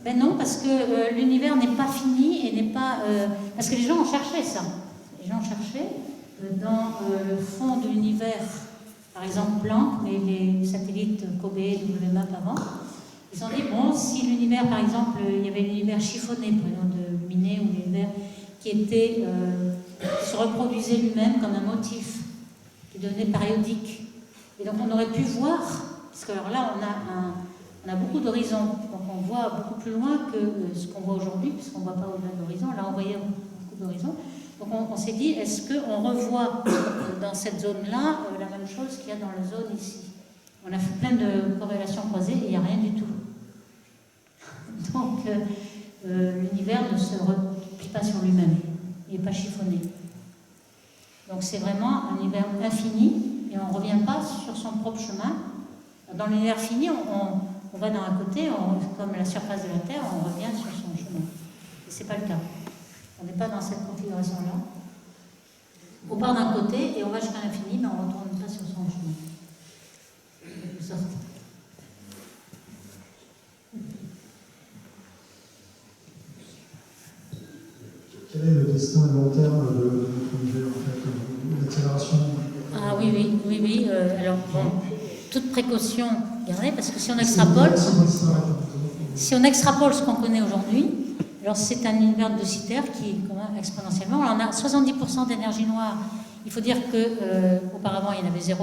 Ben non, parce que l'univers n'est pas fini et n'est pas... parce que les gens ont cherché ça. Les gens cherchaient dans le fond de l'univers, par exemple Planck, mais les satellites Kobe, WMAP avant, ils ont dit, bon, si l'univers, par exemple, il y avait l'univers chiffonné, prenons de luminé, ou l'univers qui était, qui se reproduisait lui-même comme un motif, qui devenait périodique. Et donc on aurait pu voir, parce que alors là, on a beaucoup d'horizons, donc on voit beaucoup plus loin que ce qu'on voit aujourd'hui, puisqu'on ne voit pas au-delà de l'horizon. Là, on voyait beaucoup d'horizons. Donc on s'est dit, est-ce qu'on revoit dans cette zone-là la même chose qu'il y a dans la zone ici? On a fait plein de corrélations croisées et il n'y a rien du tout. Donc l'univers ne se replie pas sur lui-même, il n'est pas chiffonné. Donc c'est vraiment un univers infini et on ne revient pas sur son propre chemin. Dans l'univers fini, on va dans un côté, comme la surface de la Terre, on revient sur son chemin. Et ce n'est pas le cas. On n'est pas dans cette configuration-là. On part d'un côté et on va jusqu'à l'infini, mais on ne retourne pas sur son chemin. De sorte. Quel est le destin à long terme de notre univers, en fait, l'accélération? Ah oui. Alors, bon, toute précaution gardée, parce que si on extrapole ce qu'on connaît aujourd'hui, alors c'est un univers de Sitter qui commence exponentiellement. Alors on a 70% d'énergie noire. Il faut dire qu'auparavant il y en avait 0%,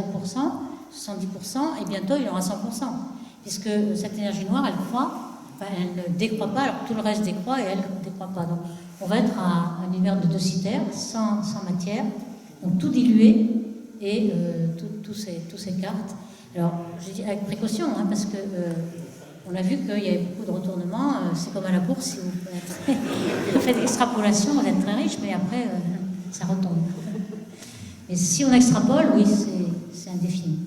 70%, et bientôt il y aura 100%. Puisque cette énergie noire, elle croît, enfin, elle ne décroît pas, alors tout le reste décroît et elle ne décroît pas. Donc on va être à un univers de Sitter, sans matière, donc tout dilué, et tous ces cartes. Alors je dis avec précaution, hein, parce que on a vu qu'il y avait beaucoup de retournements, c'est comme à la bourse, si vous faites l'extrapolation, vous êtes très riche, mais après, ça retombe. Mais si on extrapole, oui, c'est indéfini.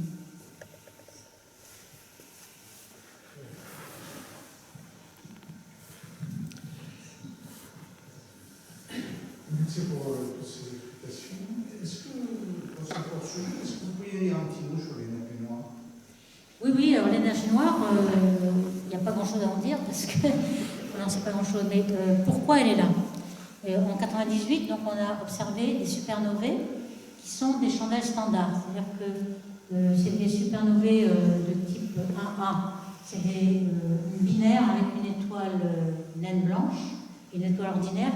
Merci pour ces explications. Est-ce que, dans cette portion, est-ce que vous pourriez dire un petit mot sur l'énergie noire? Oui, alors l'énergie noire, il n'y a pas grand-chose à en dire parce que on n'en sait pas grand-chose. Mais pourquoi elle est là? En 98, donc, on a observé des supernovae qui sont des chandelles standards. C'est-à-dire que c'est des supernovae de type 1A. C'est une binaire avec une étoile naine blanche et une étoile ordinaire.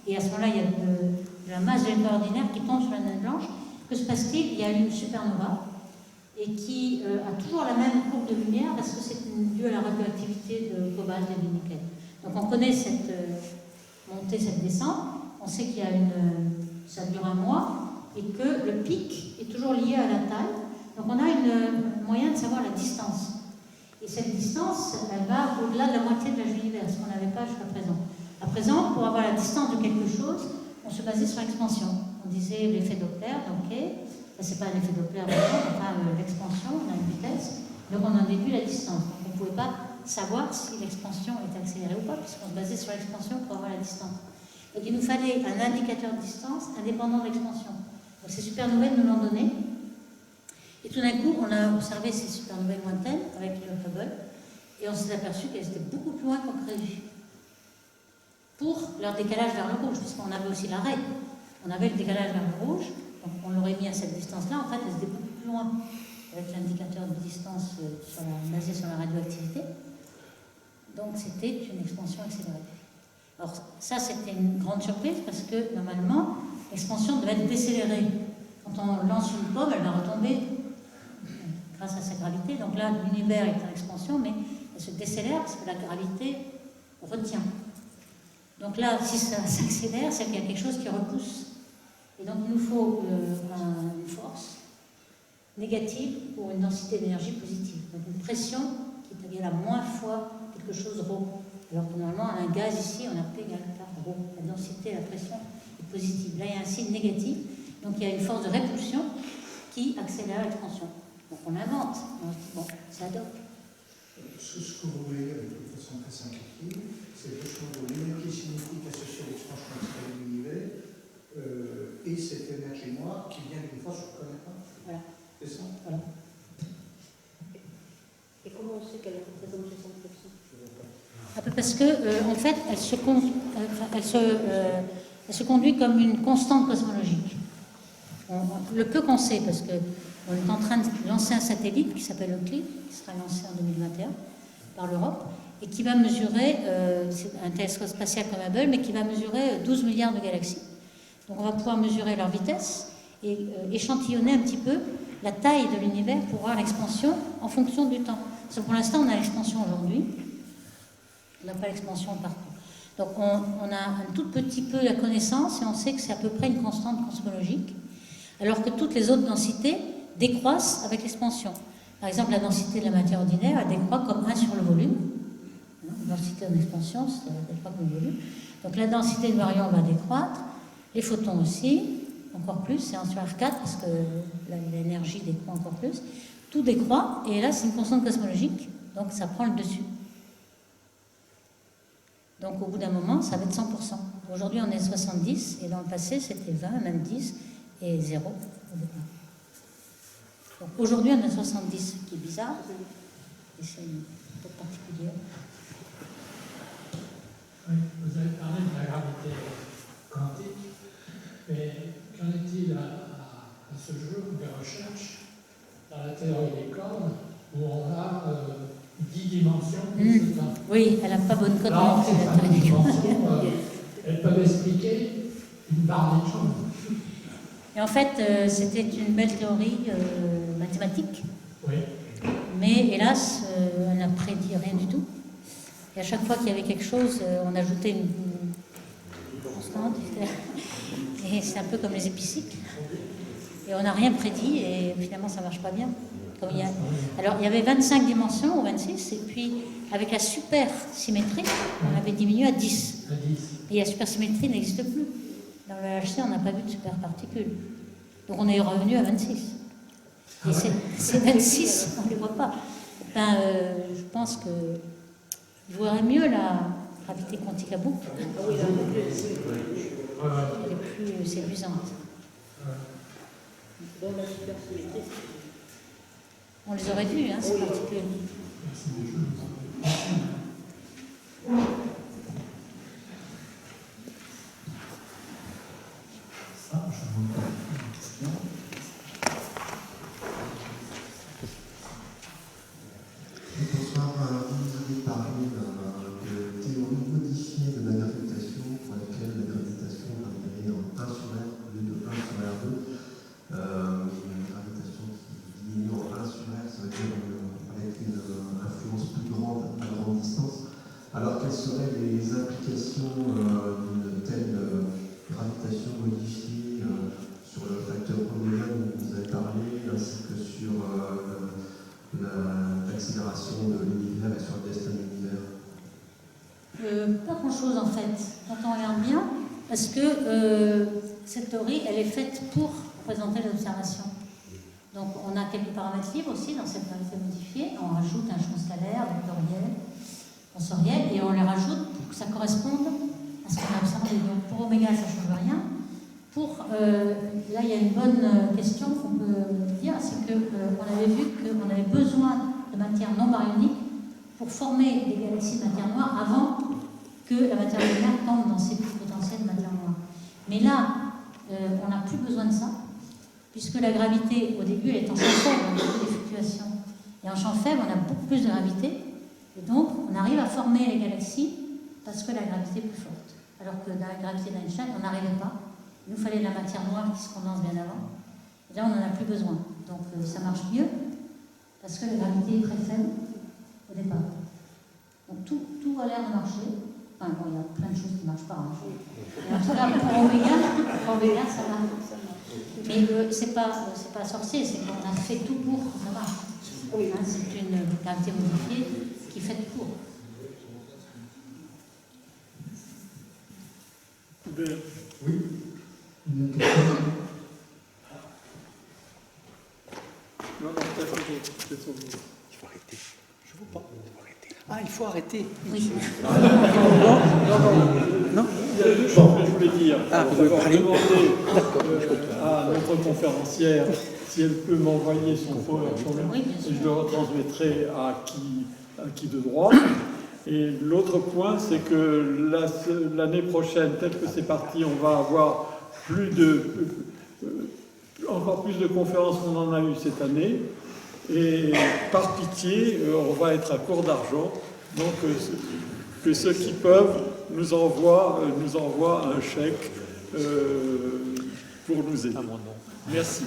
Et à ce moment-là, il y a de la masse de l'étoile ordinaire qui tombe sur la naine blanche. Que se passe-t-il? Il y a une supernova et qui a toujours la même courbe de lumière parce que c'est dû à la radioactivité de cobalt et de nickel. Donc on connaît cette montée, cette descente, on sait qu'il y a ça dure un mois et que le pic est toujours lié à la taille. Donc on a un moyen de savoir la distance. Et cette distance, elle va au-delà de la moitié de l'âge de l'univers, ce qu'on n'avait pas jusqu'à présent. À présent, pour avoir la distance de quelque chose, on se basait sur l'expansion. On disait l'effet Doppler, ok, c'est pas un effet Doppler, enfin l'expansion, on a une vitesse, donc on en déduit la distance. Donc on ne pouvait pas savoir si l'expansion était accélérée ou pas, puisqu'on se basait sur l'expansion pour avoir la distance. Donc il nous fallait un indicateur de distance indépendant de l'expansion. Donc ces supernovae nous l'ont donné. Et tout d'un coup, on a observé ces supernovae lointaines avec le Hubble, et on s'est aperçu qu'elles étaient beaucoup plus loin qu'on prévu. Pour leur décalage vers le rouge, puisqu'on avait aussi l'arrêt. On avait le décalage vers le rouge, donc on l'aurait mis à cette distance-là, en fait, elles étaient beaucoup plus loin, avec l'indicateur de distance basé sur la radioactivité. Donc c'était une expansion accélérée. Alors ça, c'était une grande surprise, parce que normalement, l'expansion devait être décélérée. Quand on lance une pomme, elle va retomber grâce à sa gravité. Donc là, l'univers est en expansion, mais elle se décélère parce que la gravité retient. Donc là, si ça s'accélère, c'est qu'il y a quelque chose qui repousse. Et donc il nous faut une force négative pour une densité d'énergie positive. Donc une pression qui est égale à moins fois quelque chose ρ. Alors que normalement, un gaz ici, on a P égale K ρ. La densité, la pression est positive. Là, il y a un signe négatif. Donc il y a une force de répulsion qui accélère l'expansion. Donc on l'invente. On se dit, bon, c'est ad hoc. Ce que vous voyez avec de façon très simplifiée, c'est le champ de l'énergie cinétique associée à l'expansion accélérée de l'univers et cette énergie noire qui vient d'une force que je ne connais pas. Voilà. C'est ça? Voilà. Et comment on sait qu'elle représente 60%? Parce que, en fait, elle se conduit comme une constante cosmologique. Le peu qu'on sait, parce qu'on est en train de lancer un satellite qui s'appelle Euclide, qui sera lancé en 2021 par l'Europe, et qui va mesurer, c'est un télescope spatial comme Hubble, mais qui va mesurer 12 milliards de galaxies. Donc on va pouvoir mesurer leur vitesse et échantillonner un petit peu la taille de l'univers pour voir l'expansion en fonction du temps. Parce que pour l'instant, on a l'expansion aujourd'hui, on n'a pas l'expansion partout. Donc on a un tout petit peu la connaissance et on sait que c'est à peu près une constante cosmologique, alors que toutes les autres densités décroissent avec l'expansion. Par exemple, la densité de la matière ordinaire, elle décroît comme 1 sur le volume. La densité en expansion, elle décroît comme le volume. Donc la densité de baryons va décroître, les photons aussi, encore plus, c'est 1 sur R4 parce que l'énergie décroît encore plus. Tout décroît, et là c'est une constante cosmologique, donc ça prend le dessus. Donc au bout d'un moment, ça va être 100%. Aujourd'hui on est 70, et dans le passé c'était 20, même 10, et 0 au départ. Donc aujourd'hui on est 70, ce qui est bizarre, et c'est peut-être particulier. Oui, vous avez parlé de la gravité quantique, mais qu'en est-il à ce jour des recherches dans la théorie des cordes où on a 10 dimensions? Oui, elle n'a pas bonne cote. Alors, ces fameuses dimensions, elles peuvent expliquer une barre des choses. Et en fait, c'était une belle théorie mathématique, Oui. mais hélas, elle n'a prédit rien du tout. Et à chaque fois qu'il y avait quelque chose, on ajoutait une constante. Et c'est un peu comme les épicycles. Et on n'a rien prédit, et finalement, ça ne marche pas bien. Alors, il y avait 25 dimensions, ou 26, et puis, avec la supersymétrie, on avait diminué à 10. Et la supersymétrie n'existe plus. Dans le LHC, on n'a pas vu de superparticules. Donc, on est revenu à 26. Et ces 26, on ne les voit pas. Enfin, je pense que je verrais mieux la gravité quantique à boucle. Elle est plus séduisante. Dans la supersymétrie. On les aurait vus, hein, ces particules. Ça, je vous pose une question. Bonsoir, vous avez parlé de théorie modifiée de la gravitation pour laquelle la gravitation va donner en 1 sur R au lieu de 1 sur R2. Une gravitation qui diminue en 1 sur R, ça veut dire avec une influence plus grande à grande distance. Alors quelles seraient les implications d'une telle gravitation modifiée sur le facteur oméga dont vous avez parlé, ainsi que sur l'accélération de l'univers et sur le destin de l'univers? Pas grand-chose en fait, quand on regarde bien, parce que cette théorie, elle est faite pour représenter l'observation. quelques paramètres libres aussi dans cette gravité modifiée. On rajoute un champ scalaire, vectoriel, tensoriel, et on les rajoute pour que ça corresponde à ce qu'on a observé. Donc pour oméga, ça ne change rien. Là, il y a une bonne question qu'on peut dire, c'est qu'on avait vu qu'on avait besoin de matière non baryonique pour former des galaxies de matière noire avant que la matière lunaire tombe dans ces plus potentiels de matière noire. Mais là, on n'a plus besoin de ça, puisque la gravité, au début, elle est en champ faible, on a beaucoup des fluctuations. Et en champ faible, on a beaucoup plus de gravité, et donc on arrive à former les galaxies parce que la gravité est plus forte. Alors que dans la gravité d'Einstein, on n'arrivait pas. Il nous fallait de la matière noire qui se condense bien avant. Et là, on n'en a plus besoin. Donc ça marche mieux, parce que la gravité est très faible au départ. Donc tout a l'air de marcher. Enfin, bon, il y a plein de choses qui ne marchent pas. Hein. Mais en tout cas, pour Oméga, ça marche. Mais c'est pas sorcier, c'est qu'on a fait tout pour que ça marche. Hein, c'est une gravité modifiée qui fait tout pour. Oui. Une autre question. Non, peut-être que il faut arrêter. Je ne veux pas. Ah, il faut arrêter. Oui. Non. Il y a deux choses que je voulais dire. Vous voulez parler. Demander à notre conférencière si elle peut m'envoyer son PowerPoint, Oui, bien sûr. et je le retransmettrai à qui de droit. Et l'autre point, c'est que l'année prochaine, tel que c'est parti, on va avoir encore plus de conférences qu'on en a eu cette année. Et par pitié, on va être à court d'argent. Donc, que ceux qui peuvent nous envoient un chèque pour nous aider. Merci.